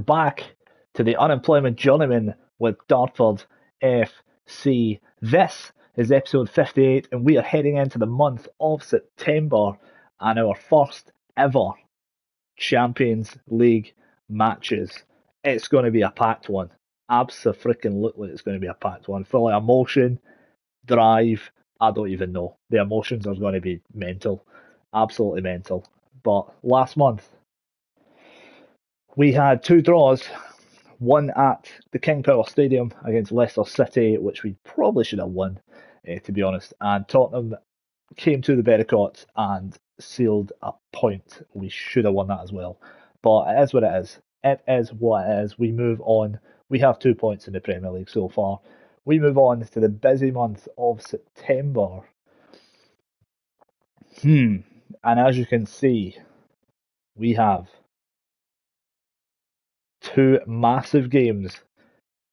back to the Unemployment Journeyman with Dartford FC. This is episode 58, and we are heading into the month of September and our first ever Champions League matches. It's going to be a packed one. Abso-freaking-lutely, it's going to be a packed one. Full of emotion, drive, I don't even know. The emotions are going to be mental. Absolutely mental. But last month, we had two draws. One at the King Power Stadium against Leicester City, which we probably should have won, to be honest. And Tottenham came to the Bericott and sealed a point. We should have won that as well. But it is what it is. It is what it is. We move on. We have 2 points in the Premier League so far. We move on to the busy month of September. And as you can see, we have two massive games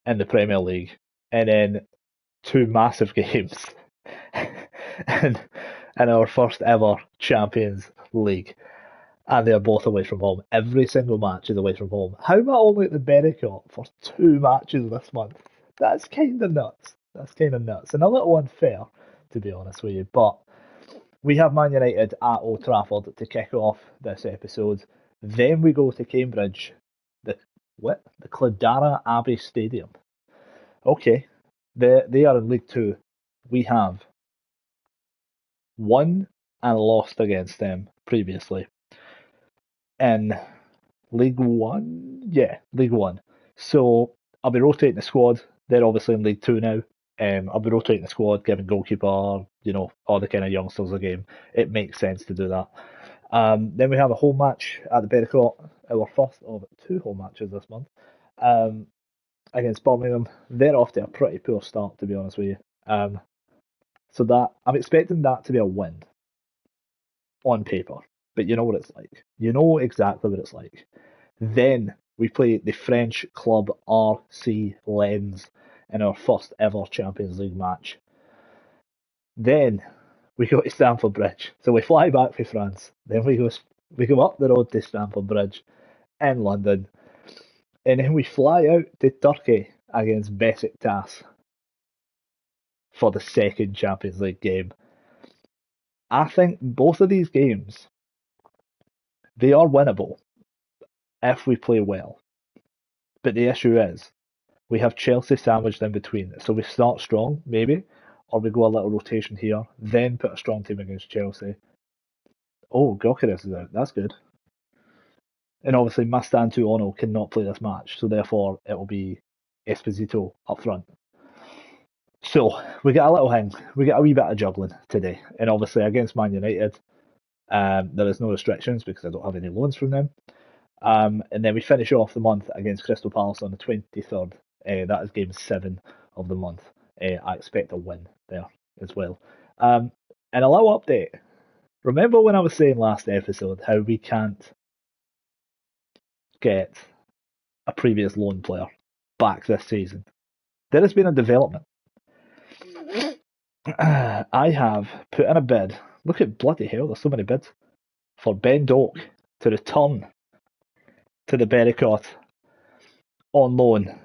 in the Premier League, and then two massive games in our first ever Champions League. And they're both away from home. Every single match is away from home. How am I only at the Bericott for two matches this month? That's kind of nuts. And a little unfair, to be honest with you. But we have Man United at Old Trafford to kick off this episode. Then we go to Cambridge, the Cladara Abbey Stadium. Okay, they are in League Two. We have won and lost against them previously. In League One? Yeah, League One. So I'll be rotating the squad. They're obviously in League Two now. I'll be rotating the squad, giving goalkeeper, all the kind of youngsters a game. It makes sense to do that. Then we have a home match at the Bericott, our first of two home matches this month, against Birmingham. They're off to a pretty poor start, to be honest with you. So that I'm expecting that to be a win on paper. But you know what it's like. You know exactly what it's like. Then we play the French club RC Lens in our first ever Champions League match. Then we go to Stamford Bridge. So we fly back from France. Then we go up the road to Stamford Bridge in London. And then we fly out to Turkey against Besiktas for the second Champions League game. I think both of these games, they are winnable if we play well. But the issue is, we have Chelsea sandwiched in between. So we start strong, maybe, or we go a little rotation here, then put a strong team against Chelsea. Oh, Gyökeres is out. That's good. And obviously, Mastantu Ono cannot play this match, so therefore it will be Esposito up front. So we get a little hang. We get a wee bit of juggling today. And obviously, against Man United, there is no restrictions because I don't have any loans from them. And then we finish off the month against Crystal Palace on the 23rd. That is game 7 of the month. I expect a win there as well. And a little update. Remember when I was saying last episode how we can't get a previous loan player back this season? There has been a development. I have put in a bid. Look at bloody hell, there's so many bids. For Ben Doak to return to the Bericott on loan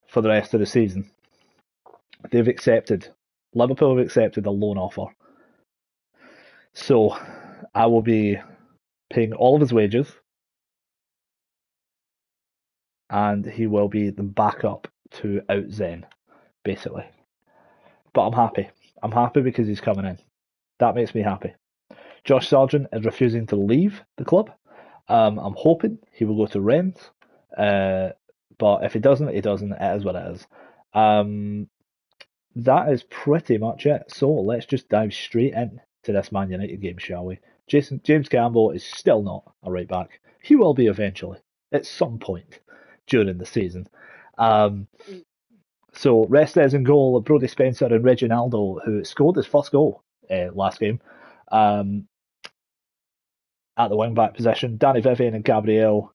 for the rest of the season. Liverpool have accepted a loan offer. So I will be paying all of his wages and he will be the backup to Outzen, basically. But I'm happy. I'm happy because he's coming in. That makes me happy. Josh Sargent is refusing to leave the club. I'm hoping he will go to Rennes. But if he doesn't, he doesn't. It is what it is. That is pretty much it. So let's just dive straight into this Man United game, shall we? James Campbell is still not a right back. He will be eventually, at some point during the season. So Restes in goal, Brodie Spencer and Reginaldo, who scored his first goal last game, at the wing-back position. Danny Vivian and Gabriel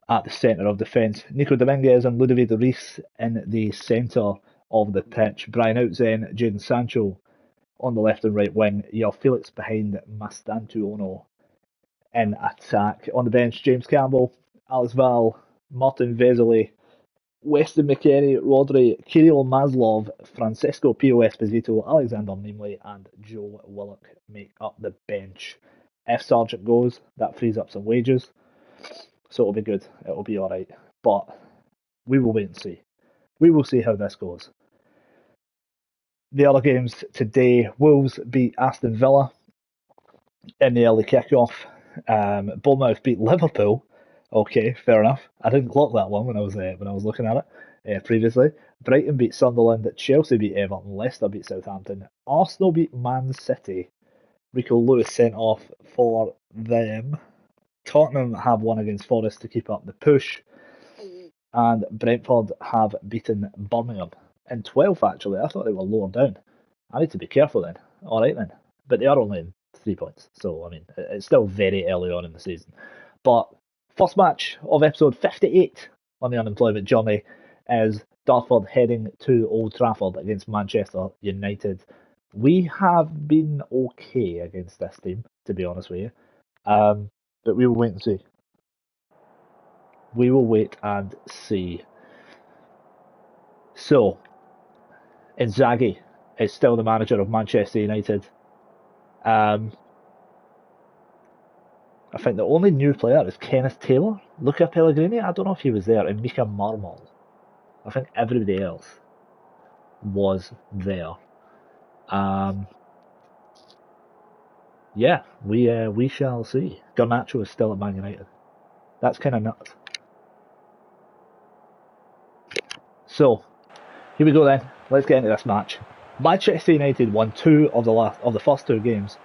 at the centre of defence. Nico Dominguez and Ludovic Reis in the centre of the pitch. Brian Outzen, Jadon Sancho on the left and right wing. Felix behind Mastantu Ono in attack. On the bench, James Campbell, Alex Val, Martin Vesely, Weston McKennie, Rodri, Kirill Maslov, Francisco Pio Esposito, Alexander Nimley, and Joe Willock make up the bench. If Sargent goes, that frees up some wages, so it'll be good. It'll be alright. But we will wait and see. We will see how this goes. The other games today, Wolves beat Aston Villa in the early kickoff. Bournemouth beat Liverpool. Okay, fair enough. I didn't clock that one when I was looking at it previously. Brighton beat Sunderland. Chelsea beat Everton. Leicester beat Southampton. Arsenal beat Man City. Rico Lewis sent off for them. Tottenham have won against Forest to keep up the push. And Brentford have beaten Birmingham. In 12th, actually. I thought they were lower down. I need to be careful then. Alright then. But they are only in 3 points. So, I mean, it's still very early on in the season. But first match of episode 58 on the Unemployment Journey is Dartford heading to Old Trafford against Manchester United. We have been okay against this team, to be honest with you. But we will wait and see. We will wait and see. So, Inzaghi is still the manager of Manchester United. I think the only new player is Kenneth Taylor, Luca Pellegrini. I don't know if he was there, and Mika Marmol. I think everybody else was there. Yeah, we shall see. Garnacho is still at Man United. That's kind of nuts. So, here we go then. Let's get into this match. Manchester United won 2 of the first 2 games.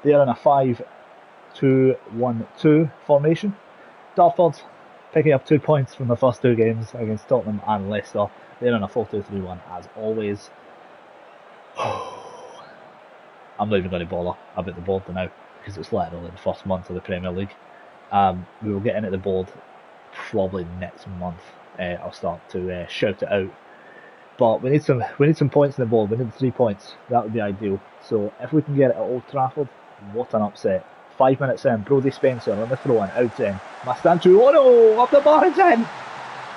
They are in a 5-2-1-2 formation. Dartford picking up 2 points from the first 2 games against Tottenham and Leicester. They're in a 4-2-3-1 as always. I'm not even going to bother about the board now because it's literally the first month of the Premier League. We will get into the board probably next month. I'll start to shout it out. But we need some points in the board. We need 3 points. That would be ideal. So if we can get it at Old Trafford, what an upset. 5 minutes in, Brodie Spencer on the throw-in, out in. Mastantuono off the bar, it's in!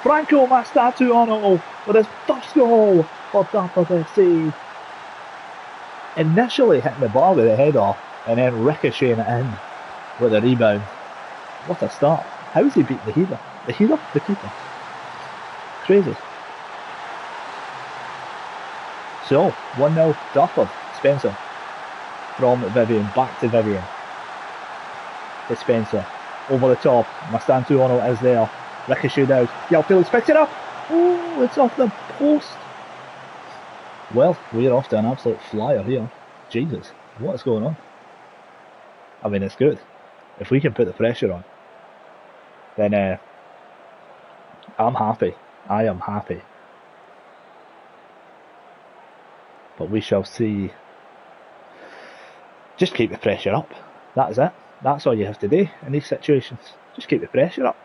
Franco Mastantuono with his first goal for Dartford FC. Initially hitting the bar with a header and then ricocheting it in with a rebound. What a start. How has he beaten the header? The header? The keeper. Crazy. So, 1-0 Dartford. Spencer from Vivian, back to Vivian. To Spencer. Over the top. Mastantuono is there. Ricochet out. Yao Felix picks it up. Oh, it's off the post. Well, we're off to an absolute flyer here. Jesus, what is going on? I mean, it's good. If we can put the pressure on, then I'm happy. I am happy. But we shall see. Just keep the pressure up. That is it. That's all you have to do in these situations. Just keep the pressure up.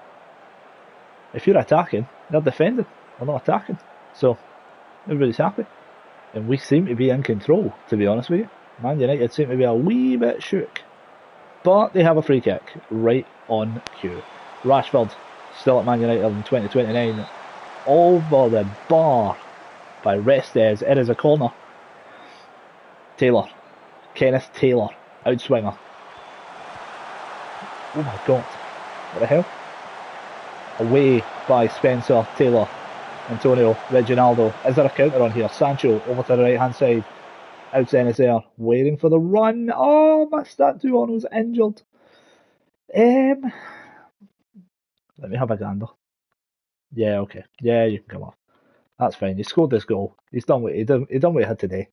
If you're attacking, they're defending. They're not attacking. So, everybody's happy. And we seem to be in control, to be honest with you. Man United seem to be a wee bit shook. But they have a free kick right on cue. Rashford, still at Man United in 2029. Over the bar by Restes. It is a corner. Taylor. Kenneth Taylor. Outswinger. Oh my god. What the hell? Away by Spencer, Taylor, Antonio, Reginaldo. Is there a counter on here? Sancho over to the right hand side. Outside is there. Waiting for the run. Oh, Mastantuono's injured. Let me have a gander. Yeah, okay. Yeah, you can come off. That's fine. He scored this goal. He's done what he done what he had today.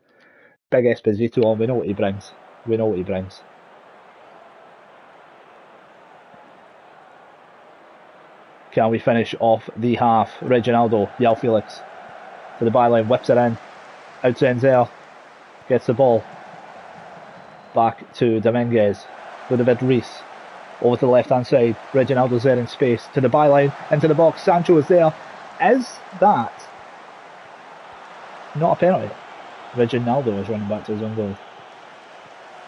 Big Esposito on. We know what he brings. We know what he brings. Can we finish off the half? Reginaldo, Yao Felix to the byline, whips it in. Outside there. Gets the ball. Back to Dominguez. With a bit Reese. Over to the left hand side. Reginaldo's there in space. To the byline. Into the box. Sancho is there. Is that not a penalty? Reginaldo is running back to his own goal.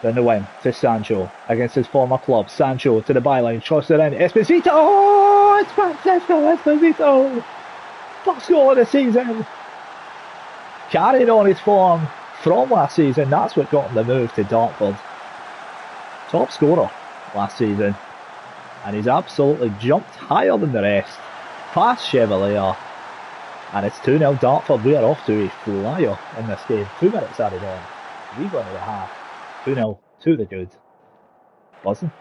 Then the win to Sancho against his former club. Sancho to the byline. Shots it in. Esposito! Oh, it's Francisco Esposito, first goal of the season. Carried on his form from last season. That's what got him the move to Dartford. Top scorer last season. And he's absolutely jumped higher than the rest. Past Chevalier. And it's 2-0 Dartford. We are off to a flyer in this game. 2 minutes added on. We go into the half. 2-0 to the good. Buzzing.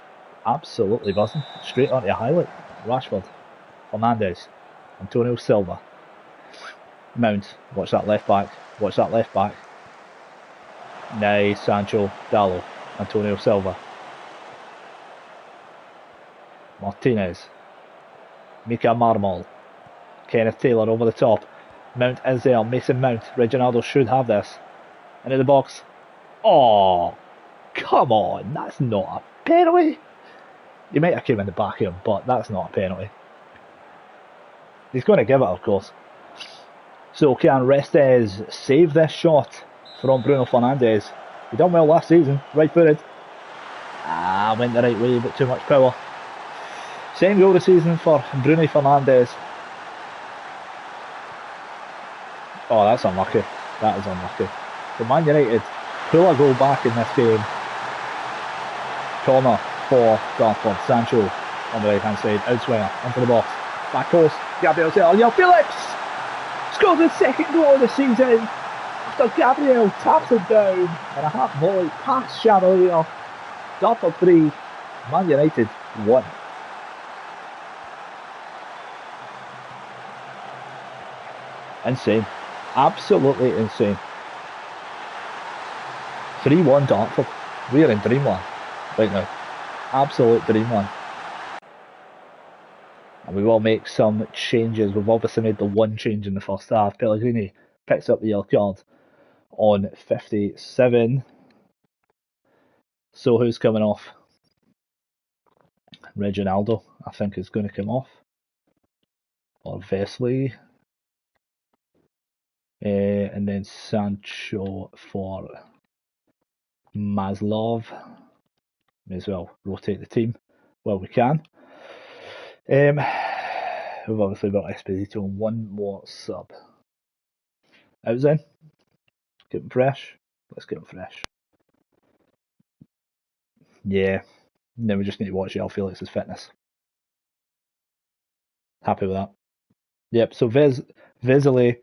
Absolutely buzzing. Straight onto a highlight. Rashford. Fernandes. Antonio Silva. Mount. Watch that left back. Watch that left back. Nice. Sancho. Dallo. Antonio Silva. Martinez. Mika Marmol. Kenneth Taylor over the top. Mount is there. Mason Mount. Reginaldo should have this. Into the box. Oh, come on. That's not a penalty. He might have came in the back of him, but that's not a penalty. He's going to give it, of course. So can Restes save this shot from Bruno Fernandes? He done well last season. Right footed. Went the right way, but too much power. Second goal of the season for Bruno Fernandes. Oh, that's unlucky. That is unlucky. So Man United pull a goal back in this game. Corner for Dartford. Sancho on the right hand side. Outswinger into the box. Back post. Gabriel Zell. Felix scores his second goal of the season after Gabriel taps him down and a half volley past Chevalier. Dartford 3, Man United 1. Insane. Absolutely insane. 3-1 Dartford. We are in dreamland right now. Absolute dreamland. And we will make some changes. We've obviously made the one change in the first half. Pellegrini picks up the yellow card on 57. So who's coming off? Reginaldo, I think, is going to come off. Or Vesley. And then Sancho for Maslov. May as well rotate the team while we can. We've obviously got Esposito and one more sub. Out then. Get him fresh. Let's get him fresh. Yeah. And then we just need to watch João Felix's fitness. Happy with that. Yep, so Vezeli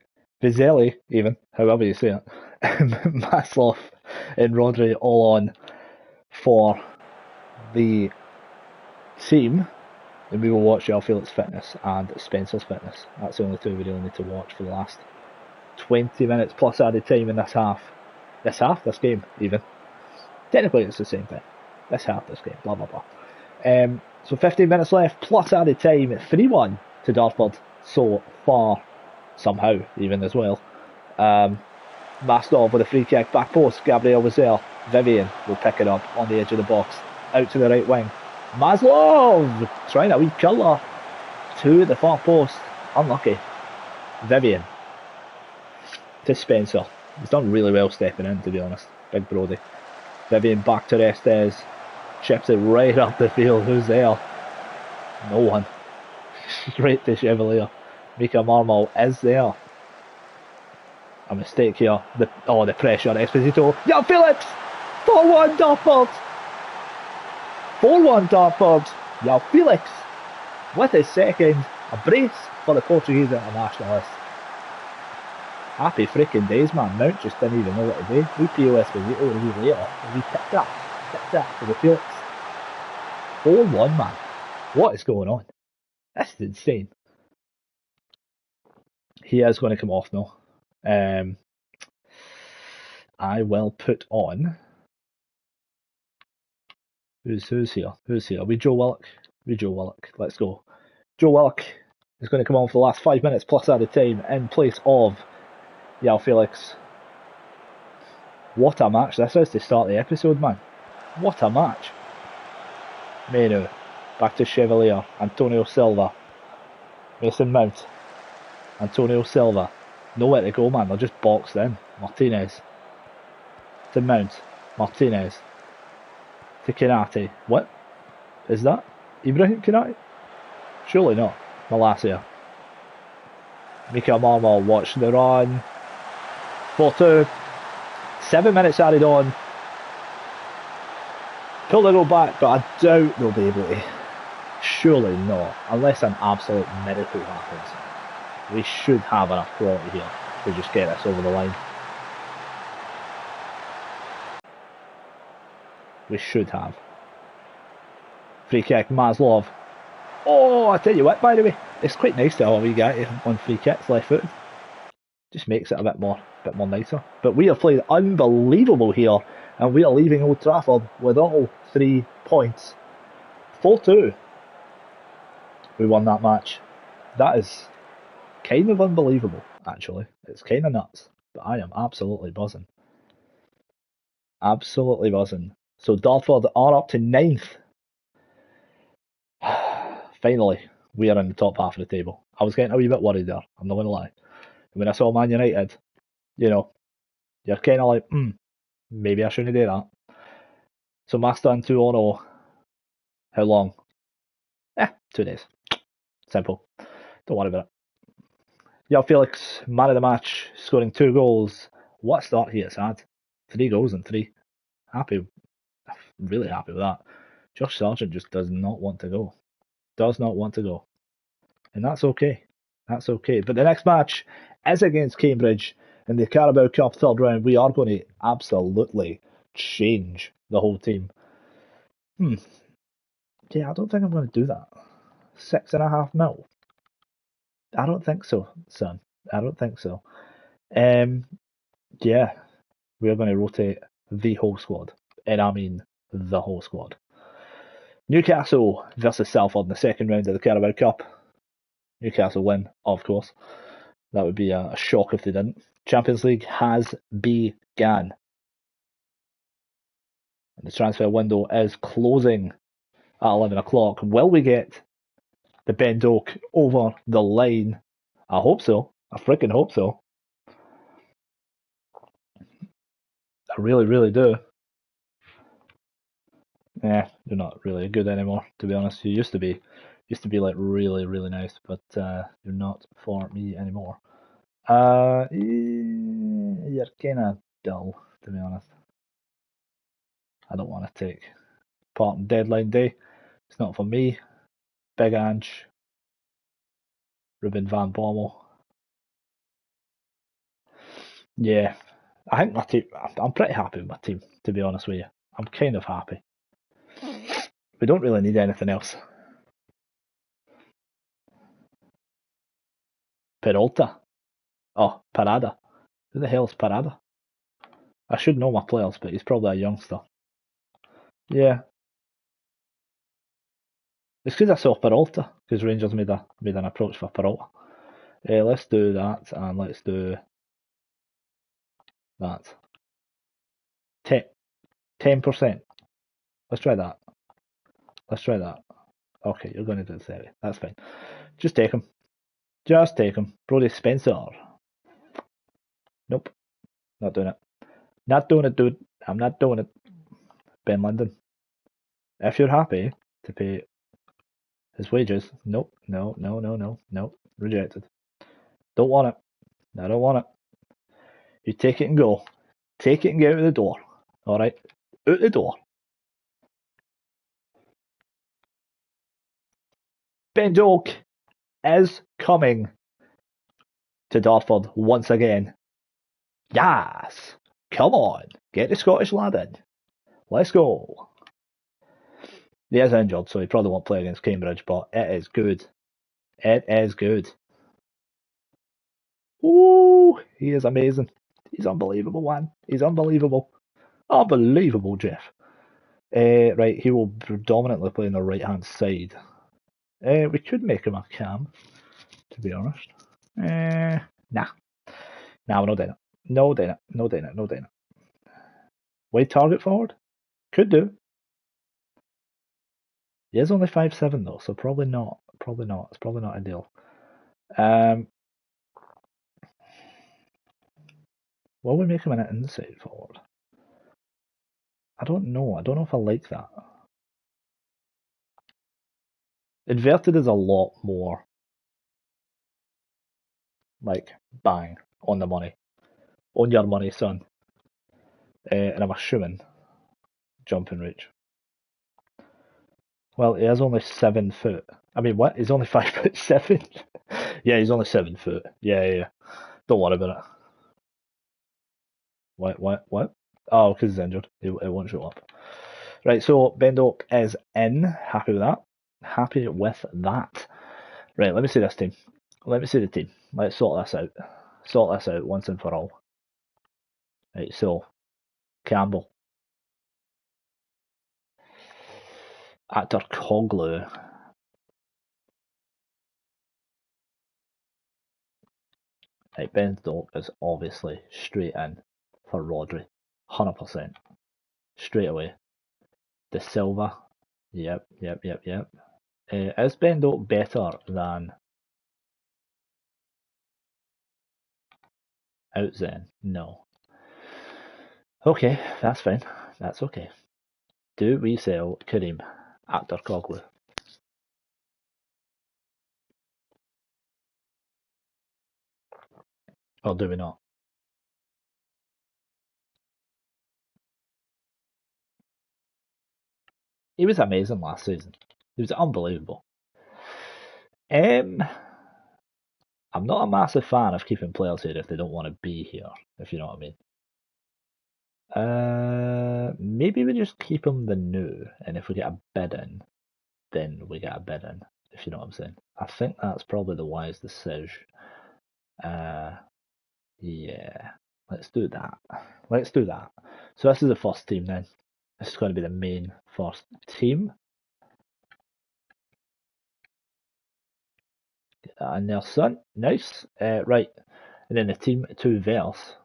even, however you say it, Maslov and Rodri all on for the team. And we will watch João Felix's fitness and Spencer's fitness. That's the only two we really need to watch for the last 20 minutes plus added time in this half. This game even. Technically it's the same thing. This game, blah blah blah. So 15 minutes left plus added time, 3-1 to Dartford so far, somehow even as well. Mastov with a free kick, back post, Gabriel was there. Vivian will pick it up on the edge of the box, out to the right wing. Maslov trying a wee killer to the far post, unlucky. Vivian to Spencer. He's done really well stepping in, to be honest. Big Brody. Vivian back to Restes. Chips it right up the field. Who's there? No one. Straight to Chevalier. Mika Marmol is there. A mistake here. The pressure on Esposito. Yeah, Felix! 4-1 Dartford! 4-1 Dartford. Yeah, Felix with his second. A brace for the Portuguese internationalist. Happy freaking days, man. Mount just didn't even know what to do. We PO Esposito a wee later. And we picked up for the Felix. 4-1, man. What is going on? This is insane. He is going to come off now. I will put on. Who's here? We Joe Willock. Let's go. Joe Willock is going to come on for the last 5 minutes plus added time in place of João Felix. What a match this is to start the episode, man. What a match. Menu. Back to Chevalier. Antonio Silva. Mason Mount. Antonio Silva. Nowhere to go, man. They're just boxed in. Martinez. To Mount. Martinez. To Konate. What is that? Ibrahim Konate? Surely not. Malacia. Mika Marmol, watch the run. 4-2. 7 minutes added on. Pull the goal back, but I doubt they'll be able to. Surely not, unless an absolute miracle happens. We should have enough quality here to just get us over the line. We should have. Free kick, Maslov. Oh, I tell you what, by the way, it's quite nice to have a wee guy on free kicks left footed. Just makes it a bit more nicer. But we have played unbelievable here, and we are leaving Old Trafford with all 3 points. 4-2. We won that match. That is kind of unbelievable, actually. It's kind of nuts, but I am absolutely buzzing. Absolutely buzzing. So Dartford are up to 9th. Finally, we are in the top half of the table. I was getting a wee bit worried there, I'm not going to lie. When I saw Man United, you know, you're kind of like, maybe I shouldn't do that. So Master and 2-0. How long? 2 days. Simple. Don't worry about it. Yeah, Felix, man of the match, scoring 2 goals. What a start he has had. 3 goals in 3. Happy. Really happy with that. Josh Sargent just does not want to go. Does not want to go. And that's okay. That's okay. But the next match is against Cambridge in the Carabao Cup 3rd round. We are going to absolutely change the whole team. Yeah, I don't think I'm going to do that. 6.5 mil. I don't think so, son. I don't think so. Yeah, we're going to rotate the whole squad. And I mean the whole squad. Newcastle versus Salford in the 2nd round of the Carabao Cup. Newcastle win, of course. That would be a shock if they didn't. Champions League has begun. The transfer window is closing at 11 o'clock. Will we get the Ben Doak over the line? I hope so. I freaking hope so. I really, really do. Yeah, you're not really good anymore, to be honest. You used to be like really, really nice, but you're not for me anymore. You're kind of dull, to be honest. I don't want to take part in deadline day. It's not for me. Big Ange, Ruben van Bommel. Yeah, I think my team. I'm pretty happy with my team, to be honest with you. I'm kind of happy. We don't really need anything else. Peralta. Oh, Parada. Who the hell's Parada? I should know my players, but he's probably a youngster. Yeah. It's because I saw Peralta, because Rangers made an approach for Peralta. Let's do that, and let's do that. 10%. Let's try that. Let's try that. Okay, you're going to do 30. That's fine. Just take him. Just take him. Brody Spencer. Nope. Not doing it. Not doing it, dude. I'm not doing it. Ben London. If you're happy to pay his wages, nope. No. Rejected. Don't want it. I don't want it. You take it and go. Take it and get out of the door. Alright? Out the door. Ben Doak is coming to Dartford once again. Yes! Come on! Get the Scottish lad in. Let's go. He is injured, so he probably won't play against Cambridge, but it is good. It is good. Ooh, he is amazing. He's unbelievable, man. He's unbelievable. Unbelievable, Jeff. Right, he will predominantly play on the right-hand side. We could make him a cam, to be honest. Nah. Nah, we're not doing it. No doing it. Wide target forward? Could do. He is only 5'7" though, so probably not. It's probably not ideal. Will we make him an inside forward? I don't know. I don't know if I like that. Inverted is a lot more Like, bang, on the money. On your money, son. And I'm assuming jumping reach. Well, he is only 7 foot. I mean, what? He's only 5'7"? Yeah, he's only 7 foot. Yeah. Don't worry about it. What? Oh, because he's injured. It won't show up. Right, so Ben Doak is in. Happy with that. Happy with that. Right, let me see this team. Let me see the team. Let's sort this out. Sort this out once and for all. Right, so Campbell. Actor Coglu. Right, Ben Doak is obviously straight in for Rodri. 100%. Straight away. De Silva. Yep. Is Ben Doak better than Outzen? No. Okay, that's fine. That's okay. Do we sell Kareem Actor Coglu? Or do we not? He was amazing last season. He was unbelievable. I'm not a massive fan of keeping players here if they don't want to be here, if you know what I mean. Maybe we just keep them the new, and if we get a bid in, then we get a bid in, if you know what I'm saying. I think that's probably the wise decision. Yeah, let's do that. Let's do that. So this is the first team then. This is going to be the main first team. And their son, nice. Right, and then the team to verse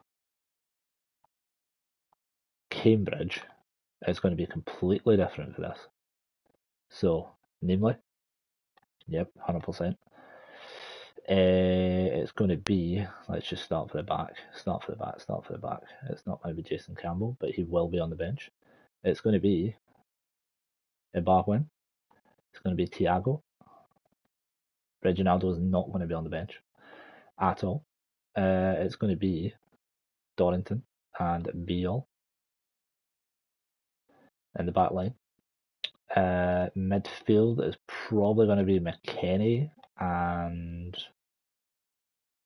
Cambridge is going to be completely different for this. So, namely, yep, 100%. It's going to be, let's just start for the back. It's not going to be Jason Campbell, but he will be on the bench. It's going to be Ibarwin. It's going to be Thiago. Reginaldo is not going to be on the bench at all. It's going to be Dorrington and Beale in the back line. Midfield is probably going to be McKennie and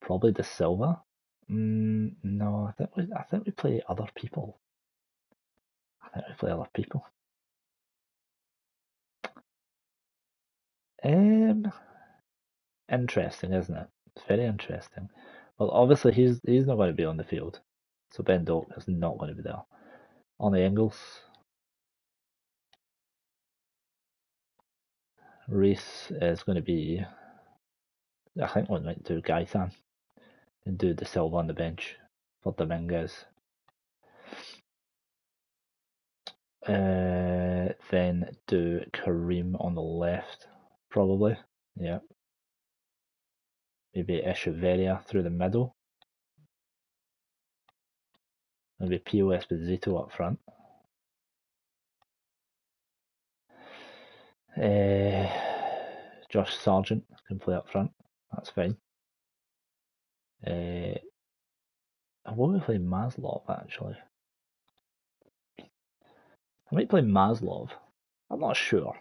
probably De Silva. No, I think we play other people. Interesting, isn't it? It's very interesting. Well, obviously he's not going to be on the field, so Ben Doak is not going to be there. On the angles, Reese is going to be. I think we might do Gaetan and do De Silva on the bench for Dominguez. Then do Kareem on the left, probably. Yeah. Maybe Echeverria through the middle. Maybe Pio Esposito up front. Josh Sargent can play up front. That's fine. I want to play Maslov actually. I might play Maslov. I'm not sure.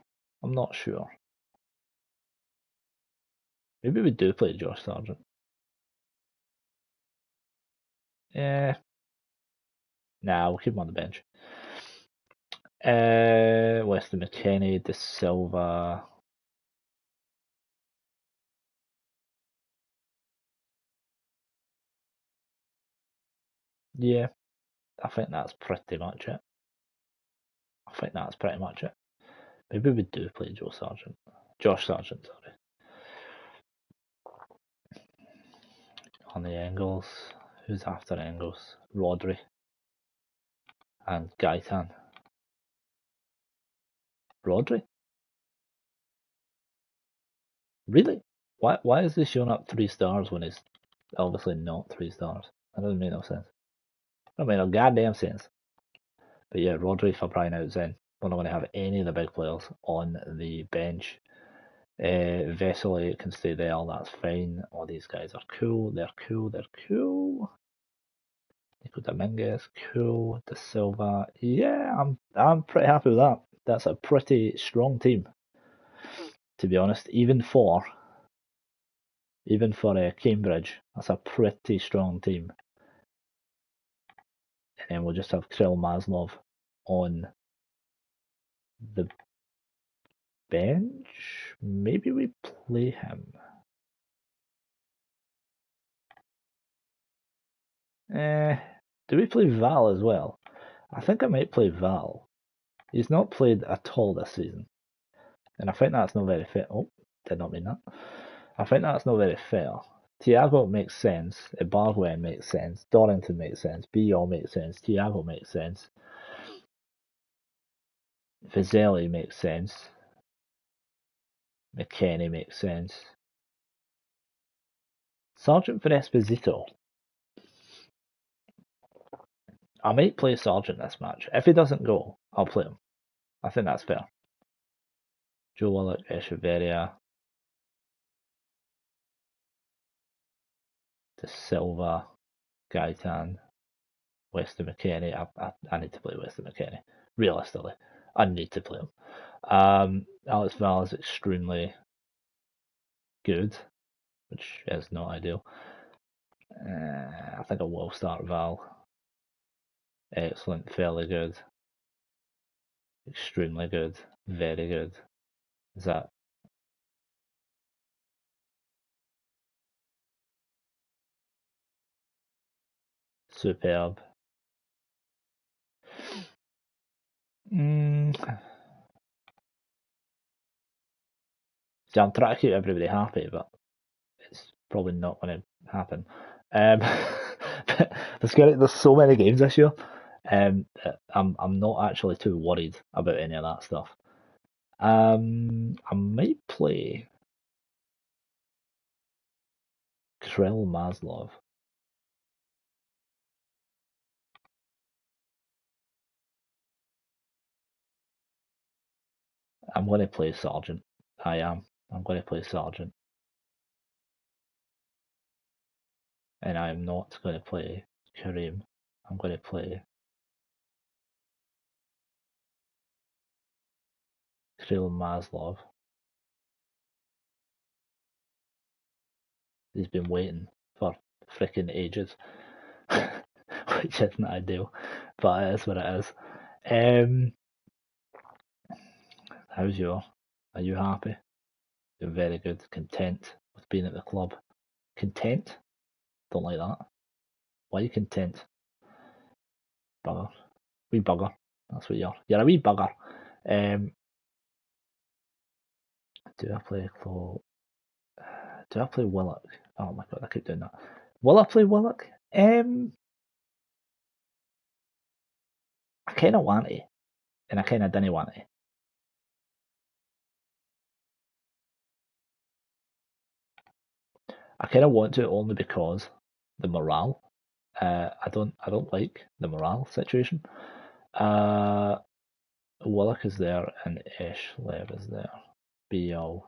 Maybe we do play Josh Sargent. Nah, we'll keep him on the bench. Weston McKennie, De Silva. Yeah, I think that's pretty much it. Maybe we do play Josh Sargent, sorry. On the angles, who's after angles? Rodri and Gaetan. Rodri? Really? Why is he showing up 3 stars when he's obviously not 3 stars? That doesn't make no sense. That doesn't make no goddamn sense. But yeah, Rodri for Brian Out's in. We're not going to have any of the big players on the bench. Vesely can stay there, that's fine. All these guys are cool, they're cool, they're cool. Nico Dominguez, cool. De Silva, yeah, I'm pretty happy with that. That's a pretty strong team, to be honest. Even for Cambridge, that's a pretty strong team. And then we'll just have Kirill Maslov on the bench. Maybe we play him. Do we play Val as well? I think I might play Val. He's not played at all this season. And I think that's not very fair. Oh, did not mean that. I think that's not very fair. Thiago makes sense. Ibargüen makes sense. Dorrington makes sense. Biol makes sense. Thiago makes sense. Vizeli makes sense. McKennie makes sense. Sargent for Esposito. I might play Sargent this match. If he doesn't go, I'll play him. I think that's fair. Joe Willock, Echeverria, De Silva, Gaitan, Weston McKennie. I need to play Weston McKennie. Realistically, I need to play him. Alex Val is extremely good, which is not ideal. I think I will start Val. Excellent, fairly good, extremely good, very good. Is that superb? See, I'm trying to keep everybody happy, but it's probably not going to happen. There's so many games this year. I'm not actually too worried about any of that stuff. I might play Kirill Maslov. I'm going to play Sargent. I am. I'm going to play Sargent. And I'm not going to play Kareem. I'm going to play Kirill Maslov. He's been waiting for freaking ages, which isn't ideal, but it is what it is. How's your? Are you happy? You're very good. Content with being at the club. Content? Don't like that. Why are you content? Bugger. Wee bugger. That's what you are. You're a wee bugger. Do I play Clo? Do I play Willock? Oh my god, I keep doing that. Will I play Willock? I kind of want to, and I kind of didn't want to. I kind of want to only because the morale. I don't like the morale situation. Willock is there and Ishlev is there. BO.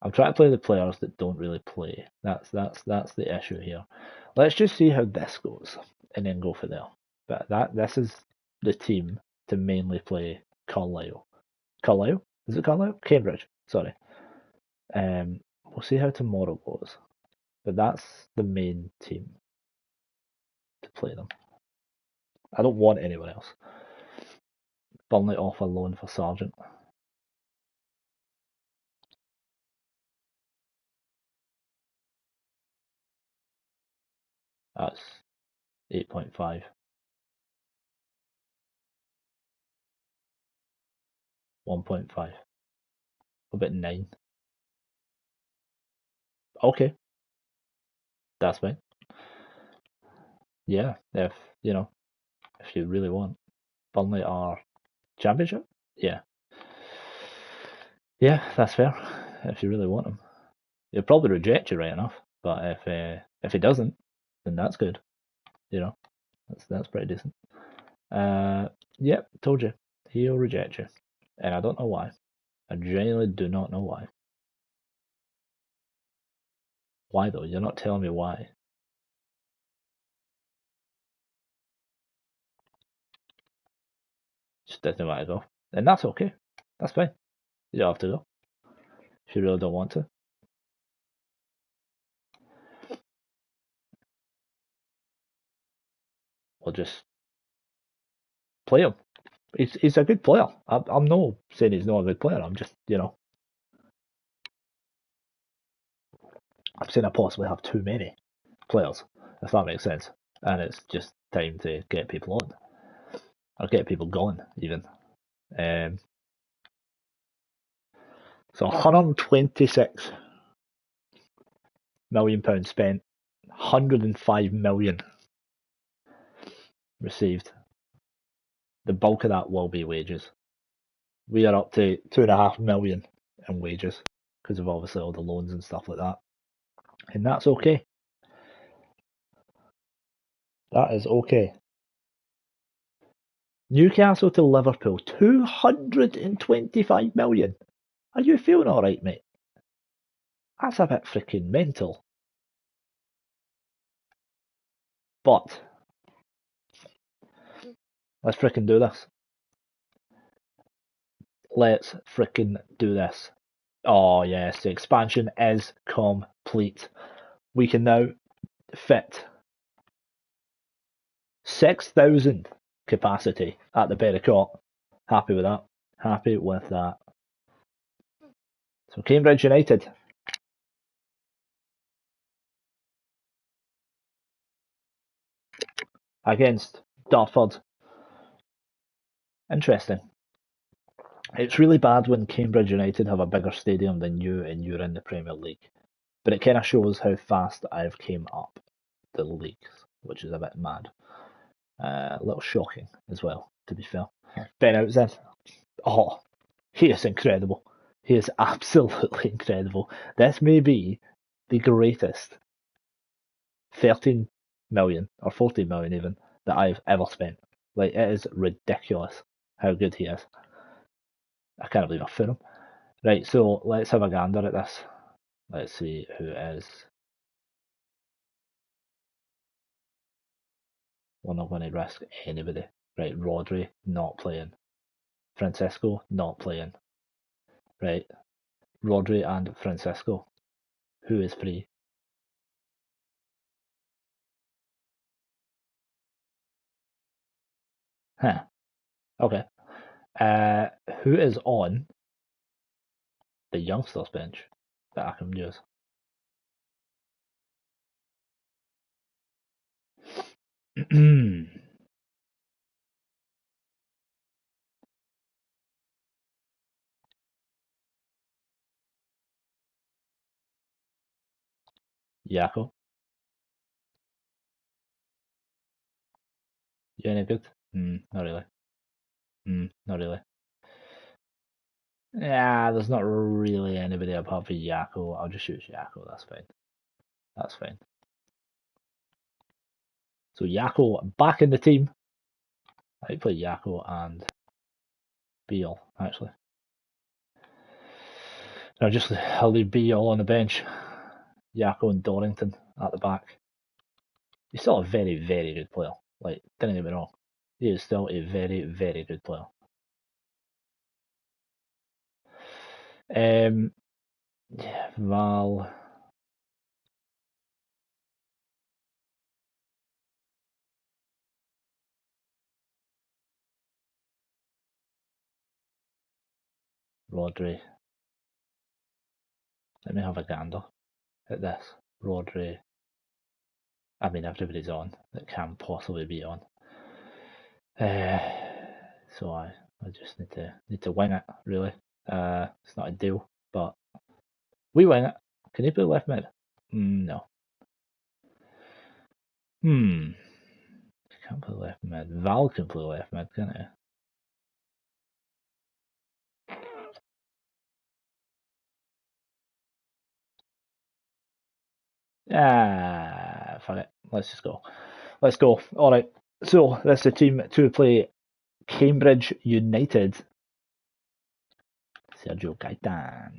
I'm trying to play the players that don't really play. That's the issue here. Let's just see how this goes and then go for there. But this is the team to mainly play Carlisle. Carlisle? Is it Carlisle? Cambridge. Sorry. We'll see how tomorrow goes. But that's the main team to play them. I don't want anyone else. Burnley off alone for Sargent. That's 8.5. 1.5. About 9. Okay. That's fine. Yeah, if you really want. Burnley are Championship? Yeah. Yeah, that's fair. If you really want him. He'll probably reject you right enough. But if he doesn't, then that's good. That's pretty decent. Yep, told you. He'll reject you. And I don't know why. I genuinely do not know why. Why though? You're not telling me why. Just didn't want to go. And that's okay. That's fine. You don't have to go. If you really don't want to. We'll just play him. He's a good player. I'm not saying he's not a good player. I'm just, I'm saying I possibly have too many players, if that makes sense. And it's just time to get people on. Or get people going, even. So £126 million spent, 105 million received. The bulk of that will be wages. We are up to 2.5 million in wages because of obviously all the loans and stuff like that. And that's okay. That is okay. Newcastle to Liverpool, 225 million. Are you feeling alright, mate? That's a bit freaking mental. But let's freaking do this. Let's freaking do this. Oh yes, the expansion is complete. We can now fit 6,000 capacity at the Berricott. Happy with that. Happy with that. So Cambridge United. Against Dartford. Interesting. It's really bad when Cambridge United have a bigger stadium than you and you're in the Premier League. But it kind of shows how fast I've came up the leagues, which is a bit mad. A little shocking as well, to be fair. Ben Outzin. Oh, he is incredible. He is absolutely incredible. This may be the greatest 13 million or 14 million even that I've ever spent. Like, it is ridiculous how good he is. I can't believe I found him. Right, so let's have a gander at this. Let's see who it is. We're not going to risk anybody. Right, Rodri, not playing. Francisco, not playing. Right, Rodri and Francisco. Who is free? Huh. Okay. Who is on the youngsters bench that I can use? Yako. You any good? Not really. Not really. Yeah, there's not really anybody apart from Yako. I'll just use Yako, that's fine. That's fine. So Yako back in the team. I play Yako and Beal, actually. I'll leave Beal on the bench. Yako and Dorrington at the back. He's still a very, very good player. Like, don't get me wrong. He is still a very, very good player. Yeah, Val. Rodri. Let me have a gander at this. Rodri. I mean, everybody's on that can possibly be on. So I just need to wing it, really. It's not a deal, but we wing it. Can he play left mid? No. Can't play left mid. Val can play left mid, can't he? Fuck it. Let's just go. Let's go. Alright. So, this is the team to play Cambridge United. Sergio Gaitan.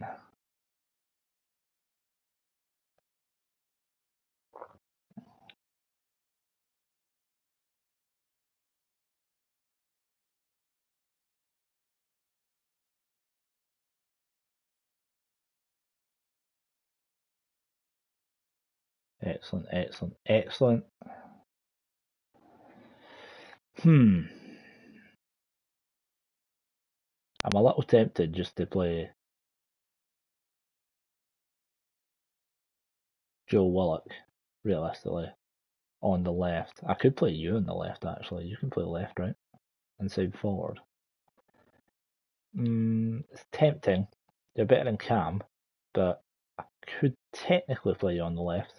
Excellent, excellent, excellent. I'm a little tempted just to play Joe Willock, realistically, on the left. I could play you on the left, actually. You can play left, right? Inside forward. It's tempting. You're better than Cam, but I could technically play you on the left.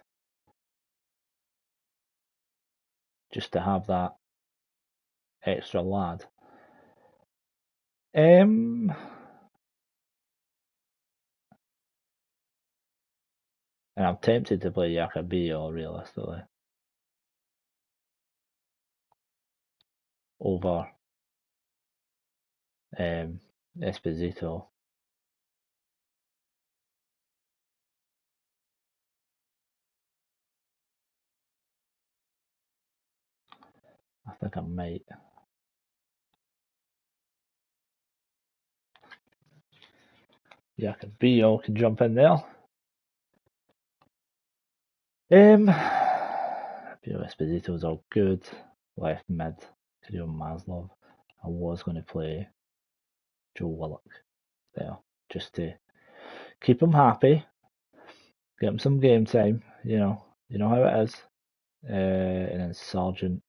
Just to have that extra lad. And I'm tempted to play Yakabio, realistically, over Esposito. I think I might. Yakabio can jump in there. Esposito's all good. Left mid, Kirill Maslov. I was going to play Joe Willock there, just to keep him happy, get him some game time, you know how it is. And then Sargent.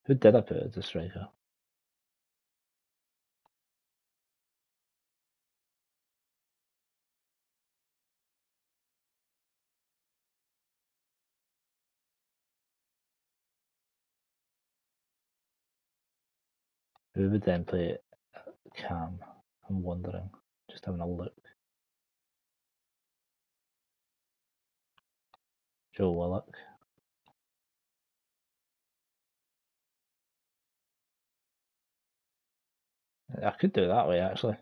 Who did I put as a striker? Who would then play Cam? I'm wondering. Just having a look. Joe Willock. I could do it that way, actually.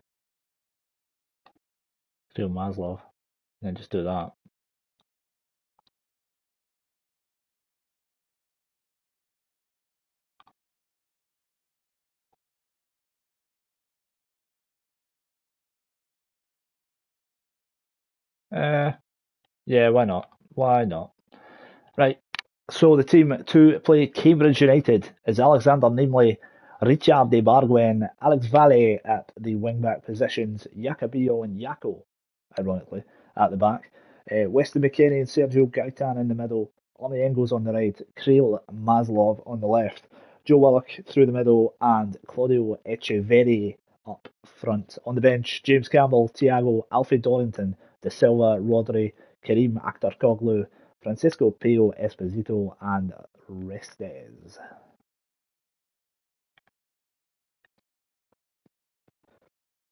Do Maslov. And then just do that. Yeah, why not? Why not? Right. So the team to play Cambridge United is Alexander, namely Richard de Barguen, Alex Valle at the wing-back positions, Yakabio and Yako, ironically, at the back. Weston McKennie and Sergio Gaitan in the middle, Ollie Engels on the right, Kirill Maslov on the left, Joe Willock through the middle, and Claudio Echeverri up front. On the bench, James Campbell, Thiago, Alfie Dorrington, De Silva, Rodri, Karim Akhtarkoglu, Francisco Pio Esposito, and Restes.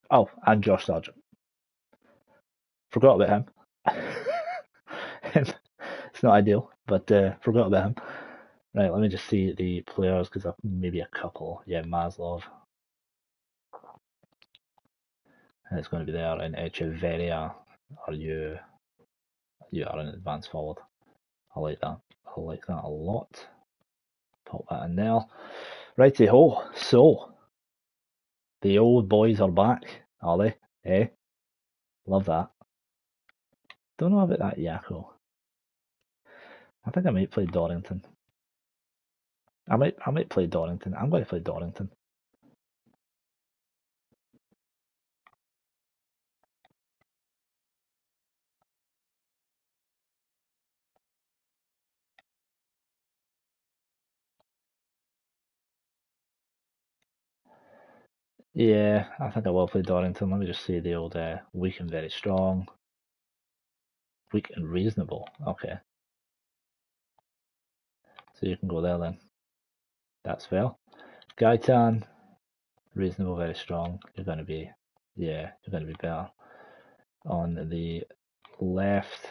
Oh, and Josh Sargent. Forgot about him. It's not ideal, but forgot about him. Right, let me just see the players because I've maybe a couple. Yeah, Maslov. And it's going to be there. And Echeverria, are you are an advance forward. I like that. I like that a lot. Pop that in there. Righty ho. So the old boys are back, are they? Eh? Love that. Don't know about that Yako. I think I might play Dorrington. I might play Dorrington. I'm going to play Dorrington. Yeah, I think I will play Dorrington. Let me just see the old weak and very strong. Weak and reasonable. Okay. So you can go there then. That's fair. Gaitan, reasonable, very strong. You're going to be, yeah, you're going to be better. On the left,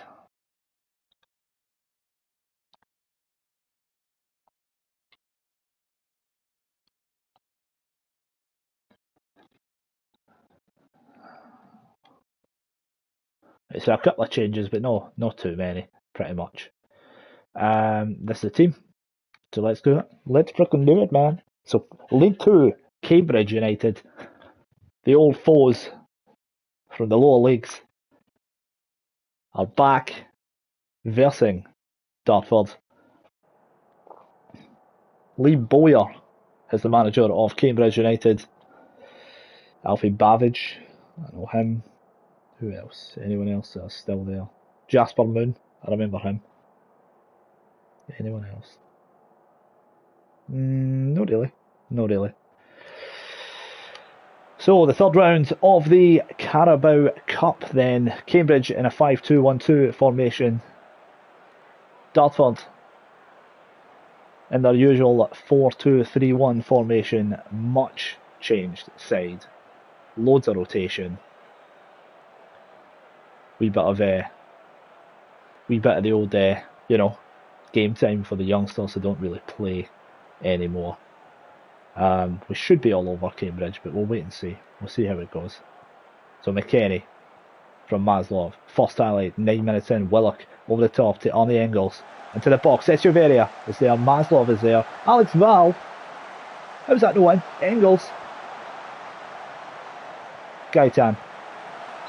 So a couple of changes, but no, not too many, pretty much. This is the team. So let's do it. Let's frickin' do it, man. So League 2, Cambridge United, the old foes from the lower leagues, are back versing Dartford. Lee Bowyer is the manager of Cambridge United. Alfie Bavidge, I know him. Who else? Anyone else that's still there? Jasper Moon, I remember him. Anyone else? Not really. Not really. So the third round of the Carabao Cup then. Cambridge in a 5-2-1-2 formation. Dartford in their usual 4-2-3-1 formation. Much changed side. Loads of rotation. Wee bit of the old, game time for the youngsters who don't really play anymore. We should be all over Cambridge, but we'll wait and see. We'll see how it goes. So McKennie from Maslov. First highlight, 9 minutes in. Willock over the top to Arnie Engels. Into the box. Echeverria is there. Maslov is there. Alex Val. How's that no win? Engels. Gaitan.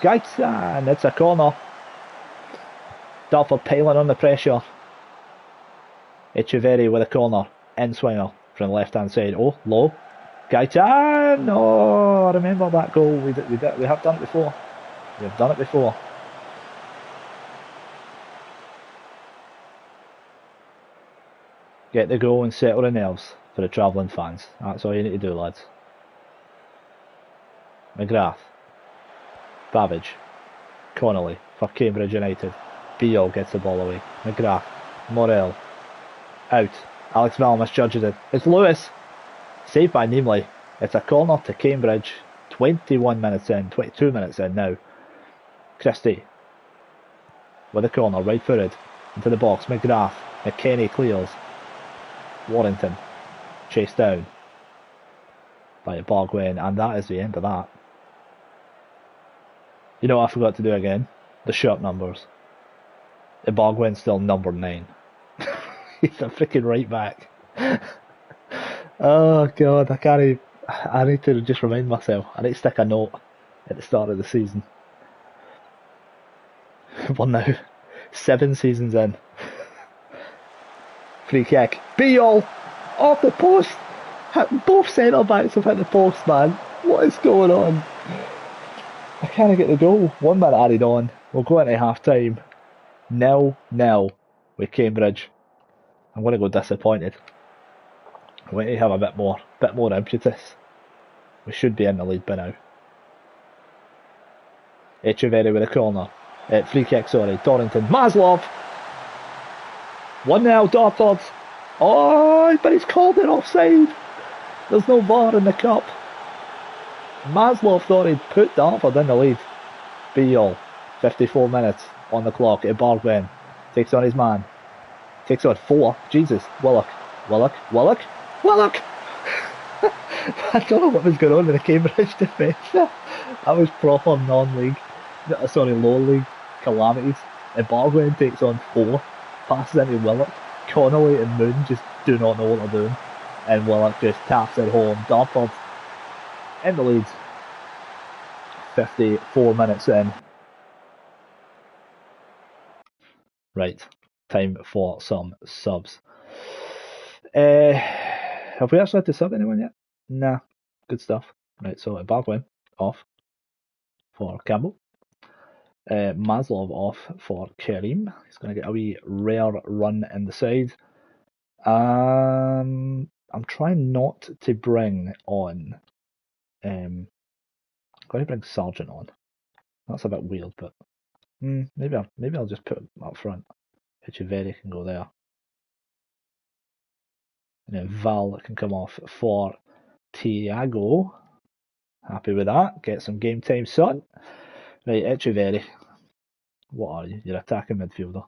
It's a corner. Dartford piling on the pressure. Echeverria with a corner. In swinger from the left hand side. Oh, low. Gaitan! Oh, I remember that goal. We have done it before. We have done it before. Get the goal and settle the nerves for the travelling fans. That's all you need to do, lads. McGrath. Babbage. Connolly for Cambridge United. Beale gets the ball away. McGrath. Morel. Out. Alex Val misjudges it. It's Lewis. Saved by Nimley. It's a corner to Cambridge. 21 minutes in. 22 minutes in now. Christie. With a corner. Right footed. Into the box. McGrath. McKennie clears. Warrington. Chased down by Bargwen. And that is the end of that. You know what I forgot to do again? The shirt numbers. Bargwen's still number 9. He's a freaking right back. Oh god, I need to just remind myself. I need to stick a note at the start of the season. Well now, 7 seasons in. Free kick. Beale! Off the post! Both centre backs have hit the post, man. What is going on? I can't get the goal. 1 minute added on. We'll go into half time. 0-0 with Cambridge. I'm going to go disappointed. I'm going to have a bit more impetus. We should be in the lead by now. Echeverria with a corner. Free kick, sorry. Dorrington. Maslov! 1-0 Dartford. Oh, but he's called it offside. There's no VAR in the cup. Maslov thought he'd put Dartford in the lead. Beale. 54 minutes on the clock. Bargwen takes on his man. Takes on 4. Jesus. Willock. I don't know what was going on in the Cambridge defence. That was proper non-league. Lower league calamities. Bargwen takes on 4. Passes into Willock. Connolly and Moon just do not know what they're doing. And Willock just taps it home. Dartford in the lead. 54 minutes in. Right, time for some subs. Have we actually had to sub anyone yet? Nah, good stuff. Right, so Bargwen off for Campbell. Maslov off for Kareem. He's going to get a wee rare run in the side. I'm trying not to bring on. I'm going to bring Sargent on. That's a bit weird, but maybe I'll just put him up front. Echeverria can go there. And then Val can come off for Thiago. Happy with that. Get some game time, son. Right, Echeverria. What are you? You're attacking midfielder.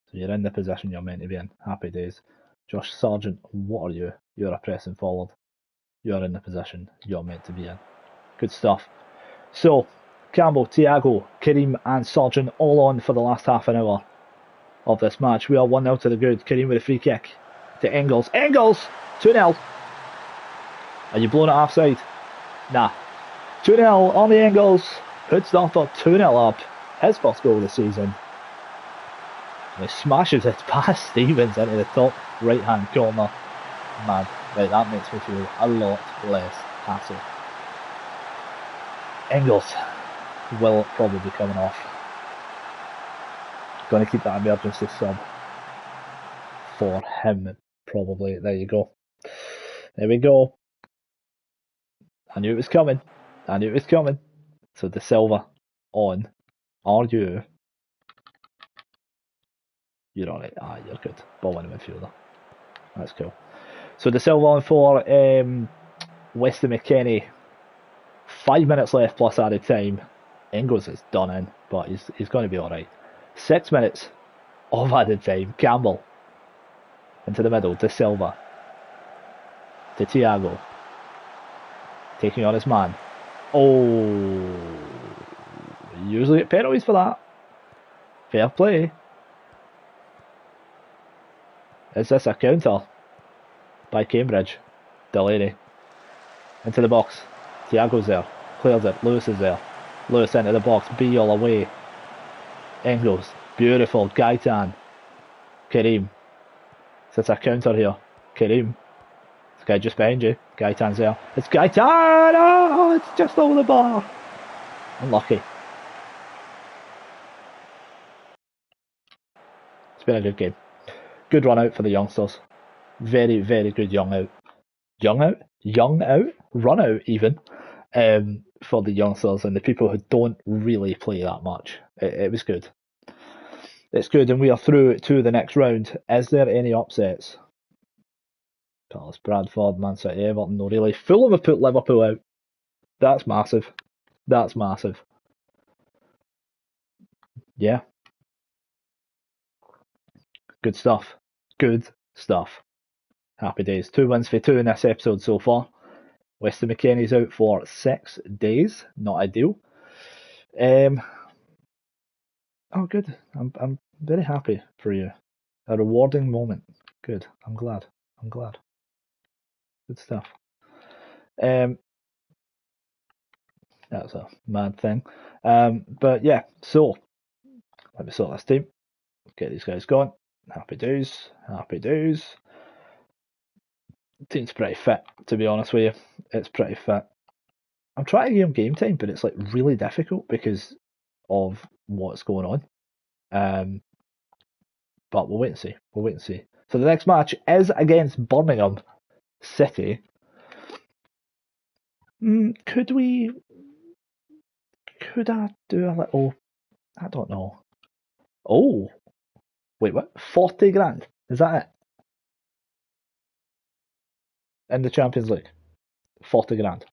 So you're in the position you're meant to be in. Happy days. Josh Sargent, what are you? You're a pressing forward. You're in the position you're meant to be in. Good stuff. So, Campbell, Thiago, Kareem and Sargent all on for the last half an hour of this match. We are 1-0 to the good. Kareem with a free kick to Engels. Engels! 2-0. Are you blowing it offside? Nah. 2-0 on the Engels. Puts Dartford 2-0 up. His first goal of the season. And he smashes it past Stevens into the top right-hand corner. Mad. Right, that makes me feel a lot less hassle. Engels will probably be coming off. Going to keep that emergency sub for him, probably. There you go. There we go. I knew it was coming. I knew it was coming. So De Silva on. Are you? You're on it. Ah, you're good. Ball in the midfielder. That's cool. So De Silva on for Weston McKennie. 5 minutes left plus added time. Engels is done in, but he's going to be alright. 6 minutes of added time. Campbell into the middle. De Silva to Thiago. Taking on his man. Oh, usually get penalties for that. Fair play. Is this a counter by Cambridge? Delaney into the box. Thiago's there. Clears it. Lewis is there. Lewis into the box. B all away. Engels. Beautiful. Gaitan. Kareem. Is this a counter here? Kareem. This guy just behind you. Gaitan's there. It's Gaitan! Oh, it's just over the bar. Unlucky. It's been a good game. Good run out for the youngsters. Very, very good young out. Young out? Young out? Run out even. For the youngsters and the people who don't really play that much. It was good. It's good, and we are through to the next round. Is there any upsets? Palace, Bradford, Man City, Everton, no really. Fulham have put Liverpool out. That's massive. That's massive. Yeah. Good stuff. Good stuff. Happy days. 2 wins for 2 in this episode so far. Weston McKennie's out for 6 days. Not ideal. Oh, good. I'm very happy for you. A rewarding moment. Good. I'm glad. Good stuff. That's a mad thing. But yeah, so let me sort this team. Get these guys going. Happy days. Happy days. Team's pretty fit, to be honest with you. It's pretty fit. I'm trying to give him game time, but it's like really difficult because of what's going on. But we'll wait and see. We'll wait and see. So the next match is against Birmingham City. Could I do a little? I don't know. Oh, wait, what? 40 grand? Is that it? In the Champions League, 40 grand.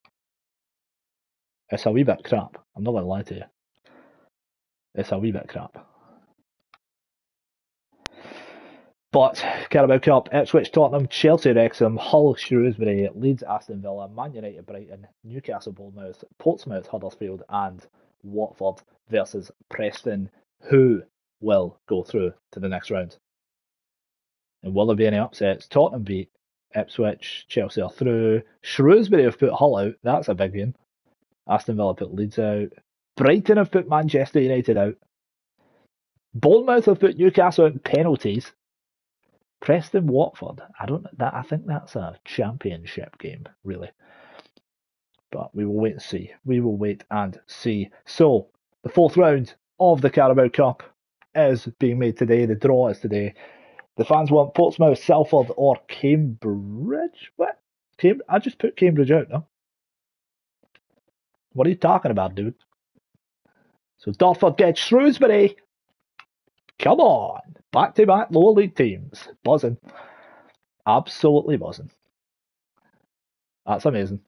It's a wee bit crap. I'm not going to lie to you. It's a wee bit crap. But Carabao Cup, Ipswich, Tottenham, Chelsea, Wrexham, Hull, Shrewsbury, Leeds, Aston Villa, Man United, Brighton, Newcastle, Bournemouth, Portsmouth, Huddersfield, and Watford versus Preston. Who will go through to the next round? And will there be any upsets? Tottenham beat Ipswich, Chelsea are through. Shrewsbury have put Hull out. That's a big one. Aston Villa put Leeds out. Brighton have put Manchester United out. Bournemouth have put Newcastle out in penalties. Preston, Watford. I think that's a championship game, really. But we will wait and see. We will wait and see. So, the 4th round of the Carabao Cup is being made today. The draw is today. The fans want Portsmouth, Salford, or Cambridge. What? I just put Cambridge out, no? What are you talking about, dude? So Dartford gets Shrewsbury. Come on. Back-to-back lower league teams. Buzzing. Absolutely buzzing. That's amazing.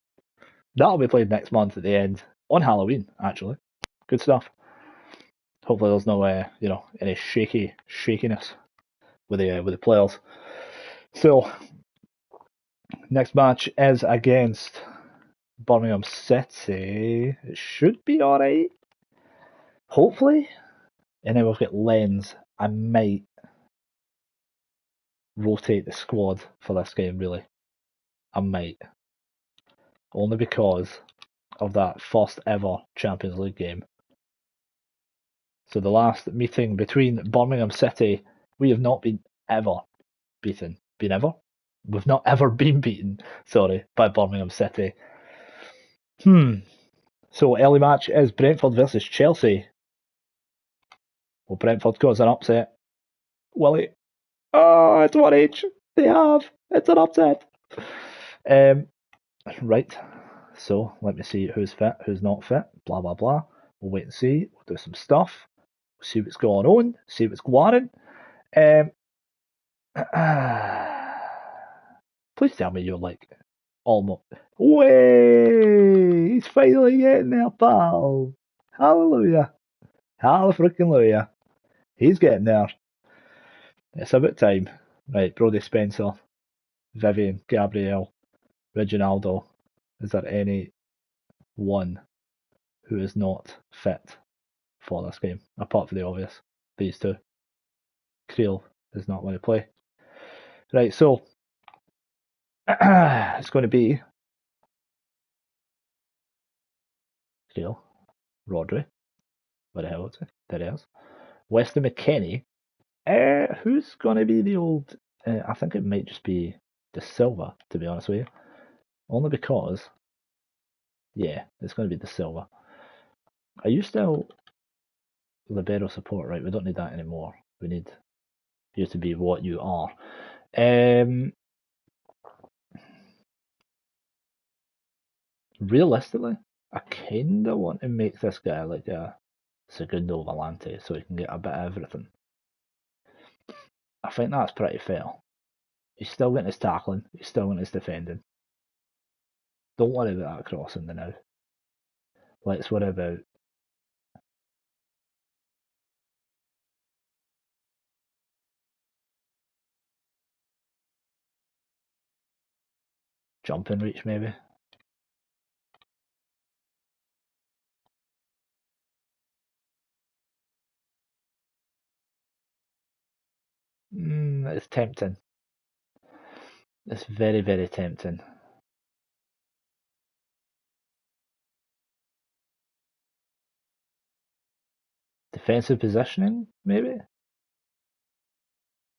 That'll be played next month at the end. On Halloween, actually. Good stuff. Hopefully there's no, any shakiness with the players. So, next match is against Birmingham City. It should be alright. hopefully. And then we've got Lens. I might rotate the squad for this game, really. I might. Only because of that first ever Champions League game. So the last meeting between Birmingham City, we have not been ever beaten. Been ever? We've not ever been beaten, sorry, by Birmingham City. So early match is Brentford versus Chelsea. Will Brentford cause an upset? Will it? Oh, it's 1H. They have. It's an upset. Right. So let me see who's fit, who's not fit. Blah blah blah. We'll wait and see. We'll do some stuff. We'll see what's going on. See what's going on. Please tell me you're like almost. Way! He's finally getting there, pal. Hallelujah. Hallelujah. He's getting there. It's about time. Right, Brody Spencer, Vivian, Gabriel, Reginaldo. Is there any one who is not fit for this game? Apart from the obvious, these two. Creel is not going to play. Right, so it's going to be Creel, Rodri. Where the hell is it? There it is. Weston McKennie. Who's going to be the old... I think it might just be De Silva, to be honest with you. Only because... Yeah, it's going to be De Silva. Are you still libero support? Right, we don't need that anymore. We need you to be what you are. Realistically, I kind of want to make this guy like a Segundo Volante so he can get a bit of everything. I think that's pretty fair. He's still getting his tackling, he's still getting his defending. Don't worry about that crossing now. Let's worry about jumping reach, maybe. It's tempting. It's very, very tempting. Defensive positioning, maybe?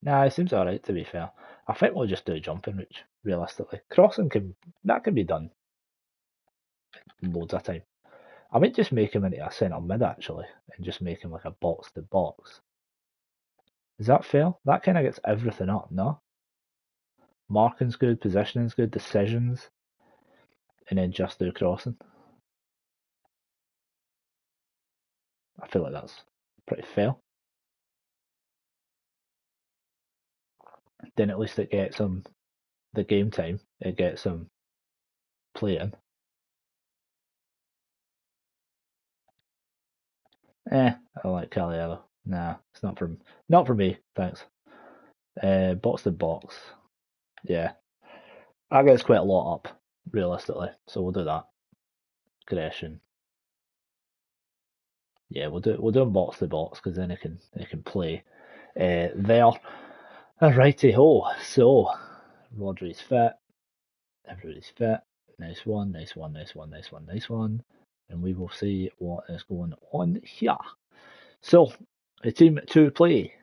Nah, it seems alright, to be fair. I think we'll just do jumping reach, realistically. Crossing can be done loads of time. I might just make him into a centre mid, actually, and just make him like a box to box. Is that fair? That kind of gets everything up, no? Marking's good, positioning's good, decisions, and then just do crossing. I feel like that's pretty fair. Then at least it gets him the game time, it gets him playing. I like Caliero. Nah, it's not for me, thanks. Box to box. Yeah. That gets quite a lot up, realistically. So we'll do that. Aggression. Yeah, we'll do him box to box because then it can play there. Righty ho. So Rodri's fit. Everybody's fit. Nice one, nice one, nice one, nice one, nice one. And we will see what is going on here. So the team to play.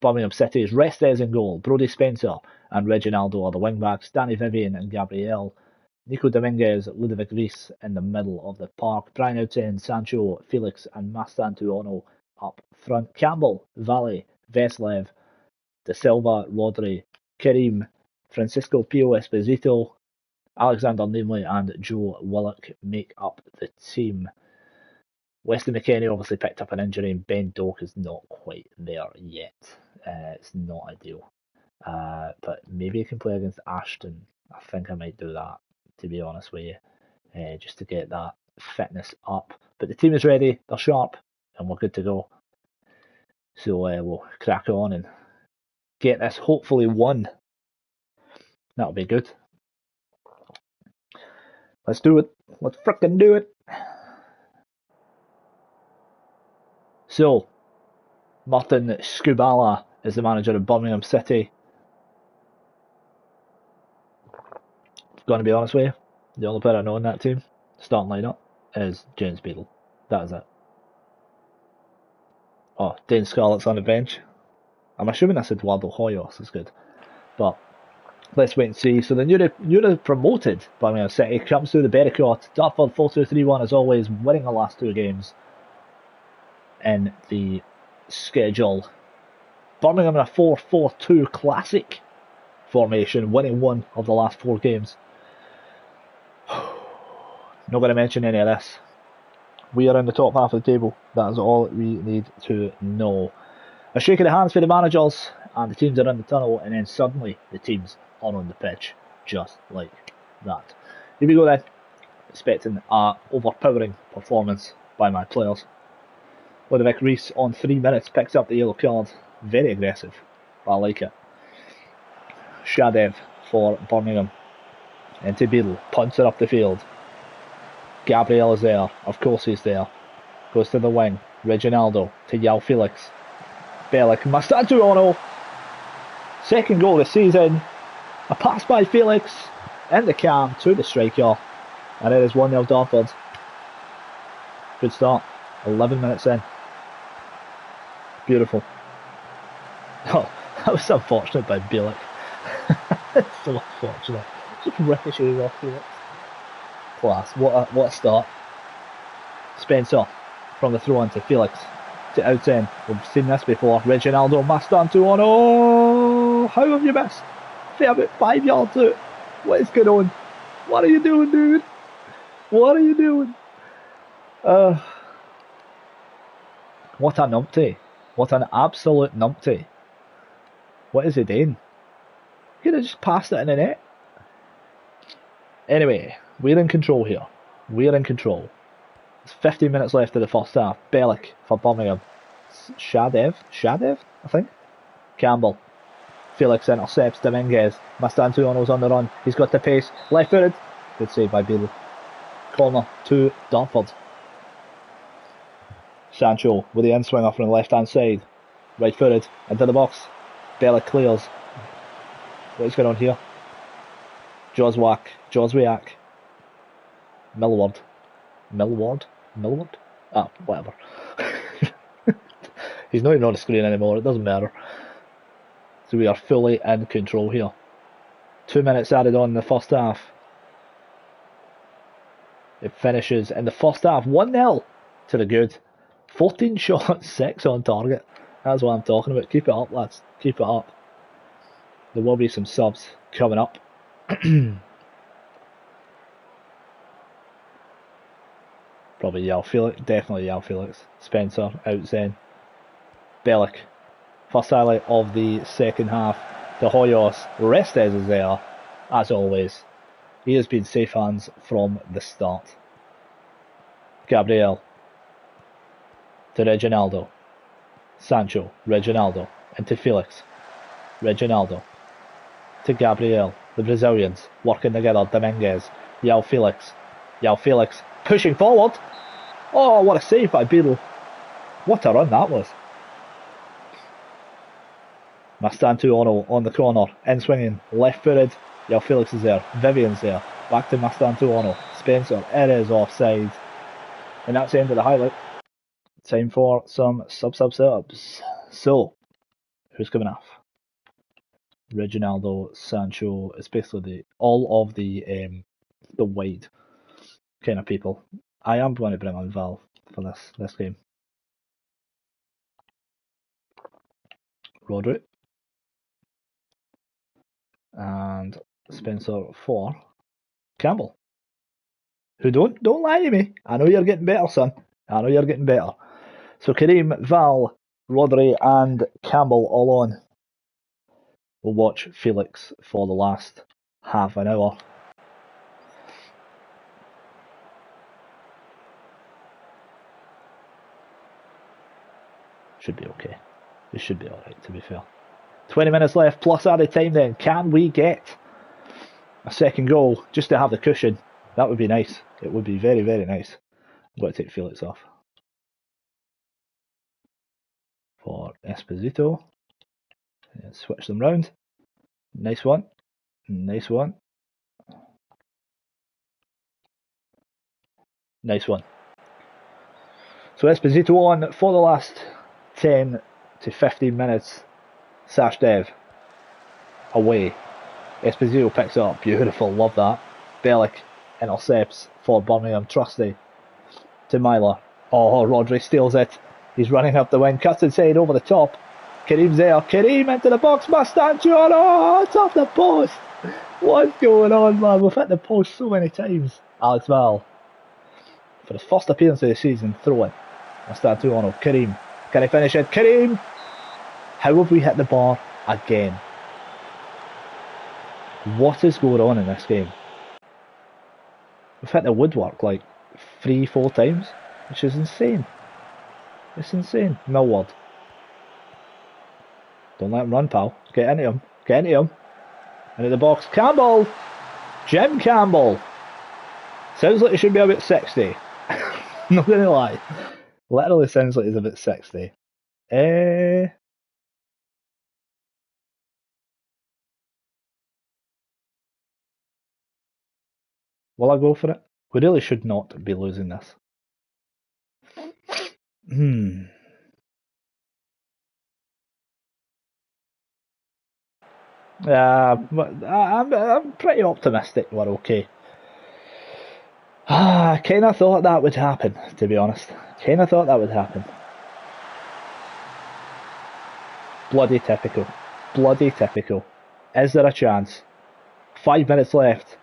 Birmingham City's Restes in goal, Brody Spencer and Reginaldo are the wing-backs, Danny Vivian and Gabriel, Nico Dominguez, Ludovic Reis in the middle of the park, Brian Houghton, Sancho, Felix and Mastantuono up front, Campbell, Valle, Veslev, De Silva, Rodri, Karim, Francisco Pio Esposito, Alexander Nimley and Joe Willock make up the team. Weston McKennie obviously picked up an injury and Ben Doak is not quite there yet. It's not ideal. But maybe he can play against Ashton. I think I might do that, to be honest with you, just to get that fitness up. But the team is ready, they're sharp, and we're good to go. So we'll crack on and get this hopefully won. That'll be good. Let's do it. Let's frickin' do it. So, Martin Skubala is the manager of Birmingham City. Going to be honest with you, the only player I know in that team, starting lineup, is James Beadle. That is it. Oh, Dane Scarlett's on the bench. I'm assuming that's Eduardo Hoyos is good. But let's wait and see. So the newly promoted Birmingham City comes through the Berricourt. Dartford 4-2-3-1 as always, winning the last 2 games in the schedule. Birmingham in a 4-4-2 classic formation, winning 1 of the last 4 games. Not going to mention any of this. We are in the top half of the table. That is all we need to know. A shake of the hands for the managers, and the teams are in the tunnel, and then suddenly the teams are on the pitch, just like that. Here we go then, expecting an overpowering performance by my players. Ludovic Rees on 3 minutes picks up the yellow card. Very aggressive, but I like it. Shadev for Birmingham. Into Beadle, punts it up the field. Gabriel is there, of course he's there. Goes to the wing, Reginaldo to Yao Felix. Bellick, Mastantuono. Second goal of the season. A pass by Felix in the cam to the striker. And it is 1-0 Dartford. Good start. 11 minutes in. Beautiful. Oh, that was unfortunate by Bellick. So unfortunate. Just ricocheted off Felix. Class. What a start. Spencer from the throw in to Felix. To out in. We've seen this before. Reginaldo Mastantuono. How have you missed? They're about 5 yards out. What is going on? What are you doing, dude? What are you doing? What a numpty. What an absolute numpty. What is he doing? He could have just passed it in the net. Anyway, we're in control here. We're in control. There's 15 minutes left of the first half. Bellick for Birmingham. Shadev, I think. Campbell. Felix intercepts Dominguez. Mastantuono's on the run. He's got the pace. Left footed. Good save by Beadle. Corner to Dartford. Sancho with the in-swinger from the left-hand side. Right footed. Into the box. Bellick clears. What is going on here? Joswiak. Millward. Ah, whatever. He's not even on the screen anymore, it doesn't matter. So we are fully in control here. 2 minutes added on in the first half. It finishes in the first half 1-0 to the good. 14 shots, 6 on target. That's what I'm talking about. Keep it up, lads. Keep it up. There will be some subs coming up. Probably Yao Felix, definitely Yao Felix. Spencer, out Zen. Bellick. First highlight of the second half. The Hoyos. Restes is there, as always. He has been safe hands from the start. Gabriel. To Reginaldo. Sancho. Reginaldo. Into Felix. Reginaldo. To Gabriel. The Brazilians working together. Dominguez. Yao Felix. Pushing forward. Oh, what a save by Beadle. What a run that was. Mastantuono on the corner. In swinging. Left footed. Yao Felix is there. Vivian's there. Back to Mastantuono. Spencer. It is offside. And that's the end of the highlight. Time for some subs. So, who's coming off? Reginaldo, Sancho. It's basically all of the wide kind of people. I am going to bring on Val for this game. Roderick and Spencer for Campbell. Who don't lie to me. I know you're getting better, son. I know you're getting better. So Kareem, Val, Rodri and Campbell all on. We'll watch Felix for the last half an hour. Should be okay. This should be alright, to be fair. 20 minutes left, plus added time then. Can we get a second goal just to have the cushion? That would be nice. It would be very, very nice. I'm going to take Felix off. for Esposito. And switch them round. Nice one. Nice one. Nice one. So Esposito on for the last 10 to 15 minutes. Sashdev away. Esposito picks it up. Beautiful. Love that. Bellic intercepts for Birmingham. Trusty to Myler. Oh, Rodri steals it. He's running up the wing. Cuts inside over the top. Kareem's there. Kareem into the box. Mastantuono. Oh, it's off the post. What's going on, man? We've hit the post so many times. Alex Val, for his first appearance of the season, throw it. Mastantuono. Kareem. Can he finish it? Kareem! How have we hit the bar again? What is going on in this game? We've hit the woodwork like 3-4 times, which is insane. It's insane. Millward. Don't let him run, pal. Get into him. Get into him. Into the box. Campbell! Jim Campbell! Sounds like he should be about 60. Not gonna lie. Literally sounds like he's about 60. Will I go for it? We really should not be losing this. But I'm pretty optimistic we're okay. Kinda thought that would happen, to be honest. Kinda thought that would happen. Bloody typical. Bloody typical. Is there a chance? 5 minutes left.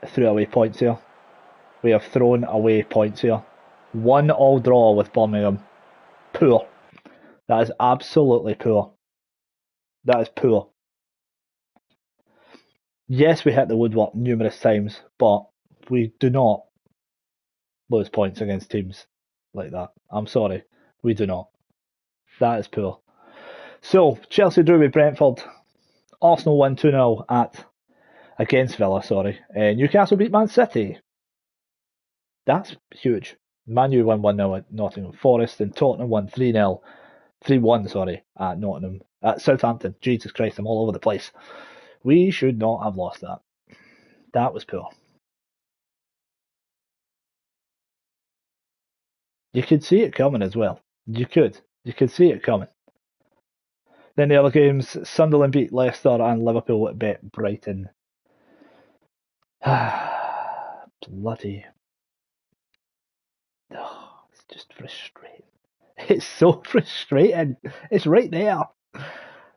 Threw away points here. We have thrown away points here. 1-1 draw with Birmingham. Poor. That is absolutely poor. That is poor. Yes, we hit the woodwork numerous times, but we do not lose points against teams like that. I'm sorry. We do not. That is poor. So, Chelsea drew with Brentford. Arsenal won 2-0 against Villa, sorry. Newcastle beat Man City. That's huge. Man U won 1-0 at Nottingham Forest, and Tottenham won 3-0. 3-1, sorry, at Nottingham. At Southampton. Jesus Christ, I'm all over the place. We should not have lost that. That was poor. You could see it coming as well. You could see it coming. Then the other games, Sunderland beat Leicester and Liverpool beat Brighton. Bloody. Oh, it's just frustrating. It's so frustrating. It's right there.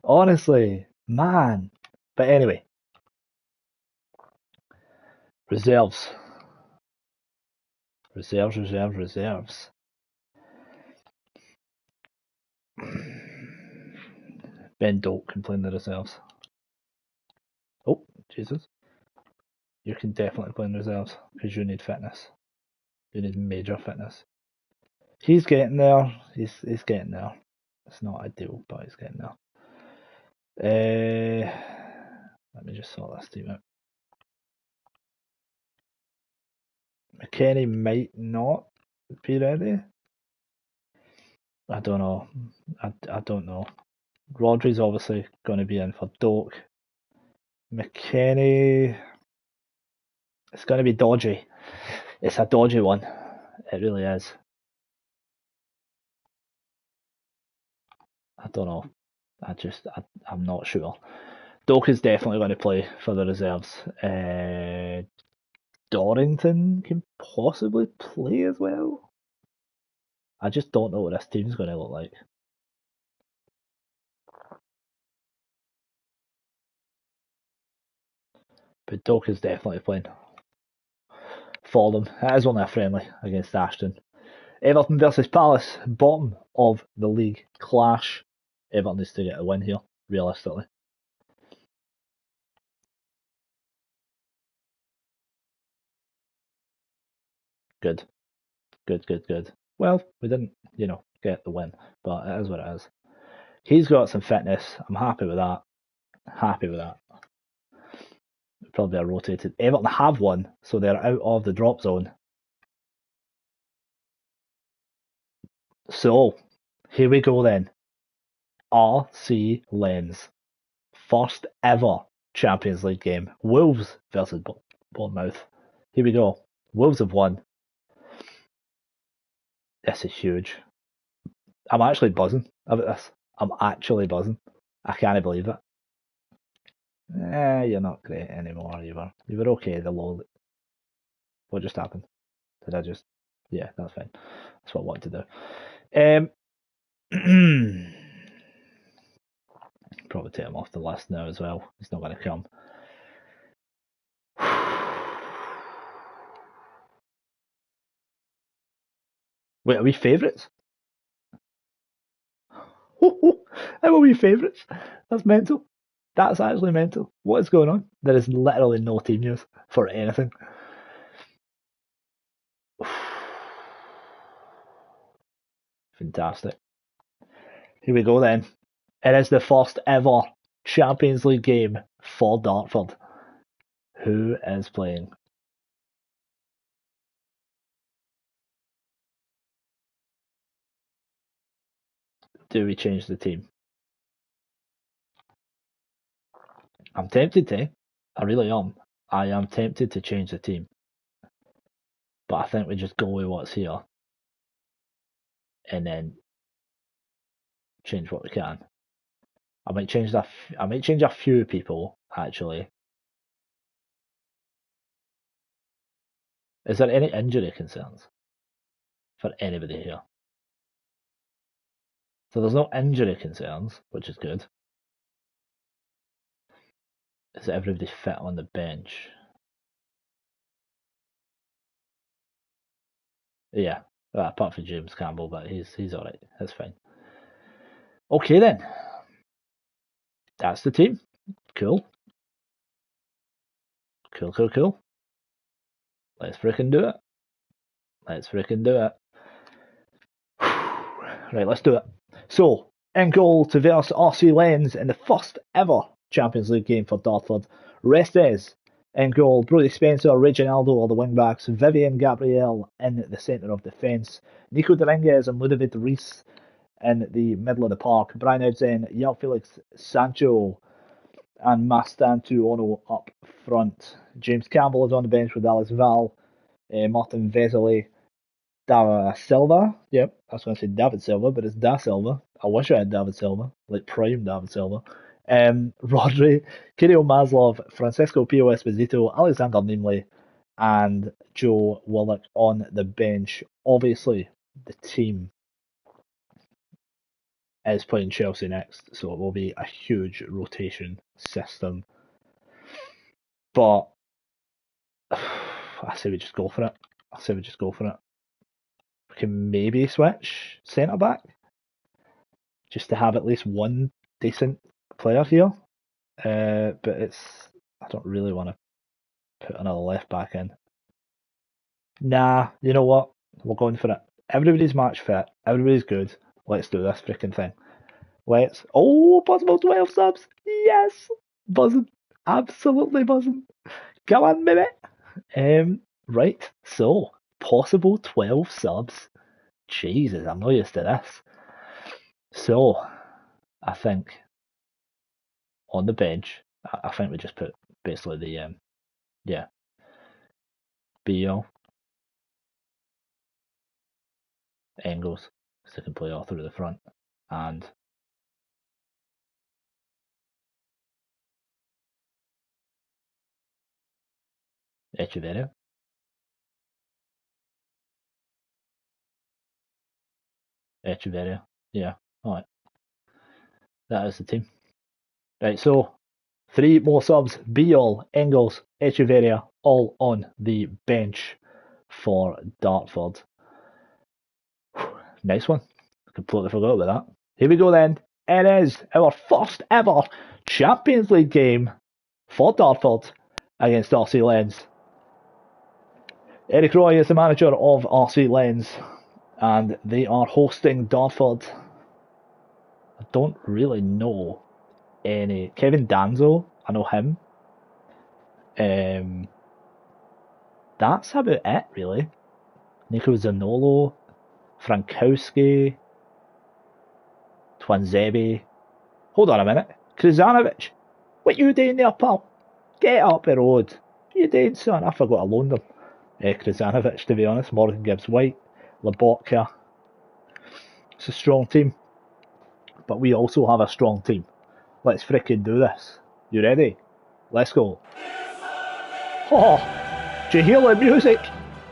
Honestly, man. But anyway. Reserves. Reserves. Ben Doak can play in the reserves. Oh, Jesus. You can definitely play in reserves because you need fitness. You need major fitness. He's getting there. He's getting there. It's not ideal, but he's getting there. Let me just sort this team out. McKennie might not be ready. I don't know. I don't know. Rodri's obviously going to be in for Doak. McKennie, it's going to be dodgy. It's a dodgy one. It really is. I don't know. I'm not sure. Doak is definitely going to play for the reserves. Dorrington can possibly play as well. I just don't know what this team's going to look like. But Doak is definitely playing for them. It is only a friendly against Ashton. Everton versus Palace, bottom of the league clash. Everton needs to get a win here, realistically. Good. Well, we didn't, get the win, but it is what it is. He's got some fitness. I'm happy with that. Probably a rotated. Everton have won, so they're out of the drop zone. So, here we go then. RC Lens. First ever Champions League game. Wolves versus Bournemouth. Here we go. Wolves have won. This is huge. I'm actually buzzing about this. I'm actually buzzing. I can't believe it. You're not great anymore. You were okay. The low. What just happened? Did I just? Yeah, that's fine. That's what I wanted to do. Probably take him off the list now as well. He's not going to come. Wait, are we favourites? How are we favourites? That's mental. That's actually mental. What is going on? There is literally no team news for anything. Fantastic. Here we go then. It is the first ever Champions League game for Dartford. Who is playing? Do we change the team? I'm tempted to. I really am. I am tempted to change the team. But I think we just go with what's here. And then change what we can. I might change a few people, actually. Is there any injury concerns for anybody here? So there's no injury concerns, which is good. Is everybody fit on the bench? Yeah, apart from James Campbell, but he's all right. That's fine. Okay then, that's the team. Cool. Cool. Let's fricking do it. Right, let's do it. So, in goal to verse RC Lens in the first ever Champions League game for Dartford. Rest is in goal, Brody Spencer, Reginaldo are the wing backs, Vivian Gabriel in the centre of defence, Nico Dominguez and Ludovic Rees in the middle of the park, Brian Edson, Yao Felix Sancho and Mastantu Ono up front. James Campbell is on the bench with Alex Val, Martin Vesely, Da Silva. Yep, I was going to say David Silva, but it's Da Silva. I wish I had David Silva, like prime David Silva. Rodri, Kirill Maslov, Francisco Pio Esposito, Alexander Nimley, and Joe Willock on the bench. Obviously, the team is playing Chelsea next, so it will be a huge rotation system. But I say we just go for it. We can maybe switch centre back just to have at least one decent player here. But I don't really want to put another left back in. Nah, you know what? We're going for it. Everybody's match fit. Everybody's good. Let's do this freaking thing. Possible 12 subs. Yes. Buzzing. Absolutely buzzing. Come on, baby. Right. So, possible 12 subs. Jesus, I'm not used to this. So, I think on the bench, I think we just put basically the Bio, Engels, because they can play all through the front, and Echeverria. Yeah, alright. That is the team. Right, so 3 more subs. Biol, Engels, Echeverria, all on the bench for Dartford. Nice one. Completely forgot about that. Here we go then. It is our first ever Champions League game for Dartford against RC Lens. Eric Roy is the manager of RC Lens, and they are hosting Dartford. I don't really know any. Kevin Danzo, I know him. That's about it, really. Nico Zanolo. Frankowski, Twanzebe. Hold on a minute. Kruzanovic. What you doing there, pal? Get up the road. What you doing, son? I forgot to loan them. Kruzanovic, to be honest. Morgan Gibbs White. Lobotka. It's a strong team. But we also have a strong team. Let's freaking do this. You ready? Let's go. Oh, do you hear the music?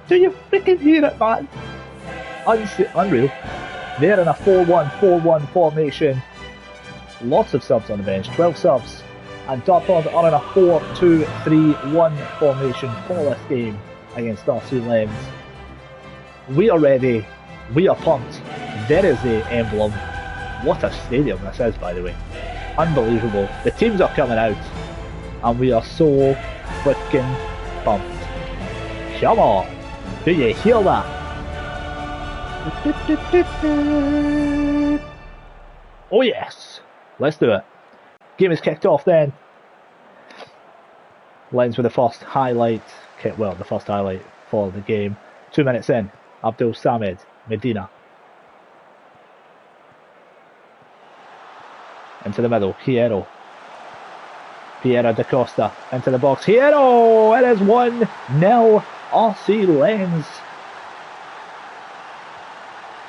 Do you freaking hear it, man? Unreal. They're in a 4-1-4-1 formation. Lots of subs on the bench, 12 subs. And Dartford are in a 4-2-3-1 formation for this game against Darcy Lens. We are ready. We are pumped. There is the emblem. What a stadium this is, by the way. Unbelievable. The teams are coming out. And we are so freaking pumped. Come on. Do you hear that? Oh yes. Let's do it. Game is kicked off then. Lens with the first highlight. Well, the first highlight for the game. 2 minutes in. Abdul Samed. Medina. Into the middle. Hierro. Piera da Costa. Into the box. Hierro! It is 1-0 RC Lens.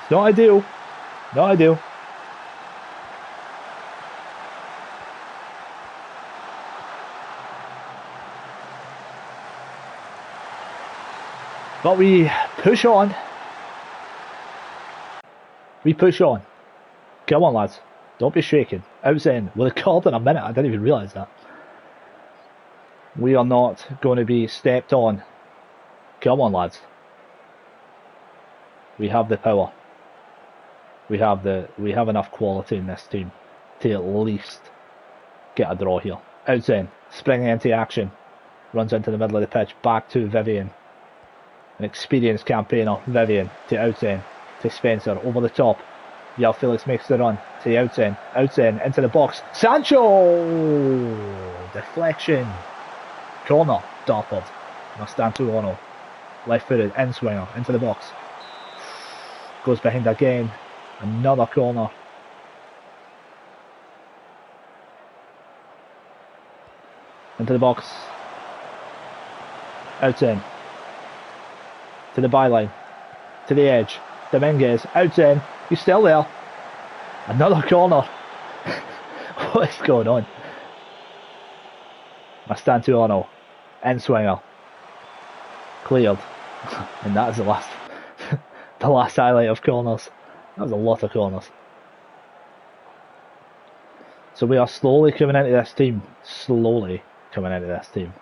It's not ideal. Not ideal. But we push on. We push on. Come on, lads. Don't be shaking. Outside with a card in a minute. I didn't even realise that. We are not going to be stepped on. Come on, lads. We have the power. We have enough quality in this team to at least get a draw here. Outside, springing into action. Runs into the middle of the pitch. Back to Vivian. An experienced campaigner, Vivian, to outside, to Spencer, over the top. Yeah, Felix makes the run to the outside, into the box. Sancho! Deflection. Corner, Dartford. Mastantuono. Left footed, in swinger, into the box. Goes behind again. Another corner. Into the box. Outside. To the byline, to the edge. Dominguez, outside. He's still there. Another corner. What's going on? Mastantuono, end swinger, cleared, and that is the last, the last highlight of corners. That was a lot of corners. So we are slowly coming into this team. Slowly coming into this team.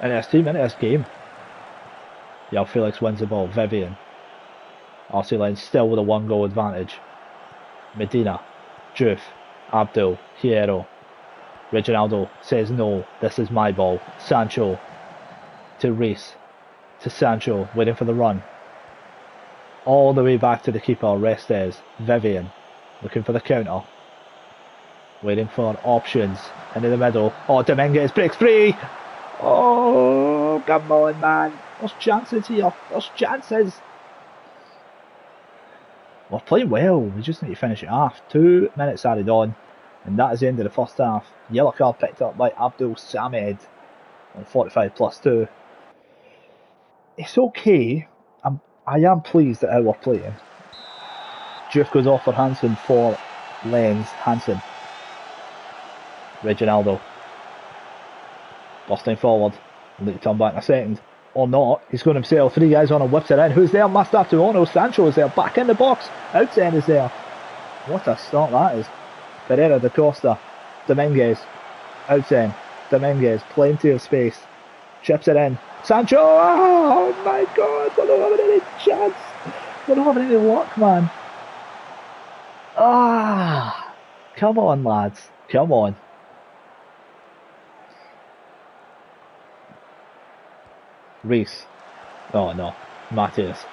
Into this team, into this game. Yeah, Felix wins the ball. Vivian. RC Lens still with a 1-goal advantage. Medina. Juf. Abdul. Hierro. Reginaldo says no, this is my ball. Sancho. To Reese. To Sancho, waiting for the run. All the way back to the keeper, Restes. Vivian. Looking for the counter. Waiting for options. Into the middle. Oh, Dominguez breaks free! Oh, come on, man. There's chances here. There's chances. We're playing well. We just need to finish it off. 2 minutes added on. And that is the end of the first half. Yellow card picked up by Abdul Samed on 45 plus 2. It's okay. I am pleased at how we're playing. Juf goes off for Hansen for Lens. Hansen. Reginaldo. Busting forward. He'll need to turn back in a second. Or not. He's going himself. 3 guys on and whips it in. Who's there? Mastantuono. Sancho is there. Back in the box. Outside is there. What a start that is. Pereira da Costa. Dominguez. Outside. Dominguez. Plenty of space. Chips it in. Sancho! Oh my god! We're not having any chance. We're not having any luck, man. Ah! Come on, lads. Come on. Reese. Oh no. Matthias.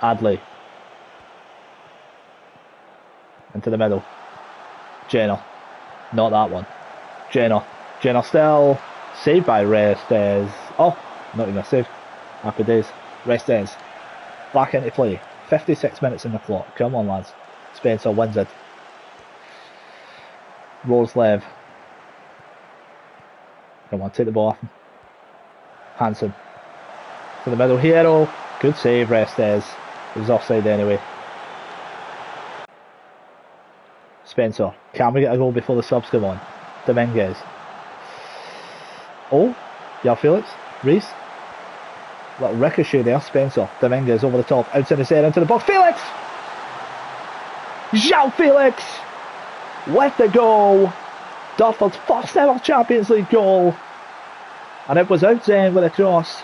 Adley. Into the middle. Jenner. Not that one. Jenner. Jenner still. Saved by Restes. Oh, not even a save. Happy days. Restes. Back into play. 56 minutes in the clock. Come on, lads. Spencer wins it. Roslev. Come on, take the ball off him. Hansen. To the middle. Hero. Good save, Restes. It was offside anyway. Spencer. Can we get a goal before the subs come on? Dominguez. Oh, yeah, Felix. Reese. Little ricochet there. Spencer. Dominguez over the top. Outside his head into the box. Felix! João Felix! With the goal. Dartford's first ever Champions League goal. And it was Outzen with a cross.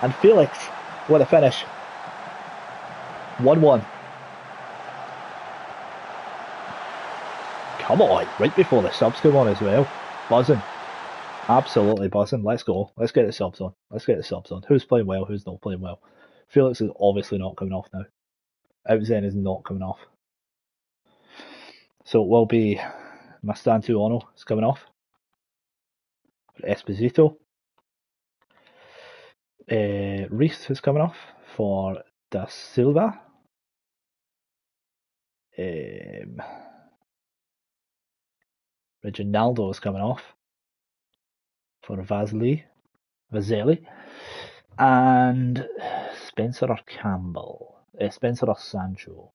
And Felix with a finish. 1-1. Come on, right before the subs come on as well. Buzzing. Absolutely buzzing. Let's go. Let's get the subs on. Let's get the subs on. Who's playing well, who's not playing well. Felix is obviously not coming off now. Outzen is not coming off. So it will be Mastantu Ono is coming off. Esposito. Reese is coming off for Da Silva. Reginaldo is coming off for Vazelli. And Spencer or Campbell. Spencer or Sancho.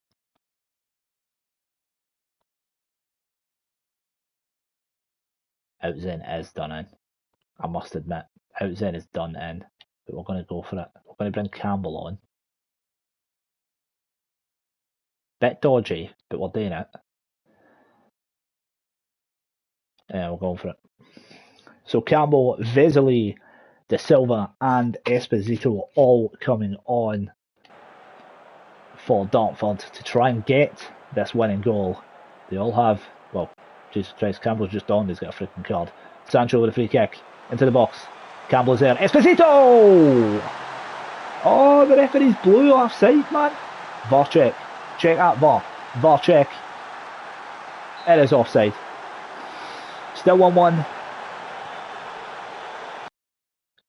Outzen is done in. I must admit, Outzen is done in. But we're going to go for it. We're going to bring Campbell on. Bit dodgy, but we're doing it. Yeah, we're going for it. So Campbell, Vesely, Da Silva and Esposito all coming on for Dartford to try and get this winning goal. They all have, well, Jesus Christ, Campbell's just on, he's got a freaking card. Sancho with a free kick, into the box. Campbell's there, Esposito! Oh, the referee's blew offside, man. VAR check. Check that VAR. VAR check. It is offside. Still 1-1.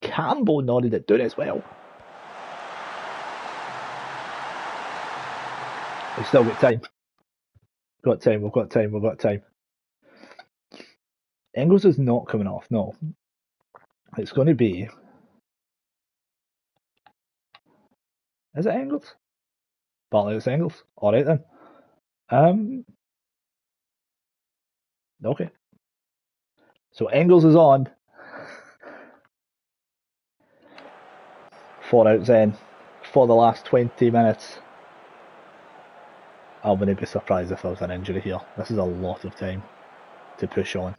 Campbell nodded it down as well. We've still got time. We've got time. Engels is not coming off, no. It's going to be... Is it Engels? Apparently it's Engels. Alright then. Okay. So Engels is on. 4 out then for the last 20 minutes. I wouldn't be surprised if there was an injury here. This is a lot of time to push on.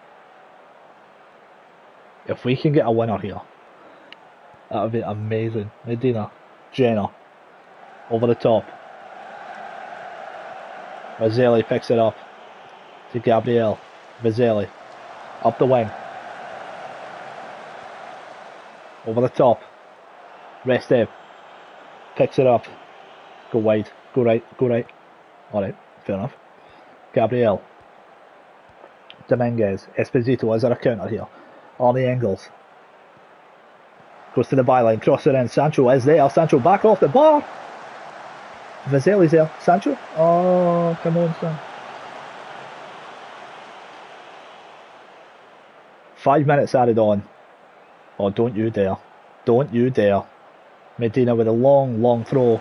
If we can get a winner here, that would be amazing. Medina, Jenner, over the top. Vazelli picks it up to Gabriel. Vazelli, up the wing. Over the top. Restev picks it up. Go wide. Go right. Alright, fair enough. Gabriel. Dominguez. Esposito. Is there a counter here? Arnie Engels. Goes to the byline. Cross it in. Sancho is there. Sancho back off the bar. Vazelli's there. Sancho? Oh, come on, son. 5 minutes added on. Oh, don't you dare. Don't you dare. Medina with a long throw.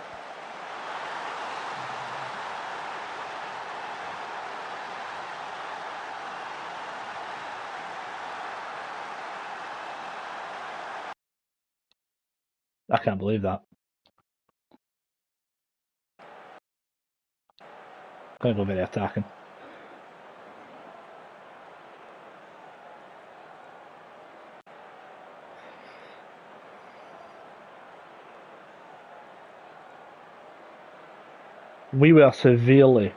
I can't believe that. Gonna go very attacking. We were severely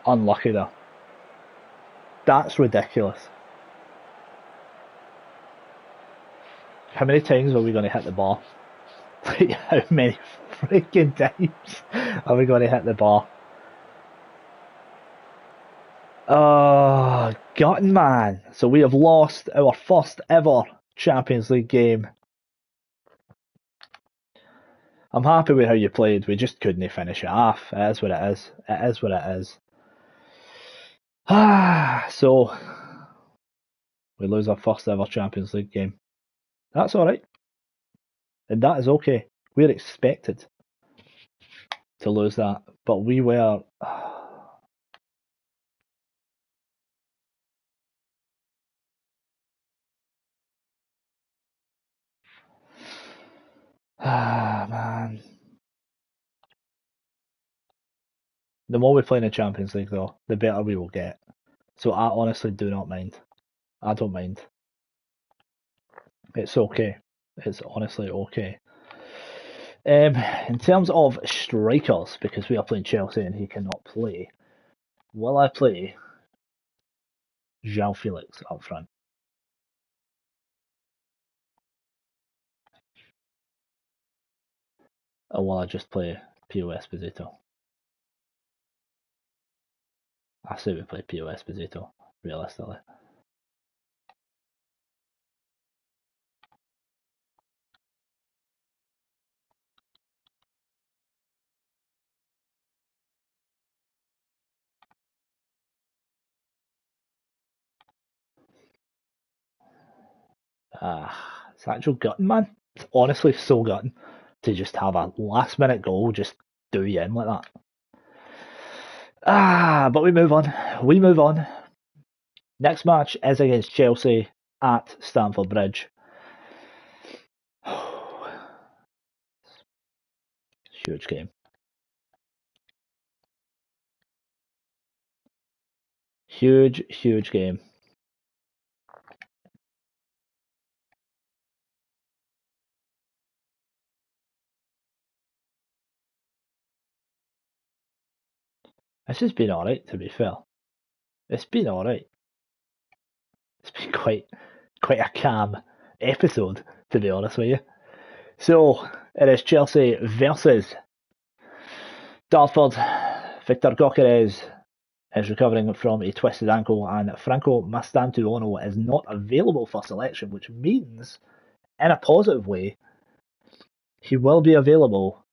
unlucky there. That's ridiculous. How many times are we going to hit the bar? How many freaking times are we going to hit the bar? Oh, gutting, man. So we have lost our first ever Champions League game. I'm happy with how you played. We just couldn't finish it off. It is what it is. It is what it is. So we lose our first ever Champions League game. That's alright. And that is okay. We're expected to lose that. But we were... man. The more we play in the Champions League, though, the better we will get. So I honestly do not mind. I don't mind. It's okay. It's honestly okay. In terms of strikers, because we are playing Chelsea and he cannot play, will I play João Felix up front? Or will I just play Pio Esposito? I say we play Pio Esposito, realistically. It's actual gutting, man. It's honestly so gutting to just have a last minute goal just do you in like that. But we move on. We move on. Next match is against Chelsea at Stamford Bridge. Huge game. Huge game. This has been alright, to be fair. It's been alright. It's been quite a calm episode, to be honest with you. So, it is Chelsea versus Dartford. Victor Gyökeres is recovering from a twisted ankle, and Franco Mastantuono is not available for selection, which means, in a positive way, he will be available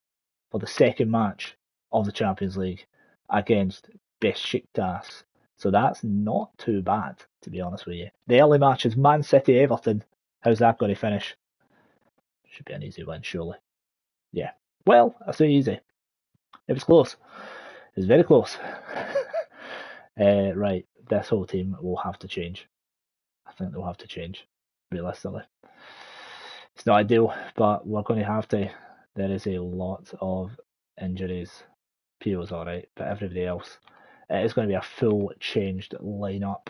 for the second match of the Champions League against Besiktas. So that's not too bad, to be honest with you. The early match is Man City Everton. How's that going to finish? Should be an easy win, surely. Yeah. Well, I say easy. It was close. It was very close. Right, this whole team will have to change. I think they'll have to change, realistically. It's not ideal, but we're going to have to. There is a lot of injuries. Pio's alright, but everybody else. It is going to be a full changed lineup.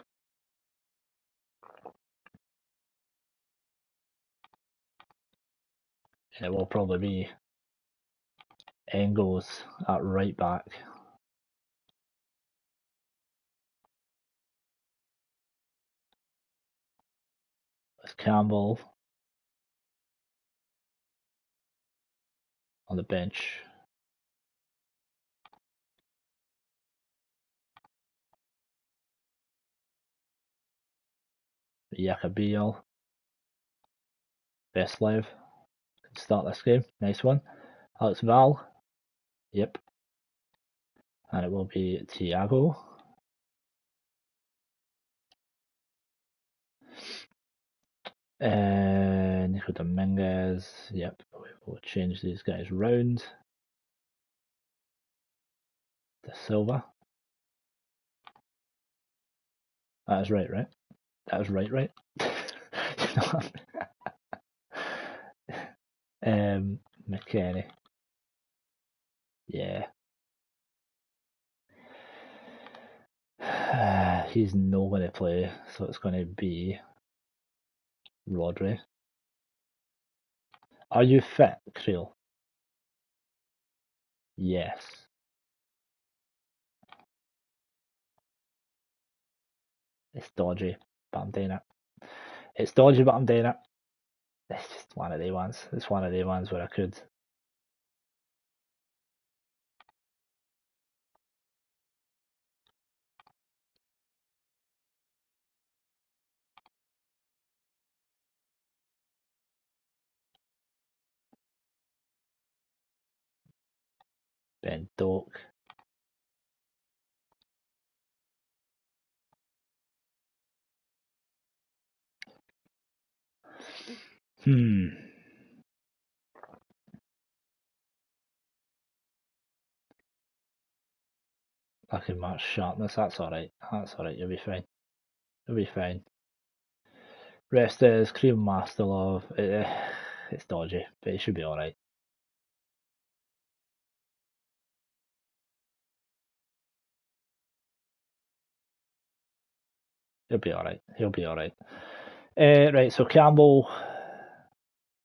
And it will probably be Engels at right back. With Campbell on the bench. Yakabiel. Veslev can start this game. Nice one. Alex Val. Yep. And it will be Thiago. Nico Dominguez. Yep. We'll change these guys round. De Silva. That is right, right? That was right. McKennie. Yeah. He's not going to play, so it's going to be Rodri. Are you fit, Creel? Yes. It's dodgy, but I'm doing it. It's dodgy, but I'm doing it. It's just one of the ones. It's one of the ones where I could. Ben Doak. I can match sharpness. That's alright. That's alright. You'll be fine. You'll be fine. Rest is Cream Master Love. It's dodgy, but it should be alright. He'll be alright. He'll be alright. Right, so Campbell.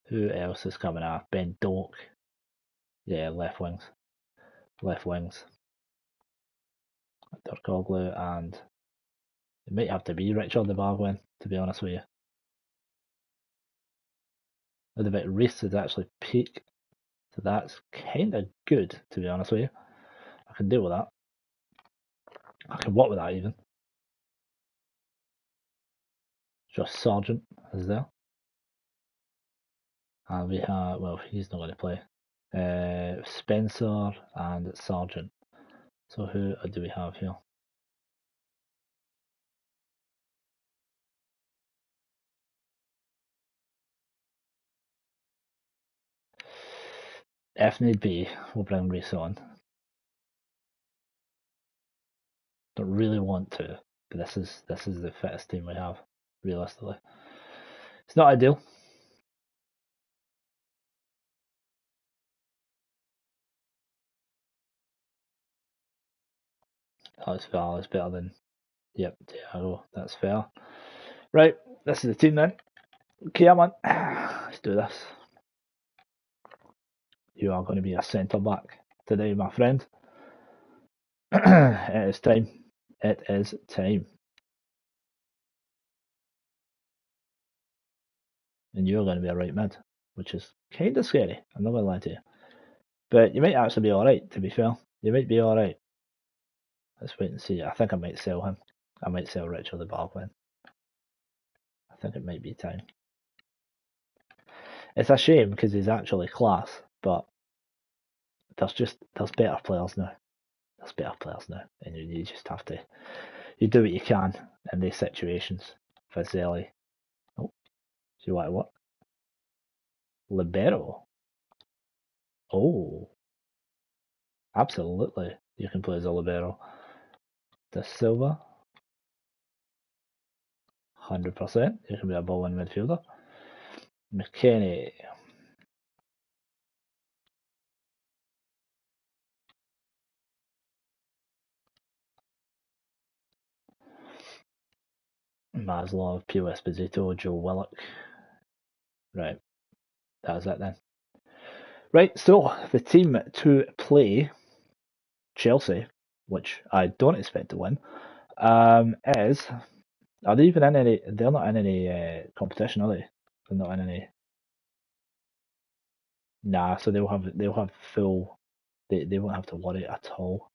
Who else is coming up? Ben Doak. Yeah, left wings. Left wings. Dorkoglu, and it might have to be Richard the Barwin, to be honest with you. A little bit Reese has actually peaked, so that's kind of good, to be honest with you. I can deal with that. I can work with that even. Just Sargent is there. And we have, well, he's not going to play. Spencer and Sargent. So who do we have here? If need be, we'll bring Reese on. Don't really want to, but this is the fittest team we have, realistically. It's not ideal. That's fair. It's better than, yep, Thiago. That's fair. Right, this is the team then. Okay, man. Let's do this. You are going to be a centre back today, my friend. It is time. It is time. And you're going to be a right mid, which is kind of scary. I'm not going to lie to you. But you might actually be alright, to be fair. You might be alright. Let's wait and see. I think I might sell him. I might sell Richard the Barwin. I think it might be time. It's a shame because he's actually class, but there's better players now. There's better players now, and you just have to do what you can in these situations. Fazeli. Oh, do you want what? Libero. Oh, absolutely. You can play as a libero. De Silva. 100%. You can be a ball-in midfielder. McKennie. Maslov, Pio Esposito, Joe Willock. Right, that's it then. Right, so the team to play Chelsea, which I don't expect to win, is, are they even in any? They're not in any competition, are they? They're not in any. Nah, so they'll have full. They won't have to worry at all.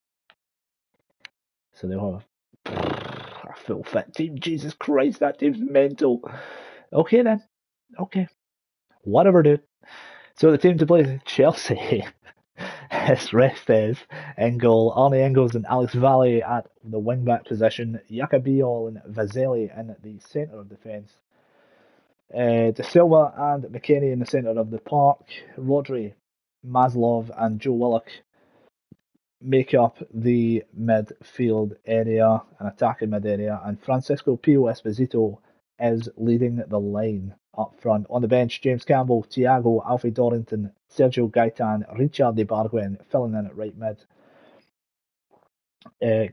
So they'll have a full fit team. Jesus Christ, that team's mental. Okay then. Okay. Whatever, dude. So the team to play Chelsea is Restes in goal, Arnie Engels and Alex Valley at the wing-back position, Yacabiol and Vazelli in the centre of defence, De Silva and McKennie in the centre of the park, Rodri, Maslov and Joe Willock make up the midfield area, an attacking mid area, and Francisco Pio Esposito is leading the line up front. On the bench, James Campbell, Thiago, Alfie Dorrington, Sergio Gaitan, Richard de Barguen filling in at right mid.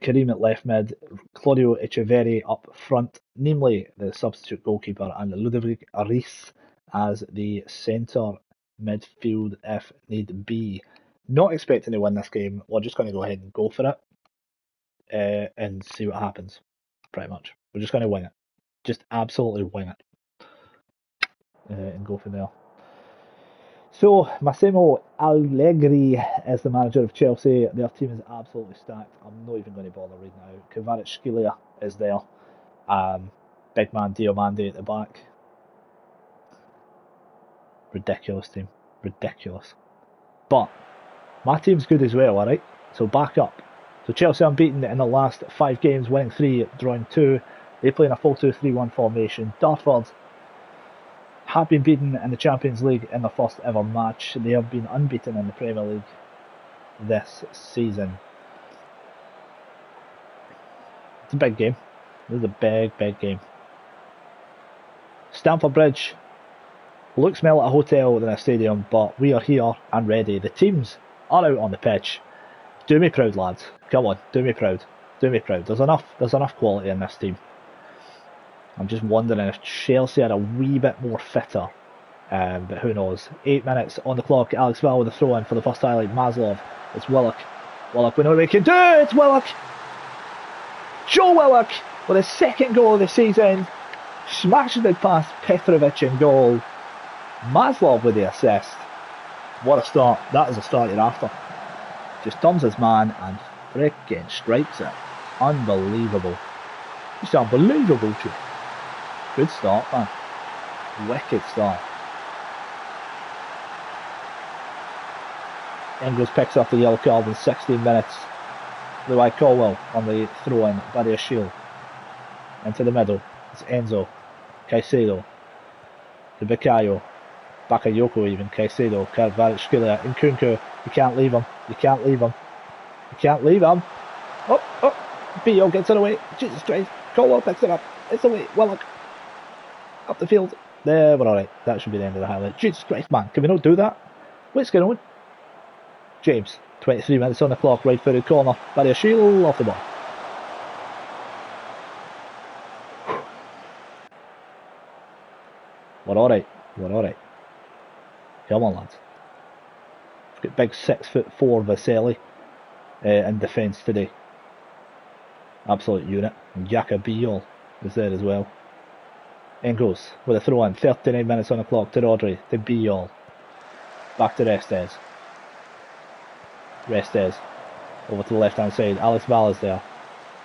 Karim at left mid, Claudio Echeverri up front, namely the substitute goalkeeper, and Ludovic Reis as the centre midfield if need be. Not expecting to win this game. We're just going to go ahead and go for it and see what happens, pretty much. We're just going to win it. Just absolutely win it and go from there. So, Massimo Allegri is the manager of Chelsea. Their team is absolutely stacked. I'm not even going to bother reading it out. Kvaratskhelia is there. Big man Diomande at the back. Ridiculous team. Ridiculous. But My team's good as well, alright? So back up. So Chelsea unbeaten in the last 5 games, winning 3, drawing 2. They play in a 4-2-3-1 formation. Dartford have been beaten in the Champions League in their first ever match. They have been unbeaten in the Premier League this season. It's a big game. This is a big game. Stamford Bridge looks more like a hotel than a stadium, but we are here and ready. The teams are out on the pitch. Do me proud, lads. Come on, do me proud. Do me proud. There's enough quality in this team. I'm just wondering if Chelsea are a wee bit more fitter. But who knows. 8 minutes on the clock. Alex Val with a throw in for the first highlight. Maslov. It's Willock. Willock, we know what we can do. It's Willock. Joe Willock with his second goal of the season. Smashes it past Petrovic in goal. Maslov with the assist. What a start. That is a start you're after. Just turns his man and freaking strikes it. Unbelievable. Just unbelievable, too. Good start, man. Wicked start. Ingles picks up the yellow card in 16 minutes. Levi Colwell on the throw-in. Badia Shield. Into the middle. It's Enzo. Caicedo. To Bakayo. Bakayoko even. Caicedo. Kvaratskhelia. Nkunku. You can't leave him. You can't leave him. You can't leave him. Oh. Bio gets it away. Jesus Christ. Colwell picks it up. It's away. Willock. Up the field. There, we're alright. That should be the end of the highlight. Jesus Christ, man. Can we not do that? What's going on? James. 23 minutes on the clock. Right footed corner. Badia Shield off the ball. We're alright. We're alright. Come on, lads. We've got big 6'4" Vaselli in defence today. Absolute unit. And Jaka Biol is there as well. Engels with a throw in. 39 minutes on the clock to Rodri. To Biol. Back to Restes. Restes. Over to the left hand side. Alex Val is there.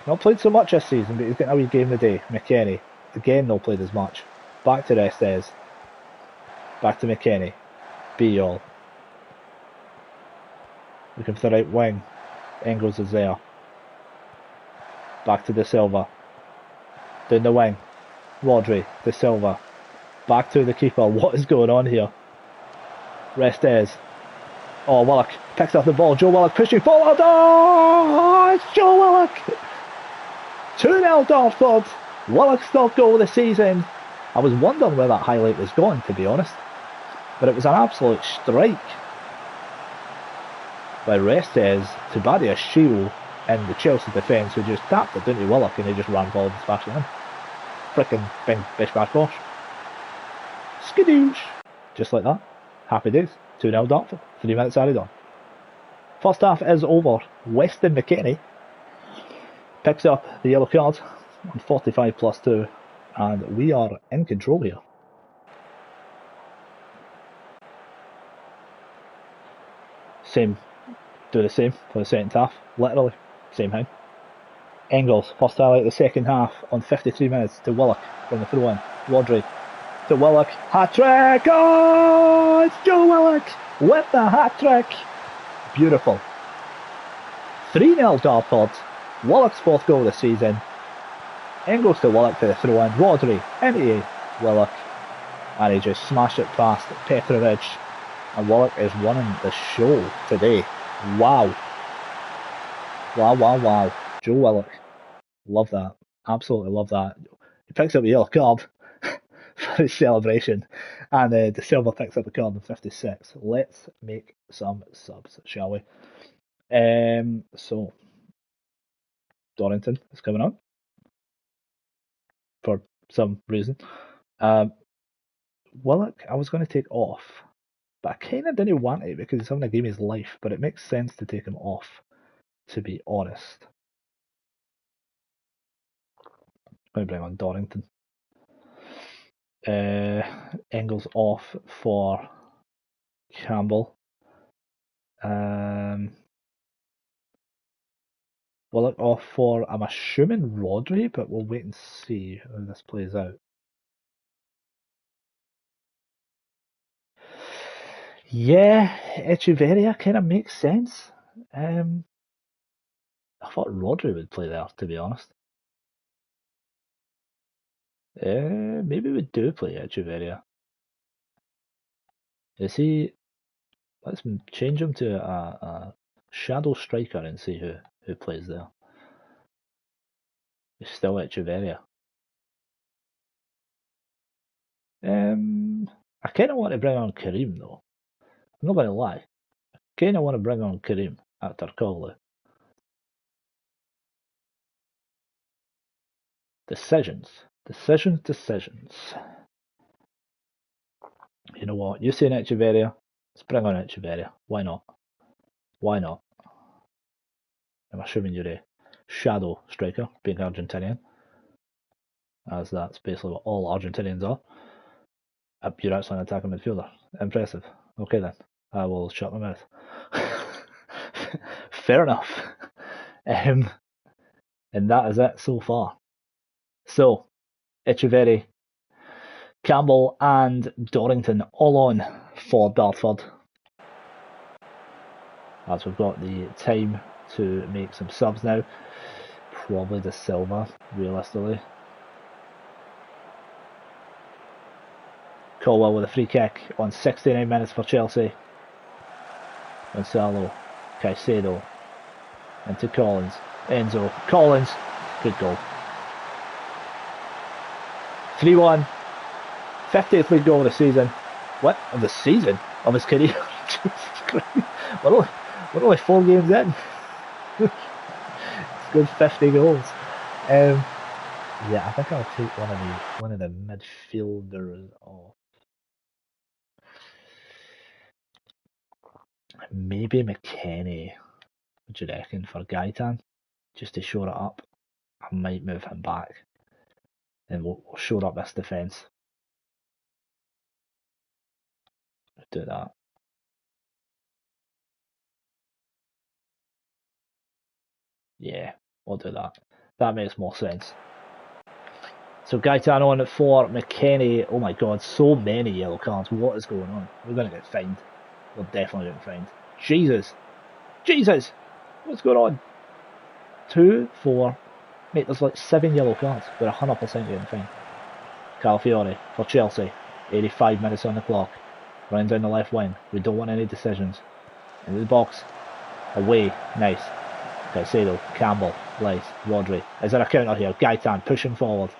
Not played so much this season, but he's getting a wee game of the day. McKennie. Again, not played as much. Back to Restes. Back to McKennie. Biol. Looking for the right wing. Engels is there. Back to De Silva. Down the wing. Rodri. De Silva. Back to the keeper. What is going on here? Restes. Oh, Willock picks up the ball. Joe Willock pushing forward. Oh, it's Joe Willock. 2-0 Dartford. Willock's third goal of the season. I was wondering where that highlight was going, to be honest. But it was an absolute strike by Restes to Badia Shield in the Chelsea defence, who just tapped it, didn't he, Willock, and he just ran forward and smashed it in. Frickin' bing, bish bash bosh. Skadoosh. Just like that. Happy days. 2-0 Dartford. 3 minutes added on. First half is over. Weston McKennie picks up the yellow card on 45 plus 2, and we are in control here. Do the same for the second half. Literally, same thing. Engels, first highlight of the second half on 53 minutes to Willock from the throw in. Rodri to Willock. Hat trick! Oh, it's Joe Willock with the hat trick. Beautiful. 3-0 Dartford. Willock's fourth goal of the season. Engels to Willock for the throw in. Rodri into Willock, and he just smashed it past Petrovic. And Willock is running the show today. Wow. Wow. Joe Willock. Love that. Absolutely love that. He picks up the yellow card for his celebration. And De Silva picks up the card in 56. Let's make some subs, shall we? So, Dorrington is coming on. For some reason. Willock, I was going to take off. But I kind of didn't want it because he's having a game of his life. But it makes sense to take him off, to be honest. I'm going to bring on Dorrington. Engels off for Campbell. Willock off for, I'm assuming, Rodri, but we'll wait and see how this plays out. Yeah, Echeverria kind of makes sense. I thought Rodri would play there, to be honest. Maybe we do play Echeverria. Is he? Let's change him to a shadow striker and see who plays there. It's still Echeverria. I kind of want to bring on Karim though. I'm not going to lie. I kind of want to bring on Karim after Cowley. Decisions. You know what? You're saying Echeverria. Let's bring on Echeverria. Why not? Why not? I'm assuming you're a shadow striker, being Argentinian, as that's basically what all Argentinians are. You're actually an attacking midfielder. Impressive. Okay then. I will shut my mouth. Fair enough. And that is it so far. So, Echeverri, Campbell and Dorrington all on for Dartford. As we've got the time to make some subs now. Probably De Silva, realistically. Colwell with a free kick on 69 minutes for Chelsea. Gonzalo, Caicedo, into Collins, Enzo, Collins, good goal. 3-1, 50th league goal of the season. What? Of the season? Of his career? Jesus Christ. We're only 4 games in. It's good 50 goals. Yeah, I think I'll take one of the midfielders off. Maybe McKennie. What do you reckon for Gaetan? Just to shore it up. I might move him back. And we'll shore up this defence. Do that. Yeah, we'll do that. That makes more sense. So Gaetan on for McKennie. Oh my god, so many yellow cards. What is going on? We're going to get fined. We're definitely getting fined. Jesus! Jesus! What's going on? 2, 4. Mate, there's like 7 yellow cards. We're 100% getting fined. Calafiore for Chelsea. 85 minutes on the clock. Running down the left wing. We don't want any decisions. Into the box. Away. Nice. Caicedo. Campbell. Blight. Rodri. Is there a counter here? Gaetan pushing forward.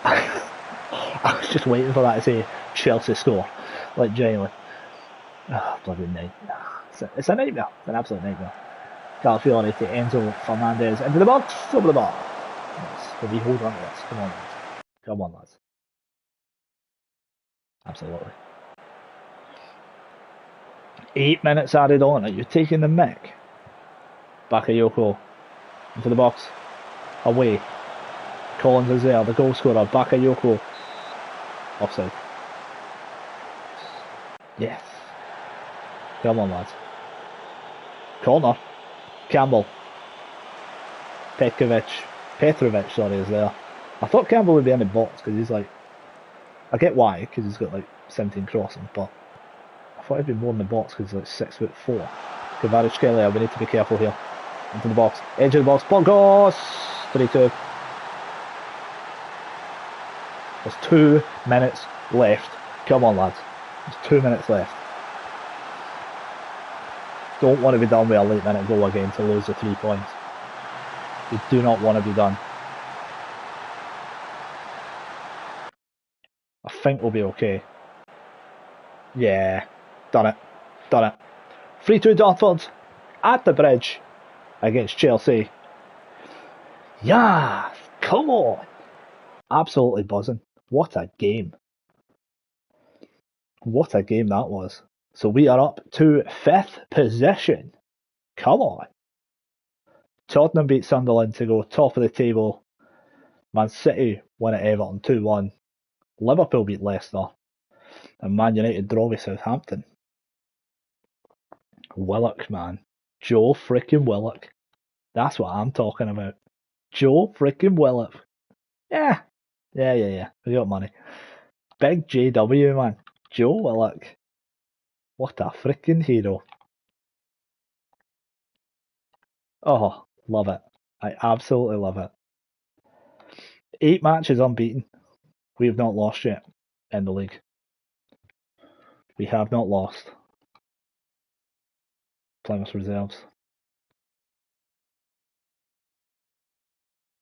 I was just waiting for that to say Chelsea score. Like, genuinely. Oh, bloody nightmare. It's a nightmare. It's an absolute nightmare. Calafiore to Enzo Fernandez. Into the box. Over the bar. Nice. Will we hold on to this? Come on, lads. Come on, lads. Absolutely. 8 minutes added on. Are you taking the mick? Bakayoko. Into the box. Away. Collins is there. The goal scorer. Bakayoko. Offside. Yes. Come on, lads. Corner. Campbell. Petrovic, sorry, is there. I thought Campbell would be in the box because he's like, I get why, because he's got like 17 crossing, but I thought he'd be more in the box because he's like 6'4". Kvaratskhelia, we need to be careful here. Into the box, edge of the box, Burgos! 3-2. There's 2 minutes left. Come on, lads. There's 2 minutes left. Don't want to be done with a late minute goal again to lose the 3 points. You do not want to be done. I think we'll be okay. Yeah, done it. 3-2 Dartford at the bridge against Chelsea. Yeah, come on. Absolutely buzzing. What a game. What a game that was. So we are up to 5th position. Come on. Tottenham beat Sunderland to go top of the table. Man City win at Everton 2-1. Liverpool beat Leicester. And Man United draw with Southampton. Willock, man. Joe freaking Willock. That's what I'm talking about. Joe freaking Willock. Yeah, Yeah. We got money. Big JW, man. Joe Willock. What a freaking hero. Oh, love it. I absolutely love it. 8 matches unbeaten. We have not lost yet in the league. We have not lost. Plymouth reserves.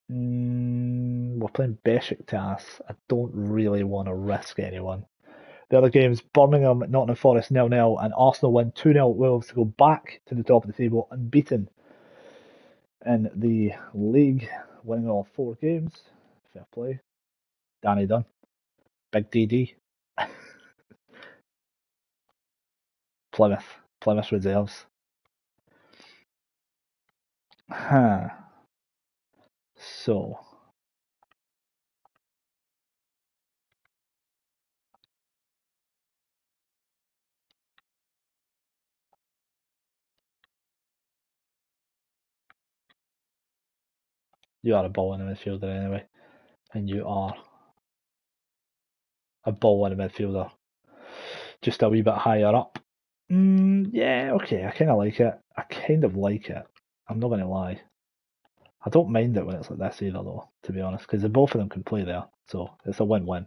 We're playing Besiktas. I don't really want to risk anyone. The other games, Birmingham, Nottingham Forest 0-0, and Arsenal win 2-0 at Wolves to go back to the top of the table unbeaten in the league, winning all 4 games. Fair play. Danny Dunn. Big DD. Plymouth reserves. Huh. So, you are a ball in the midfielder anyway, and you are a ball in the midfielder, just a wee bit higher up. Yeah, okay, I kind of like it. I'm not going to lie. I don't mind it when it's like this either, though, to be honest, because both of them can play there, so it's a win-win.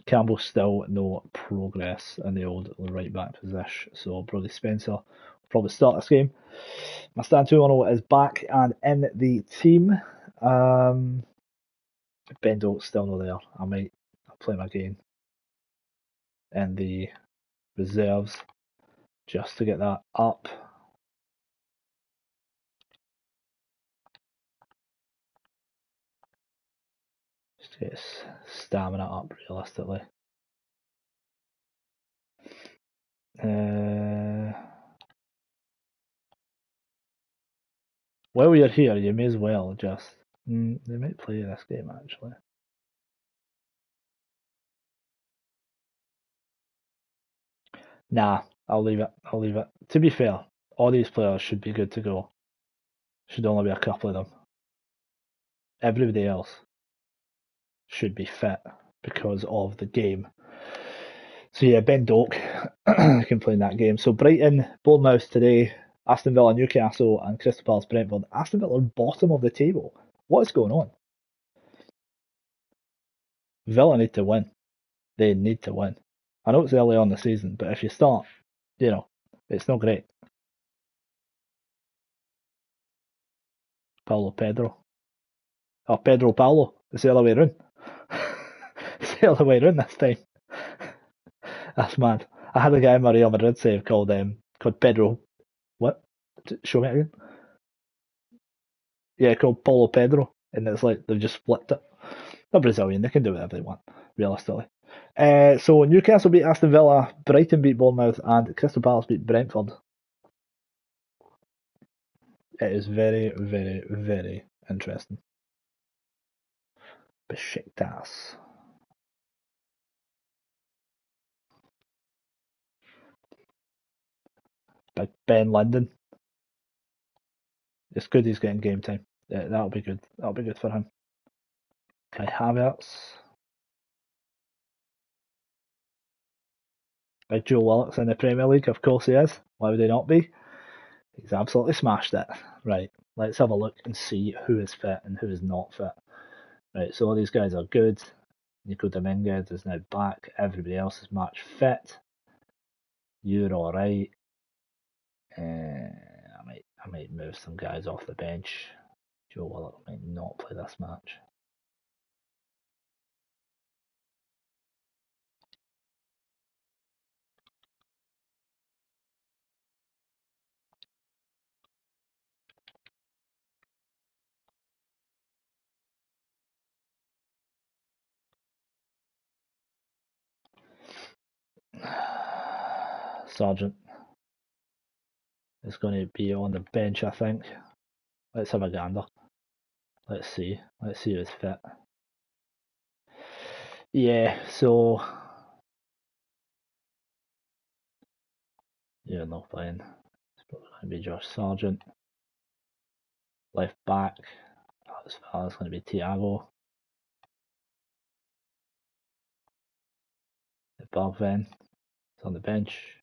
Campbell still no progress in the old right back position, so Brody Spencer will probably start this game. My stand 2-1 is back and in the team. Bendo's still not there. I might play him again in the reserves just to get that up. Just to get his stamina up realistically. While you're here, you may as well just. They might play this game actually. Nah, I'll leave it. To be fair, all these players should be good to go. Should only be a couple of them. Everybody else should be fit because of the game. So yeah, Ben Doak can play in that game. So Brighton, Bournemouth today, Aston Villa, Newcastle, and Crystal Palace, Brentford. Aston Villa are bottom of the table. What is going on? Villa need to win. They need to win. I know it's early on the season, but if you start, it's not great. Paulo Pedro. Oh, Pedro Paulo. It's the other way around. It's the other way around this time. That's mad. I had a guy in my Real Madrid save called Pedro. What? Show me it again. Yeah, called Paulo Pedro, and it's like they've just flipped it. They're Brazilian; they can do whatever they want, realistically. So Newcastle beat Aston Villa, Brighton beat Bournemouth, and Crystal Palace beat Brentford. It is very, very, very interesting. Besiktas. Big Ben London. It's good he's getting game time. That'll be good. That'll be good for him. Kai Havertz. Big Joe Willock's in the Premier League. Of course he is. Why would he not be? He's absolutely smashed it. Right, let's have a look and see who is fit and who is not fit. Right, so all these guys are good. Nico Dominguez is now back. Everybody else is match fit. You're all right. I might move some guys off the bench. Joe Willock might not play this match. Sargent is going to be on the bench, I think. Let's have a gander. Let's see. Let's see who's fit. Yeah, so you're not playing. It's probably going to be Josh Sargent. Left back. As far as going to be Thiago. Bergwijn is on the bench.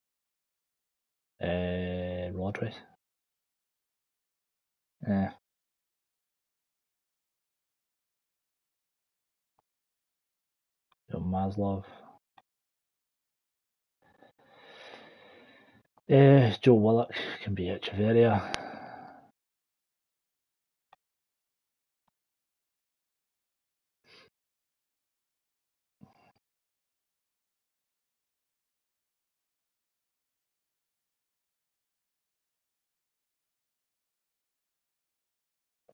Rodri. Yeah. Maslov. Joe Willock can be Echeverria.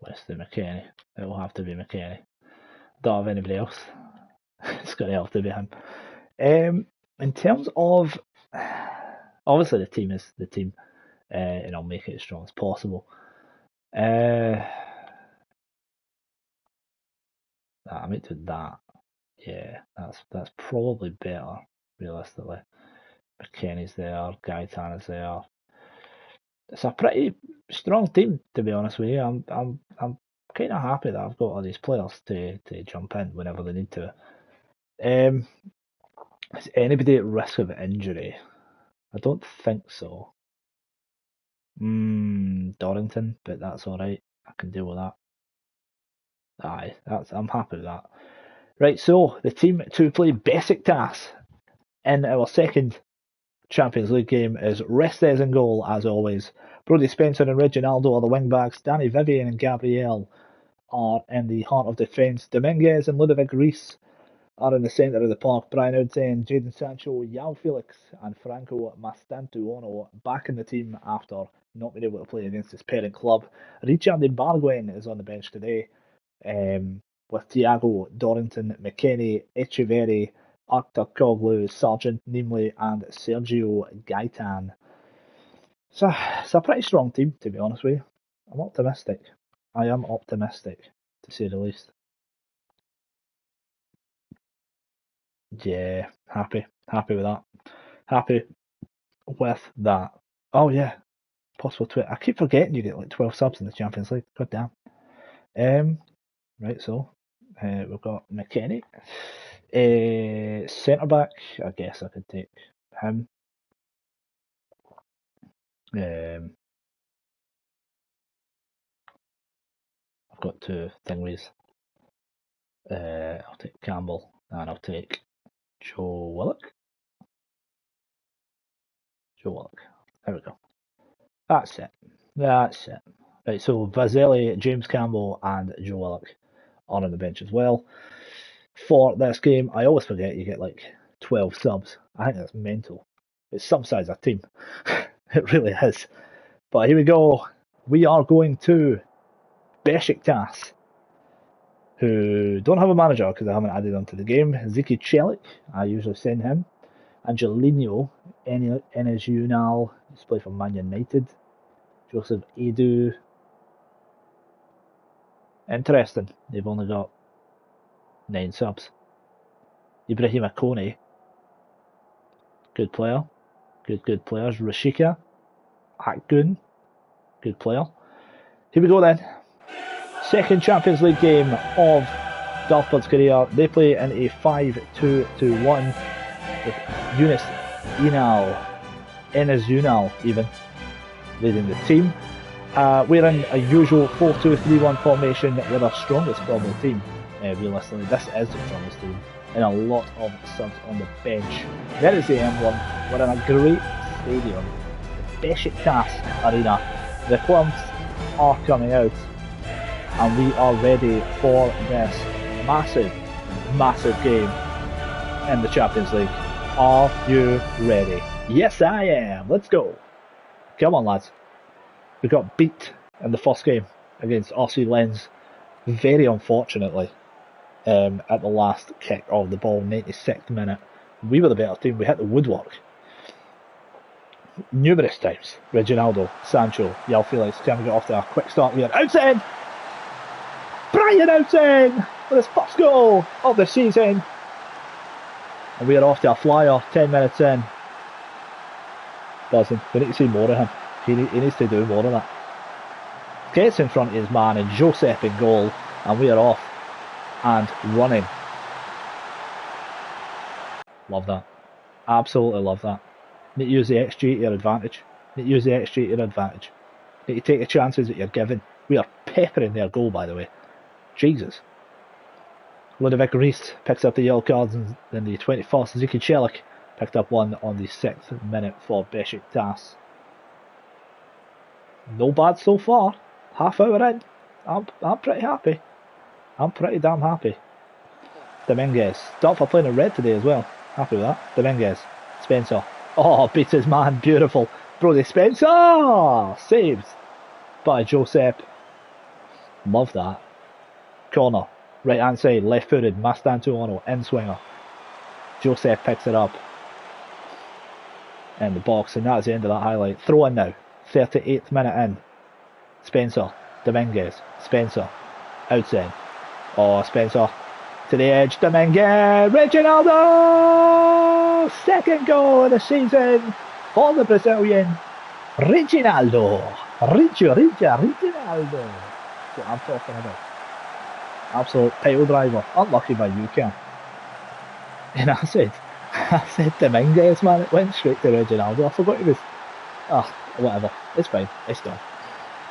Wesley McKennie. It will have to be McKennie. Don't have anybody else. It's going to have to be him. In terms of, obviously the team is the team, and I'll make it as strong as possible. I might do that. Yeah, that's probably better, realistically. McKennie's there, Gaetan is there. It's a pretty strong team, to be honest with you. I'm kind of happy that I've got all these players to jump in whenever they need to. Is anybody at risk of injury? I don't think so. Dorrington, but that's all right. I can deal with that. Aye, I'm happy with that. Right, so the team to play Besiktas in our second Champions League game is Restes in goal, as always. Brody Spencer and Reginaldo are the wing backs. Danny Vivian and Gabriel are in the heart of defence. Dominguez and Ludovic Reis are in the centre of the park. Brian Oudsen, Jadon Sancho, Yao Felix and Franco Mastantuono back in the team after not being able to play against his parent club. Richard Ibargüen is on the bench today, with Thiago, Dorrington, McKennie, Echeverri, Arthur Koglu, Sargent, Nimley and Sergio Gaetan. So it's a pretty strong team, to be honest with you. I'm optimistic. I am optimistic, to say the least. Yeah, happy with that. Happy with that. Oh yeah, possible tweet. I keep forgetting you get like 12 subs in the Champions League. God damn. Right, so we've got McKennie. Centre back, I guess I could take him. I've got two thingies. I'll take Campbell and I'll take Joe Willock. There we go. That's it. Right, so Vazelli, James Campbell and Joe Willock are on the bench as well. For this game, I always forget you get like 12 subs. I think that's mental. It's some size of team. It really is. But here we go. We are going to Besiktas, who don't have a manager because I haven't added them to the game. Ziki Celik, I usually send him. Angelino Enes he's played for Man United. Joseph Edu. Interesting. They've only got 9 subs. Ibrahim Akone. Good player. Good players. Rashika. Akgun. Good player. Here we go then. Second Champions League game of Dartford's career. They play in a 5-2-2-1 with Enes Unal even, leading the team. We're in a usual 4-2-3-1 formation with our strongest probably team. Realistically, this is the strongest team, and a lot of subs on the bench. There is the M1. We're in a great stadium, the Besiktas Arena. The clubs are coming out, and we are ready for this massive game in the Champions League. Are you ready? Yes, I am. Let's go. Come on, lads. We got beat in the first game against RC Lens, very unfortunately, at the last kick of the ball, 96th minute. We were the better team. We hit the woodwork numerous times. Reginaldo, Sancho, Yao Felix, can we get off to a quick start here? Outside! Brian Oudsen with his first goal of the season. And we are off to a flyer 10 minutes in. Buzzing. We need to see more of him. He needs to do more of that. Gets in front of his man and Joseph in goal. And we are off and running. Love that. Absolutely love that. Need to use the XG to your advantage. Need to use the XG to your advantage. Need to take the chances that you're given. We are peppering their goal, by the way. Jesus. Ludovic picks up the yellow cards in the 21st. Ziki Chelik picked up one on the 6th minute for Besiktas. No bad so far. Half hour in. I'm pretty happy. I'm pretty damn happy. Dominguez. Dartford playing in red today as well. Happy with that. Dominguez. Spencer. Oh, beats his man. Beautiful. Brody Spencer! Saved by Josep. Love that. Corner. Right hand side. Left footed. Mastantuono. In swinger. Josep picks it up. In the box. And that's the end of that highlight. Throw in now. 38th minute in. Spencer. Dominguez. Spencer. Outside. Oh, Spencer. To the edge. Dominguez. Reginaldo! Second goal of the season for the Brazilian. Reginaldo. Reginaldo. That's what I'm talking about. Absolute title driver. Unlucky by you, Cam. And I said Dominguez, man. It went straight to Reginaldo. I forgot he was. Whatever. It's fine. It's done.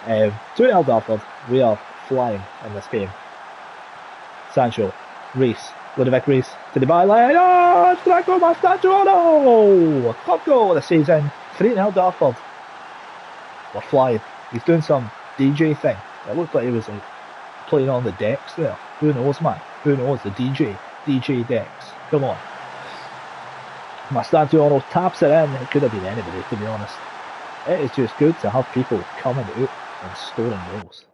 2-0 Dartford. We are flying in this game. Sancho. Ludovic Rees to the byline. Oh, Draco Mastantuono! Top goal of the season. 3-0 Dartford. We're flying. He's doing some DJ thing. It looked like he was playing on the decks there. Who knows, man? Who knows? The DJ decks. Come on. Mastantuono taps it in. It could have been anybody, to be honest. It is just good to have people coming out and scoring goals.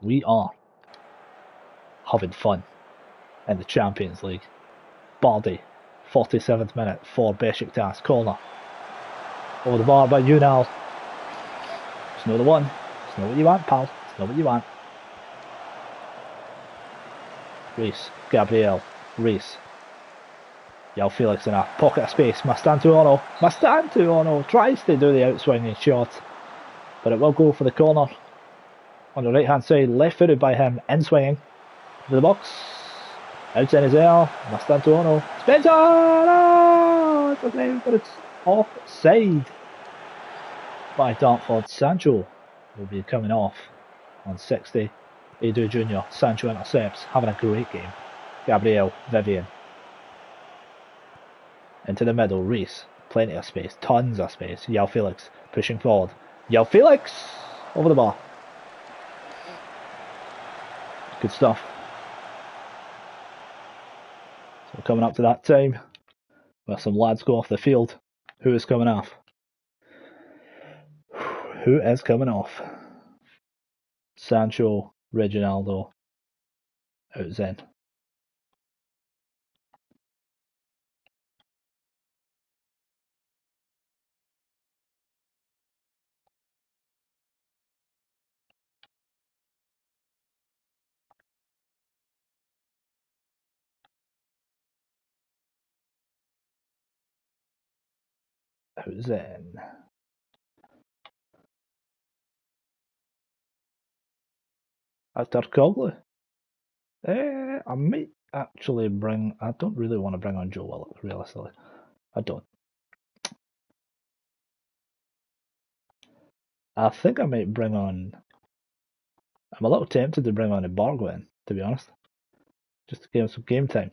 We are having fun in the Champions League. Baldy, 47th minute for Besiktas. Corner. Over the bar by Unal. It's not the one. It's not what you want, pal. It's not what you want. Gabriel. Yao Felix in a pocket of space. Mastantuono tries to do the outswinging shot, but it will go for the corner. On the right hand side, left footed by him, in swinging. To the box. Outside his air. Mastantuono. Spencer! No! It's okay, but it's offside by Dartford. Sancho will be coming off on 60. Edu Jr. Sancho intercepts. Having a great game. Gabriel. Vivian. Into the middle. Rees. Plenty of space. Tons of space. Yao Felix pushing forward. Yao Felix! Over the bar. Good stuff. So coming up to that time where some lads go off the field. Who is coming off? Who is coming off? Sancho, Reginaldo, out Zen. Out Zen. After Cogley. I might actually bring. I don't really want to bring on Joe Willock, realistically. I don't. I think I might bring on. I'm a little tempted to bring on a Bargwin, to be honest. Just to give him some game time.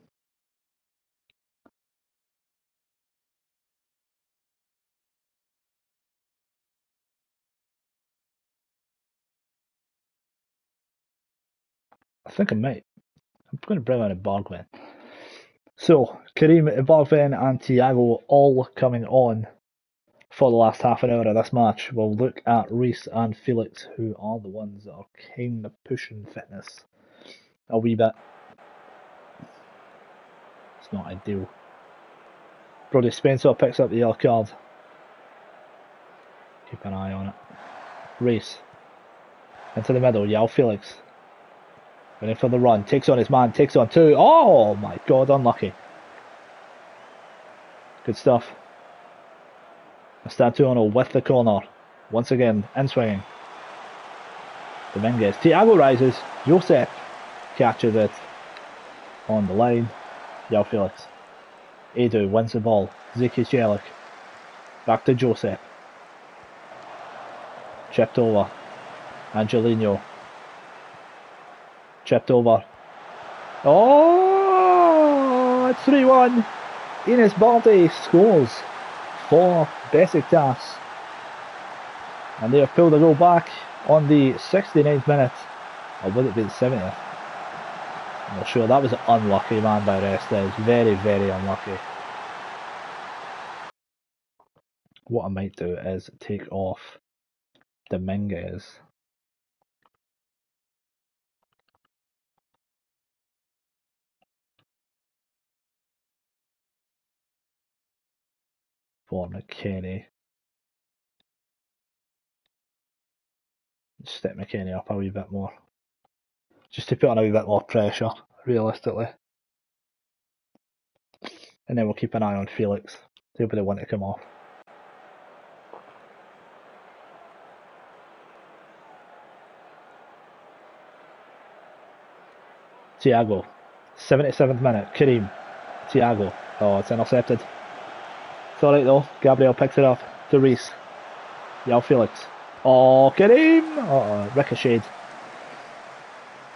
I think I might. I'm going to bring on a Bargwin. So, Kareem Bargwin and Thiago all coming on for the last half an hour of this match. We'll look at Rees and Felix, who are the ones that are kind of pushing fitness a wee bit. It's not ideal. Brody Spencer picks up the yellow card. Keep an eye on it. Rees. Into the middle, Yao Felix. Running for the run, takes on his man, takes on two. Oh my god, unlucky. Good stuff. Mastantuono with the corner. Once again, in swinging. Dominguez. Thiago rises. Josep. catches it on the line. Yao Felix. Edu wins the ball. Zeki Celik. Back to Joseph. Chipped over. Angelino. Chipped over. Oh, it's 3-1. Enes Balde scores for Besiktas. And they have pulled a goal back on the 69th minute. Or would it be the 70th? I'm not sure. That was unlucky, man, by Restes. Very, very unlucky. What I might do is take off Dominguez. For McKennie. Step McKennie up a wee bit more. Just to put on a wee bit more pressure, realistically. And then we'll keep an eye on Felix. He'll be the one to come off. Thiago. 77th minute. Karim. Thiago. Oh, it's intercepted. It's alright though. Gabriel picks it up to Reese. Yao Felix. Oh, Karim! Oh, ricocheted.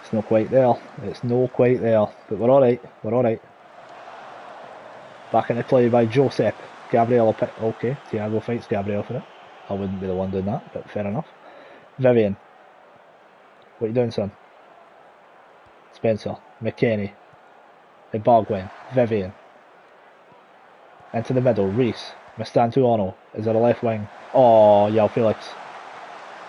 It's not quite there. It's not quite there. But we're alright. We're alright. Back into play by Joseph. Gabriel will pick. Okay, Thiago fights Gabriel for it. I wouldn't be the one doing that, but fair enough. Vivian. What are you doing, son? Spencer. McKennie. Ibarguen. Vivian. Into the middle. Reese. Mastantuono. Is it a left wing? Oh, Yao Felix.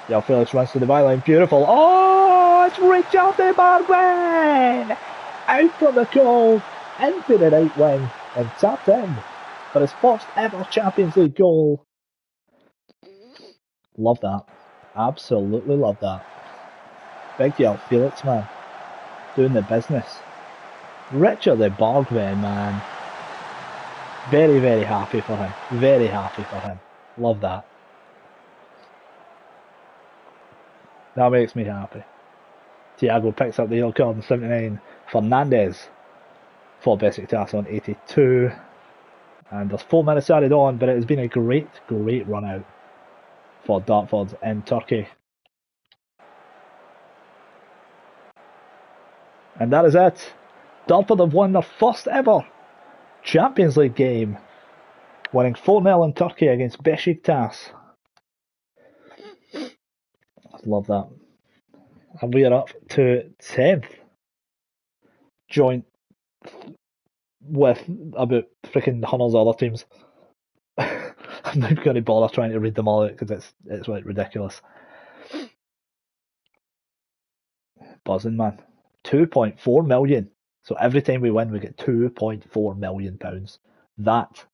Yao Felix runs to the byline. Beautiful. Oh, it's Richard Ibarguen! Out from the goal. Into the right wing. And tapped in for his first ever Champions League goal. Love that. Absolutely love that. Big Yao Felix, man. Doing the business. Richard Ibarguen, man. Very, very happy for him. Very happy for him. Love that. That makes me happy. Thiago picks up the yellow card in 79. Fernandez for Besiktas on 82. And there's 4 minutes added on, but it has been a great, great run out for Dartford in Turkey. And that is it. Dartford have won their first ever Champions League game, winning 4-0 in Turkey against Besiktas. Love that. And we are up to 10th, joint with about freaking hundreds of other teams. I'm not going to bother trying to read them all out because it's like ridiculous. Buzzing, man. 2.4 million. So every time we win, we get £2.4 million. That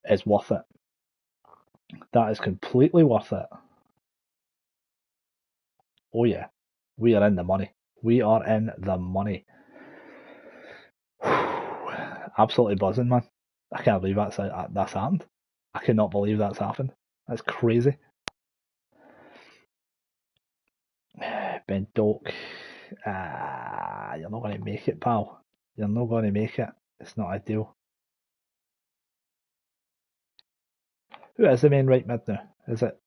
is worth it. That is completely worth it. Oh yeah, we are in the money. We are in the money. Absolutely buzzing, man. I can't believe that's happened. I cannot believe that's happened. That's crazy. Ben Doak. You're not going to make it, pal. You're not going to make it. It's not ideal. Who is the main right mid now? Is it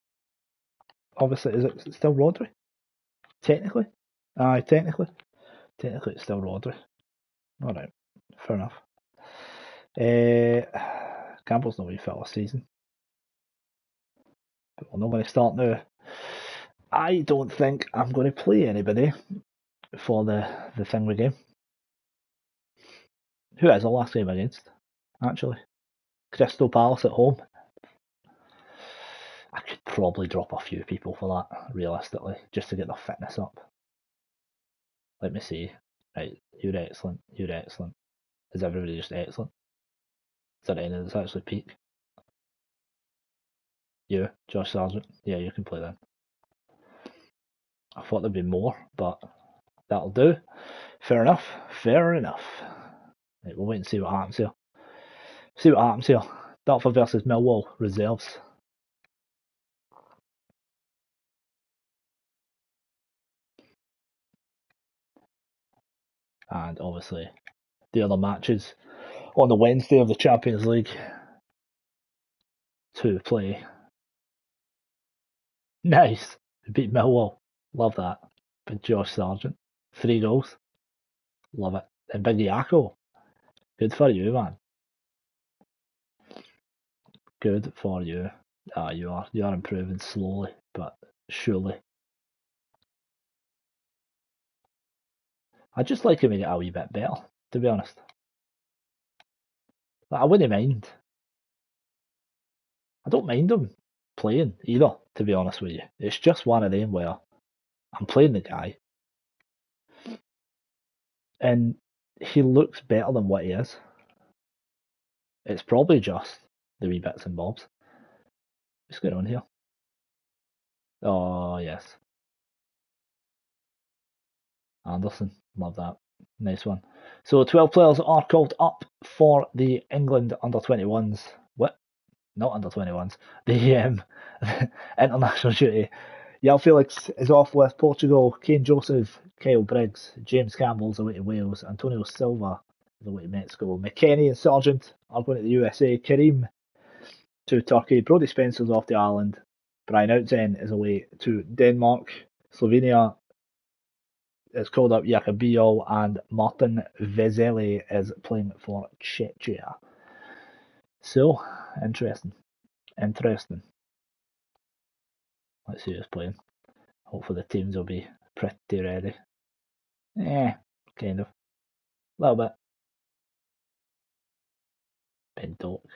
still Rodri? Technically? Aye, technically. Technically it's still Rodri. Alright, fair enough. Campbell's not really fit this season. But we're not going to start now. I don't think I'm going to play anybody for the Thingy game. Who is the last game against, actually? Crystal Palace at home. I could probably drop a few people for that, realistically, just to get their fitness up. Let me see. Right, you're excellent. You're excellent. Is everybody just excellent? Is that any that's actually peak? You, Josh Sargent? Yeah, you can play then. I thought there'd be more, but that'll do. Fair enough. Fair enough. Right, we'll wait and see what happens here. See what happens here. Dartford versus Millwall reserves. And obviously the other matches on the Wednesday of the Champions League to play. Nice. We beat Millwall. Love that. Big Josh Sargent. 3 goals. Love it. And Big Yako. Good for you, man. Good for you. You are improving slowly, but surely. I just like him to get a wee bit better, to be honest. Like, I wouldn't mind. I don't mind him playing either, to be honest with you. It's just one of them where I'm playing the guy and he looks better than what he is. It's probably just the wee bits and bobs. What's going on here? Oh, yes. Anderson. Love that. Nice one. So 12 players are called up for the England under-21s. What? Not under-21s. The international duty. Yao Felix is off with Portugal. Kane Joseph, Kyle Briggs, James Campbell's away to Wales. Antonio Silva is away to Mexico. McKennie and Sargent are going to the USA. Kareem to Turkey. Brodie Spencer's off to Ireland. Brian Outzen is away to Denmark. Slovenia is called up Jakabio, and Martin Vezeli is playing for Czechia. So, interesting. Let's see who's playing. Hopefully the teams will be pretty ready. Kind of. A little bit. Ben Doak.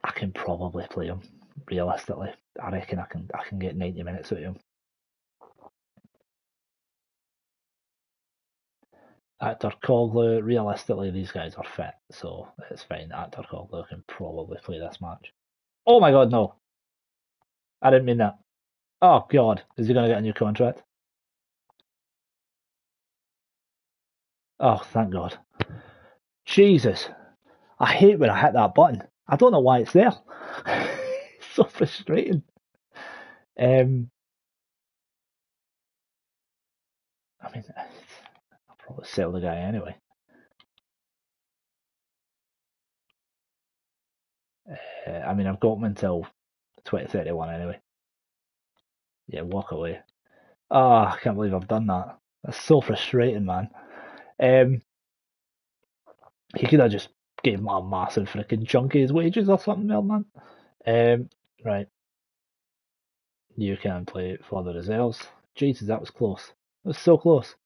I can probably play him, realistically. I reckon I can get 90 minutes out of him. Actor Coglu, realistically, these guys are fit, so it's fine. Actor Coglu can probably play this match. Oh my god, no. I didn't mean that. Oh god, is he going to get a new contract? Oh, thank god. Jesus. I hate when I hit that button. I don't know why it's there. It's so frustrating. I mean, I'll probably sell the guy anyway. I mean, I've got him until 2031 anyway. Yeah, walk away. Oh, I can't believe I've done that. That's so frustrating, man. He could have just gave him a massive freaking chunk of his wages or something, man. Right. You can play for the reserves. Jesus, that was close. It was so close.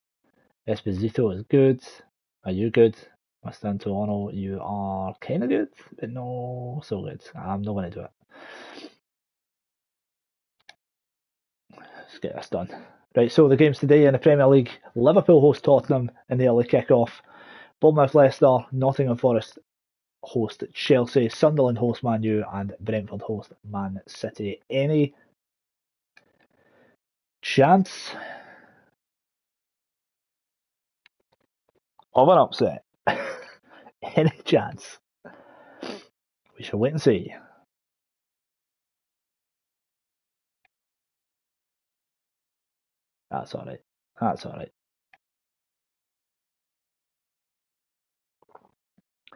Esposito is good. Are you good? Mr. Antonio, you are kind of good, but no so good. I'm not going to do it. Let's get this done. Right, so the games today in the Premier League. Liverpool host Tottenham in the early kick-off. Bournemouth Leicester, Nottingham Forest host Chelsea, Sunderland host Man U, and Brentford host Man City. Any chance of an upset? Any chance? We shall wait and see. That's alright. That's alright.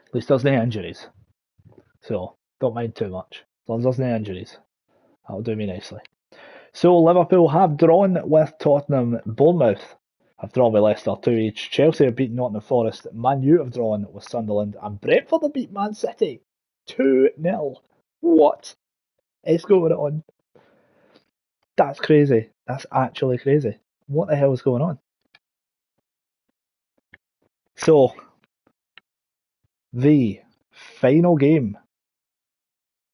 At least there's no injuries. So, don't mind too much. As long as there's no injuries. That'll do me nicely. So, Liverpool have drawn with Tottenham. Bournemouth have drawn with Leicester 2 each. Chelsea have beaten Nottingham Forest. Man U have drawn with Sunderland. And Brentford have beat Man City 2-0. What is going on? That's crazy. That's actually crazy. What the hell is going on? So, the final game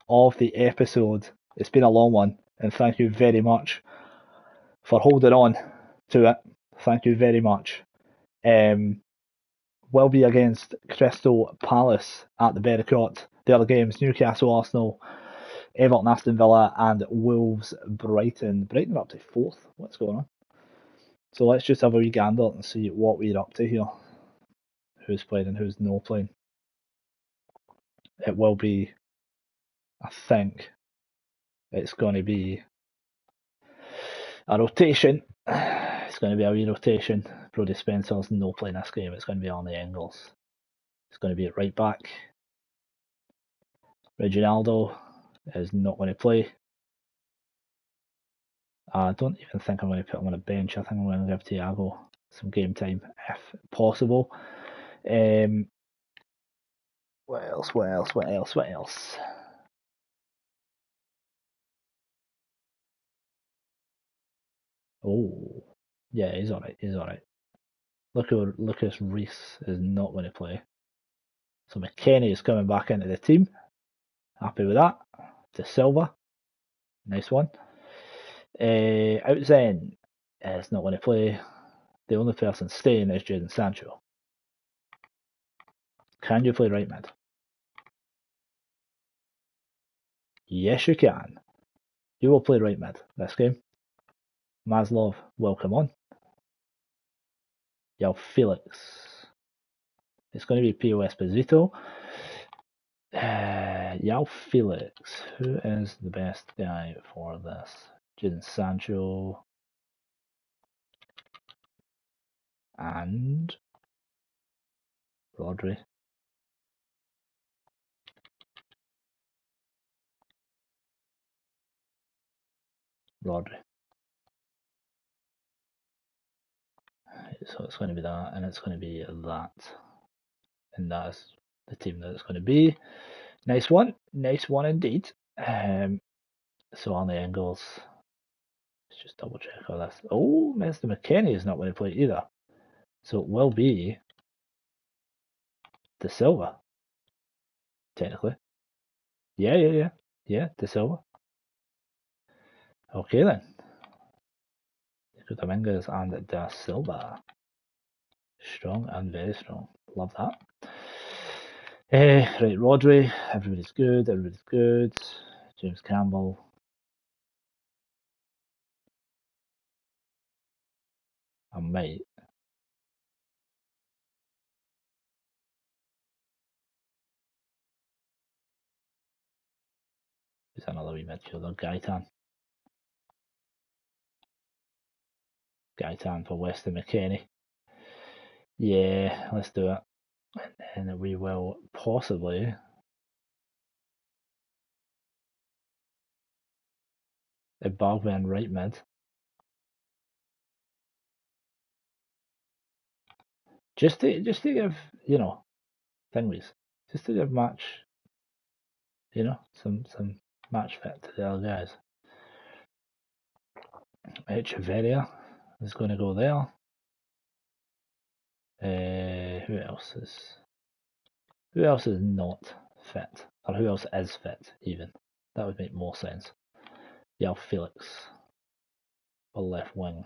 of the episode. It's been a long one, and thank you very much for holding on to it. Thank you very much. Will be against Crystal Palace at the Berricott. The other games: Newcastle, Arsenal, Everton, Aston Villa, and Wolves, Brighton. Brighton are up to 4th. What's going on? So let's just have a wee gander and see what we're up to here. Who's playing and who's no playing. It will be, I think, it's going to be a rotation. It's going to be a wee rotation. Brodie Spencer's no playing this game. It's going to be Arnie Engels. It's going to be at right back. Reginaldo is not going to play. I don't even think I'm going to put him on a bench. I think I'm going to give Thiago some game time if possible. What else? Oh, yeah, he's alright. Lucas Reese is not going to play. So McKennie is coming back into the team. Happy with that. De Silva. Nice one. Outzen is not going to play. The only person staying is Jadon Sancho. Can you play right mid? Yes, you can. You will play right mid this game. Maslov will come on. Yao Felix. It's going to be Pio Esposito. Yao Felix. Who is the best guy for this? Jadon Sancho. And Rodri. So it's going to be that, and it's going to be that. And that's the team that it's going to be. Nice one indeed. So on the Engels, let's just double check all this. Oh, Mr. McKennie is not going to play either. So it will be De Silva, technically. Yeah, De Silva. Okay then. Dominguez and Da Silva. Strong and very strong. Love that. Right, Rodri. Everybody's good. James Campbell. I might. There's another wee midfielder, Gaitan for Weston McKennie. Yeah, let's do it. And then we will possibly Bogman right mid. Just to give, thingies. Just to give match, some match fit to the other guys. Echeverria is going to go there. Who else is not fit? Or who else is fit, even? That would make more sense. Yeah, Felix. For left wing.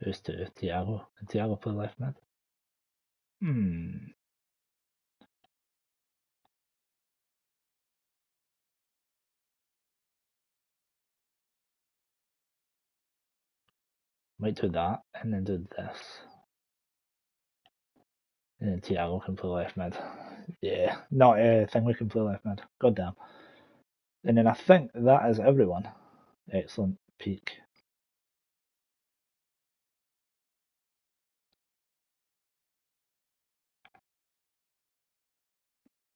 Who's to Thiago? Can Thiago play left mid? Might do that, and then do this. And then Thiago can play left mid. Yeah, not a thing we can play left mid. God damn. And then I think that is everyone. Excellent peak.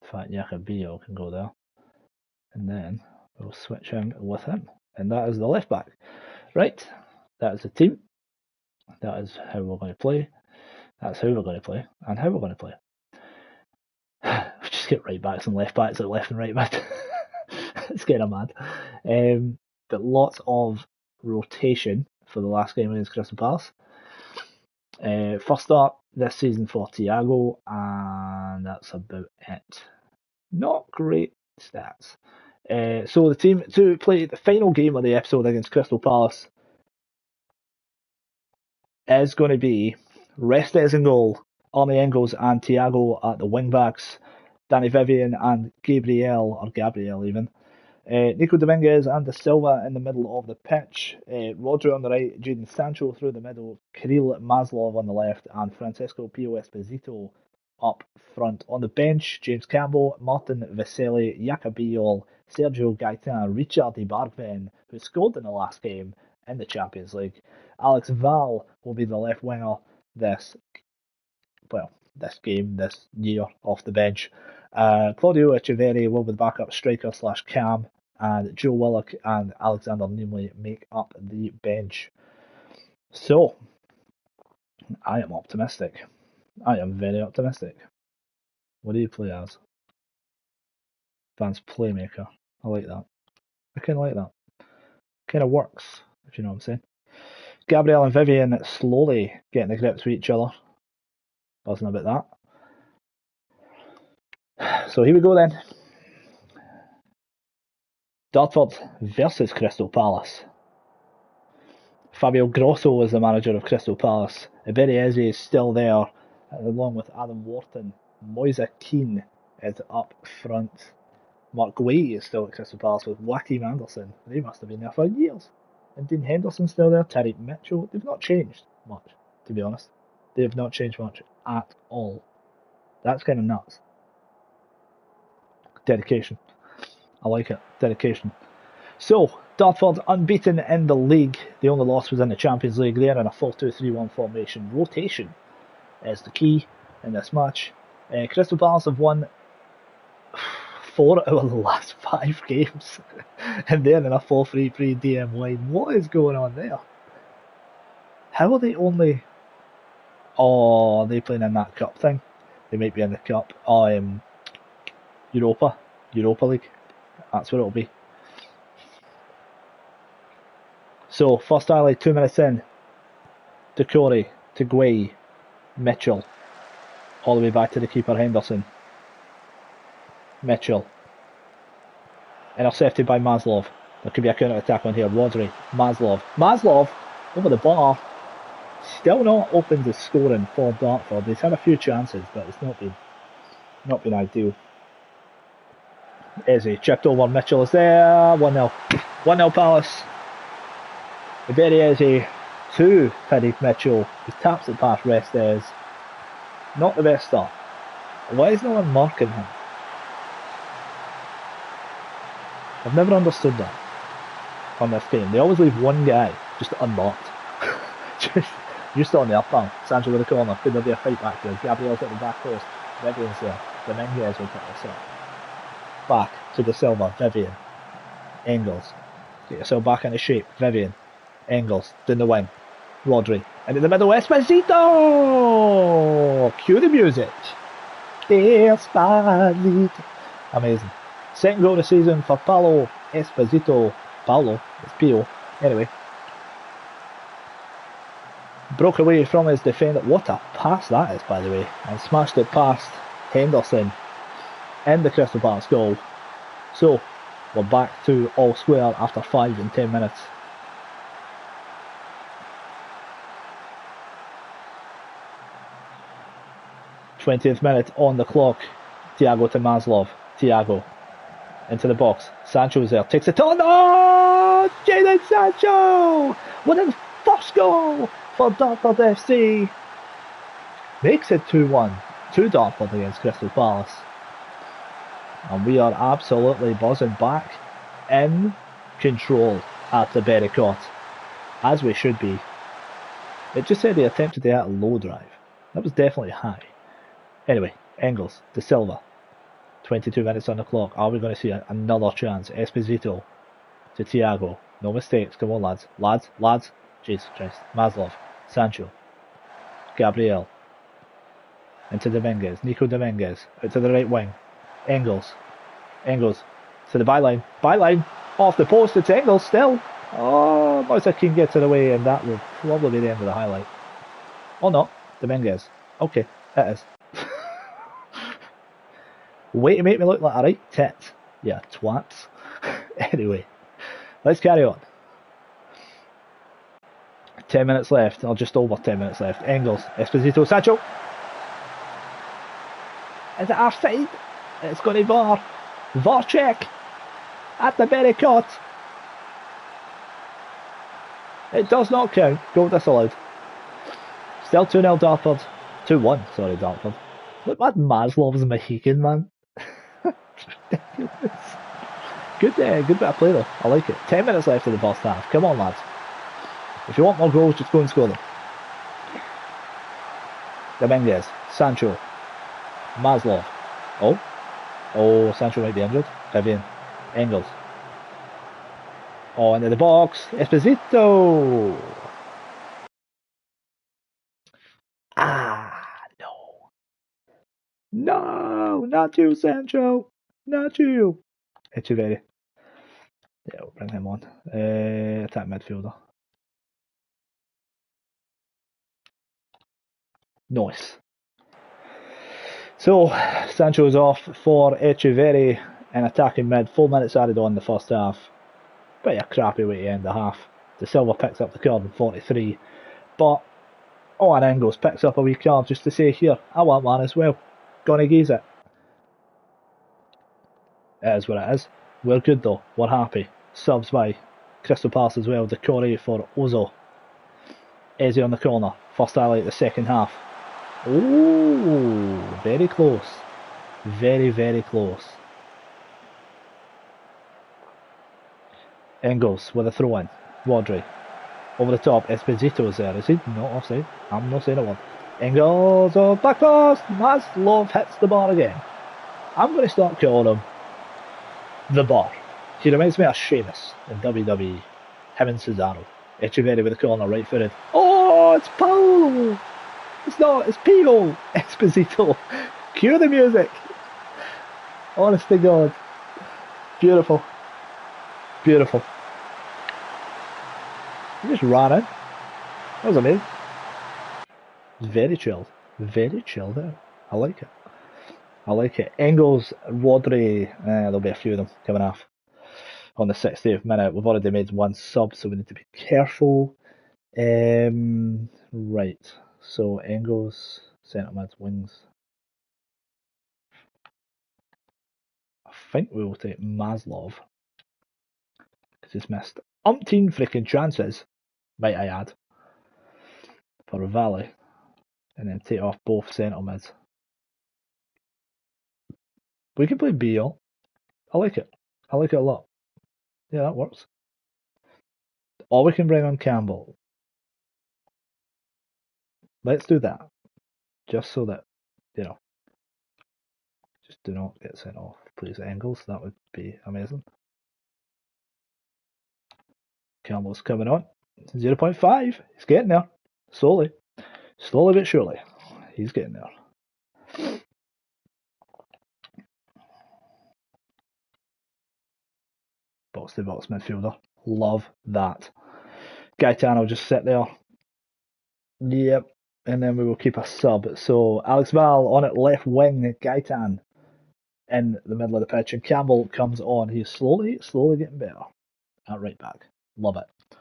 In fact, Yakabio can go there. And then we'll switch him with him. And that is the left back. Right, that is the team. That is how we're going to play. That's how we're going to play. And how we're going to play. We just get right backs and left backs at left and right mid. It's kind of mad. But lots of rotation for the last game against Crystal Palace. First start this season for Thiago, and that's about it. Not great stats. So the team to play the final game of the episode against Crystal Palace is going to be Restes in goal, Arnie Engels and Thiago at the wing backs, Danny Vivian and Gabriel even. Nico Dominguez and De Silva in the middle of the pitch. Rodri on the right, Jadon Sancho through the middle, Kirill Maslov on the left, and Francisco Pio Esposito up front. On the bench, James Campbell, Martin Vesely, Jacobiol, Sergio Gaetan, Richard Ibarguen, who scored in the last game in the Champions League. Alex Val will be the left winger this year off the bench. Claudio Echeverri will be the backup striker / cam, and Joe Willock and Alexander Nimley make up the bench. So, I am optimistic. I am very optimistic. What do you play as? Advanced playmaker. I like that. I kind of like that. Kind of works, if you know what I'm saying. Gabriel and Vivian slowly getting the grips with each other. Buzzing about that. So here we go then. Dartford versus Crystal Palace. Fabio Grosso is the manager of Crystal Palace. Iberieze is still there, along with Adam Wharton. Moise Keane is up front. Mark Guay is still at Crystal Palace with Joachim Anderson. They must have been there for years. And Dean Henderson's still there. Tariq Mitchell. They've not changed much, to be honest. They have not changed much at all. That's kind of nuts. Dedication. I like it. Dedication. So, Dartford unbeaten in the league. The only loss was in the Champions League. They're in a 4-2-3-1 formation. Rotation is the key in this match. Crystal Palace have won 4 out of the last 5 games. And they're in a 4-3-3 DM line. What is going on there? How are they only... Oh, are they playing in that cup thing? They might be in the cup. Europa League. That's what it'll be. So, first highlight, 2 minutes in. Decore, to Guay, Mitchell. All the way back to the keeper, Henderson. Mitchell. Intercepted by Maslov. There could be a counter-attack on here. Rodri. Maslov over the bar. Still not open to scoring for Dartford. He's had a few chances, but it's not been ideal. Eze chipped over. Mitchell is there. 1-0. 1-0 Palace. Iberieze to Tariq Mitchell. He taps it past Restes. Not the best start. Why is no one marking him? I've never understood that on this game. They always leave one guy just unmarked. Just on the up pal. Sancho with the corner. Could there be a fight back there? Gabriel's at the back post. Vivian's there. Dominguez will pick this up. Back to De Silva. Vivian. Engels. Get yourself back into shape. Vivian. Engels. Down the wing. Rodri. Into the middle. Esposito! Cue the music. Esposito. Amazing. Second goal of the season for Paulo Esposito. Paulo. It's Pio. Anyway. Broke away from his defender. What a pass that is, by the way. And smashed it past Henderson in the Crystal Palace goal. So, we're back to all square after 5 and 10 minutes. th minute on the clock. Thiago to Maslov. Thiago into the box. Sancho's there. Takes it on. Oh! Jadon Sancho! What a first goal for Dartford FC. Makes it 2-1 to Dartford against Crystal Palace. And we are absolutely buzzing back in control at the Bericott, as we should be. It just said they attempted to hit a low drive. That was definitely high. Anyway, Engels, De Silva. 22 minutes on the clock. Are we going to see another chance? Esposito to Thiago. No mistakes. Come on, lads. Lads. Jesus Christ. Maslov. Sancho. Gabriel. Into Dominguez. Nico Dominguez. Out to the right wing. Engels. To the byline. Off the post. It's Engels still. Oh, Moise Keane gets it away, and that will probably be the end of the highlight. Or not. Dominguez. Okay, it is. Way to make me look like a right tit. Yeah, twats. Anyway, let's carry on. 10 minutes left, or just over 10 minutes left. Engels, Esposito, Sancho. Is it offside? It's going to VAR. VAR check at the Bericott. It does not count. Goal disallowed. Still 2-0 Dartford. 2-1, sorry, Dartford. Look at Maslov's Mohican, man. Ridiculous. Good bit of play though. I like it. 10 minutes left in the first half. Come on, lads. If you want more goals, just go and score them. Dominguez, Sancho, Maslov. Oh, Sancho might be injured. Vivian, Engels. Oh, into the box. Esposito. No. No, not you, Sancho. Not you. Echeverri. Yeah, we'll bring him on. Attack midfielder. Nice. So, Sancho's off for Echeverri in attacking mid. 4 minutes added on in the first half. Pretty a crappy way to end the half. De Silva picks up the card in 43. But Owen Engels picks up a wee card just to say, here, I want one as well. Gonna geese it. It is what it is. We're good though. We're happy. Subs by Crystal Palace as well. Decore for Ozo. Eze on the corner. First highlight of the second half. Oh, very close. Very, very close. Engels with a throw in. Rodri. Over the top. Esposito's there. Is he not offside? I'm not saying it one. Engels on back post. Maslov hits the bar again. I'm going to start calling him the Bar. He reminds me of Sheamus in WWE. Him and Cesaro. Echeverri with the corner, right footed. Oh, it's Paolo! It's not, it's Pino! Esposito. Cue the music. Honest to God. Beautiful. Beautiful. He just ran in. That was amazing. Very chilled. Very chilled out. I like it. I like it. Engels, Rodri, there'll be a few of them coming off on the 60th minute. We've already made one sub, so we need to be careful. Right. So Engels, centre mid, wings. I think we will take Maslov because he's missed umpteen freaking chances, might I add, for Valley, and then take off both centre mids. We can play BL. I like it. I like it a lot. Yeah, that works. Or we can bring on Campbell. Let's do that. Just so that, just do not get sent off, please, Engels. That would be amazing. Campbell's coming on. 0.5. He's getting there. Slowly. Slowly but surely. He's getting there. Box to box midfielder. Love that. Gaetano will just sit there. Yep. And then we will keep a sub. So Alex Val on it left wing. Gaetan in the middle of the pitch. And Campbell comes on. He's slowly getting better at right back. Love it.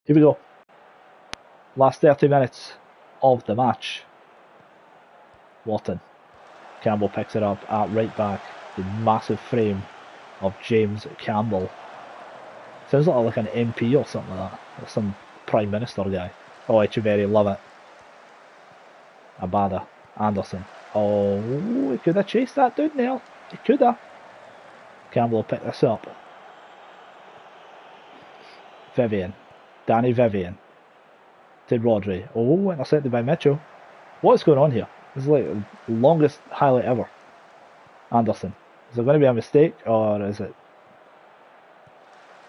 Here we go. Last 30 minutes of the match. Wharton. Campbell picks it up at right back. The massive frame of James Campbell. Sounds like an MP or something like that. Or some Prime Minister guy. Oh, Echeverri, love it. Abada. Anderson. Oh, he could have chased that dude now. He could have. Campbell will pick this up. Vivian. Danny Vivian. To Rodri. Oh, intercepted by Mitchell. What's going on here? This is like the longest highlight ever. Anderson. Is there going to be a mistake or is it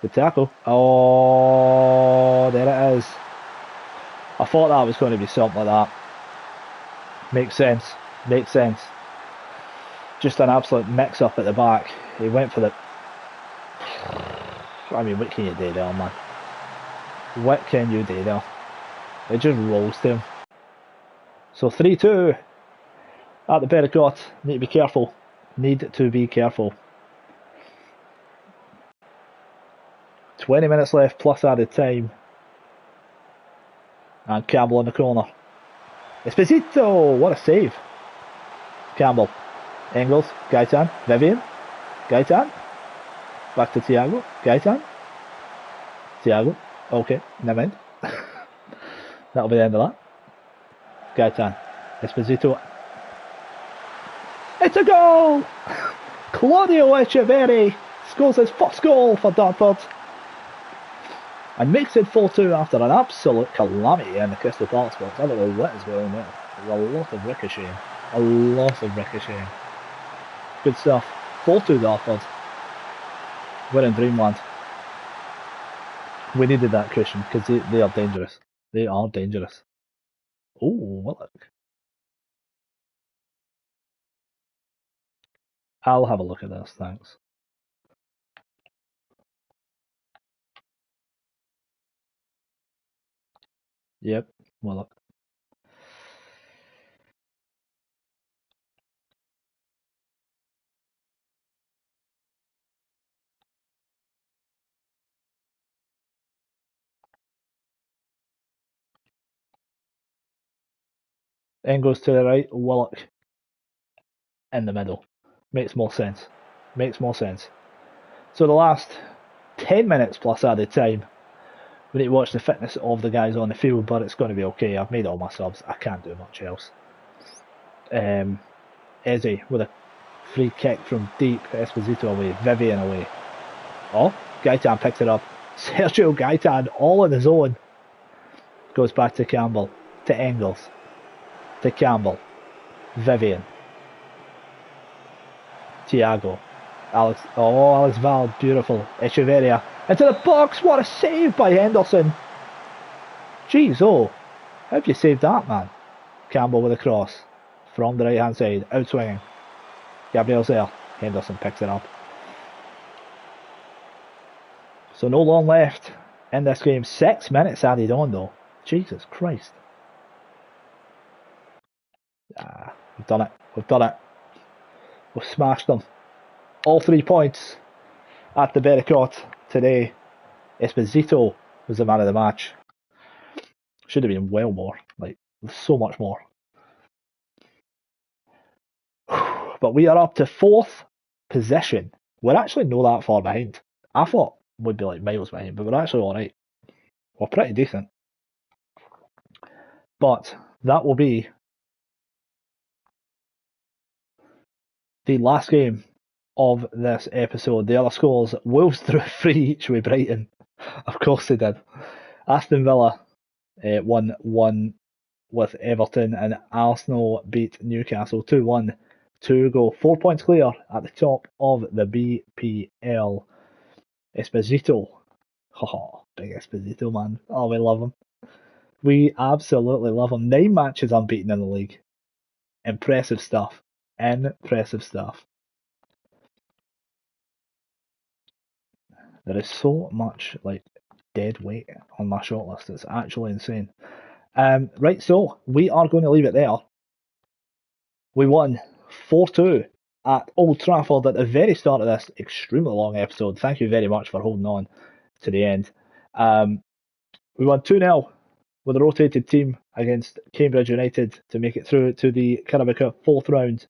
the tackle? Oh, there it is. I thought that was going to be something like that. Makes sense. Makes sense. Just an absolute mix up at the back. He went for the... I mean, what can you do there, man? What can you do there? It just rolls to him. So 3-2 at the Pericot. Need to be careful. Need to be careful. 20 minutes left plus added time. And Campbell in the corner. Esposito! What a save. Campbell. Engels. Gaetan. Vivian. Gaetan. Back to Thiago. Gaetan. Thiago. Okay, never mind. That'll be the end of that. Gaetan. Esposito. It's a goal! Claudio Echeverri scores his first goal for Dartford and makes it 4-2 after an absolute calamity in the Crystal Palace box. I don't know what is going on there. There's a lot of ricocheting. A lot of ricocheting. Good stuff. 4-2 Dartford. We're in Dreamland. We needed that, Christian, because they are dangerous. They are dangerous. Oh, well, look. I'll have a look at this, thanks. Yep, well, look. Then goes to the right, Willock in the middle. Makes more sense. Makes more sense. So the last 10 minutes plus added time, we need to watch the fitness of the guys on the field, but it's going to be okay. I've made all my subs. I can't do much else. Eze with a free kick from deep. Esposito away. Vivian away. Oh, Gaitan picks it up. Sergio Gaitan all on his own. Goes back to Campbell. To Engels. To Campbell. Vivian. Thiago. Alex Val, beautiful. Echeverria. Into the box, what a save by Henderson. Jeez, how have you saved that, man? Campbell with a cross. From the right hand side, outswinging. Gabriel's there. Henderson picks it up. So no long left in this game. 6 minutes added on though. Jesus Christ. We've done it. We've done it. We've smashed them. All 3 points at the Bericott today. Esposito was the man of the match. Should have been well more. Like, so much more. But we are up to 4th position. We're actually not that far behind. I thought we'd be like miles behind, but we're actually alright. We're pretty decent. But that will be the last game of this episode. The other scores: Wolves drew 3 each with Brighton. Of course they did. Aston Villa won 1 with Everton, and Arsenal beat Newcastle 2-1 to go 4 points clear at the top of the BPL. Esposito. Big Esposito, man. Oh, we love him. We absolutely love him. 9 matches unbeaten in the league. Impressive stuff. Impressive stuff. There is so much like dead weight on my shortlist. It's actually insane. Right, so we are going to leave it there. We won 4-2 at Old Trafford at the very start of this extremely long episode. Thank you very much for holding on to the end. We won 2-0 with a rotated team against Cambridge United to make it through to the Carabao Cup 4th round.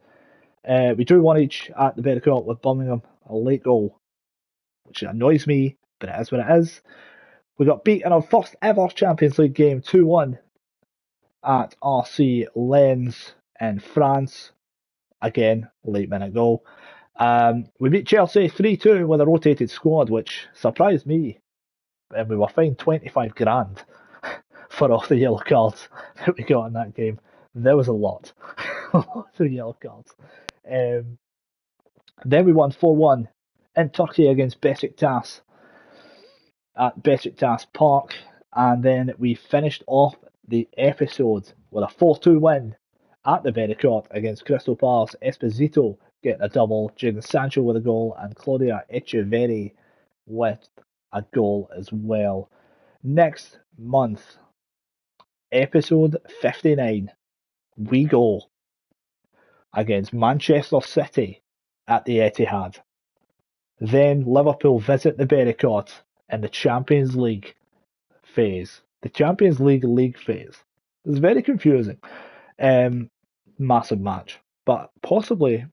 We drew 1 each at the Bericott with Birmingham, a late goal, which annoys me, but it is what it is. We got beat in our first ever Champions League game 2-1 at RC Lens in France. Again, late minute goal. We beat Chelsea 3-2 with a rotated squad, which surprised me. And we were fined 25 grand for all the yellow cards that we got in that game. There was a lot. A lot of yellow cards. Then we won 4-1 in Turkey against Besiktas at Besiktas Park. And then we finished off the episode with a 4-2 win at the Bericott against Crystal Palace. Esposito getting a double, Jadon Sancho with a goal, and Claudia Echeverri with a goal as well. Next month, episode 59, we go against Manchester City at the Etihad. Then Liverpool visit the Bericott in the Champions League phase. The Champions League phase. It's very confusing. Massive match, but possibly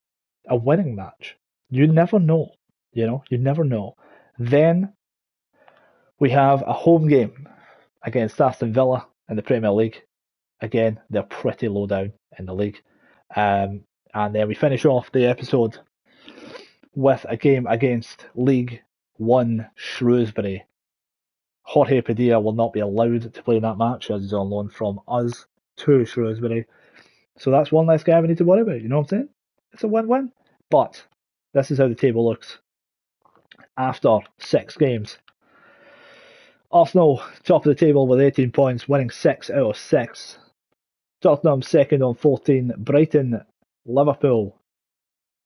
a winning match. You never know. You never know. Then we have a home game against Aston Villa in the Premier League. Again, they're pretty low down in the league. And then we finish off the episode with a game against League One Shrewsbury. Jorge Padilla will not be allowed to play in that match as he's on loan from us to Shrewsbury. So that's one less guy we need to worry about, you know what I'm saying? It's a win-win. But this is how the table looks after 6 games. Arsenal, top of the table with 18 points, winning 6 out of 6. Tottenham, second on 14. Brighton, Liverpool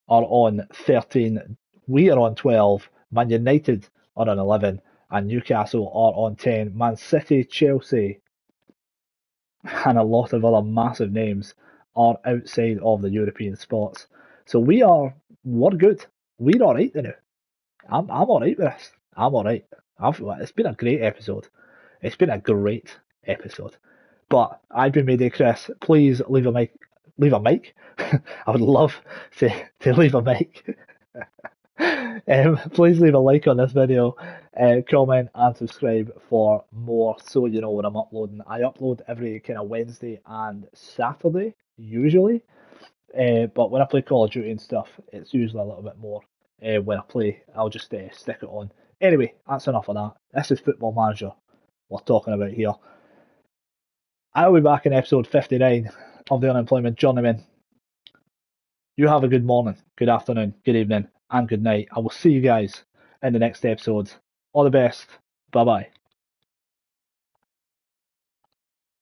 are on 13. We are on 12. Man United are on 11. And Newcastle are on 10. Man City, Chelsea, and a lot of other massive names are outside of the European spots. So we're good. We're alright now. I'm alright with this. I'm alright. It's been a great episode. It's been a great episode. But I've been MaydayChris. Please leave a mic. Leave a mic? I would love to leave a mic. Please leave a like on this video, comment and subscribe for more so you know when I'm uploading. I upload every kind of Wednesday and Saturday, usually. But when I play Call of Duty and stuff, it's usually a little bit more. When I play, I'll just stick it on. Anyway, that's enough of that. This is Football Manager we're talking about here. I'll be back in episode 59 of the Unemployment Journeyman. You have a good morning, good afternoon, good evening, and good night. I will see you guys in the next episode. All the best. Bye bye.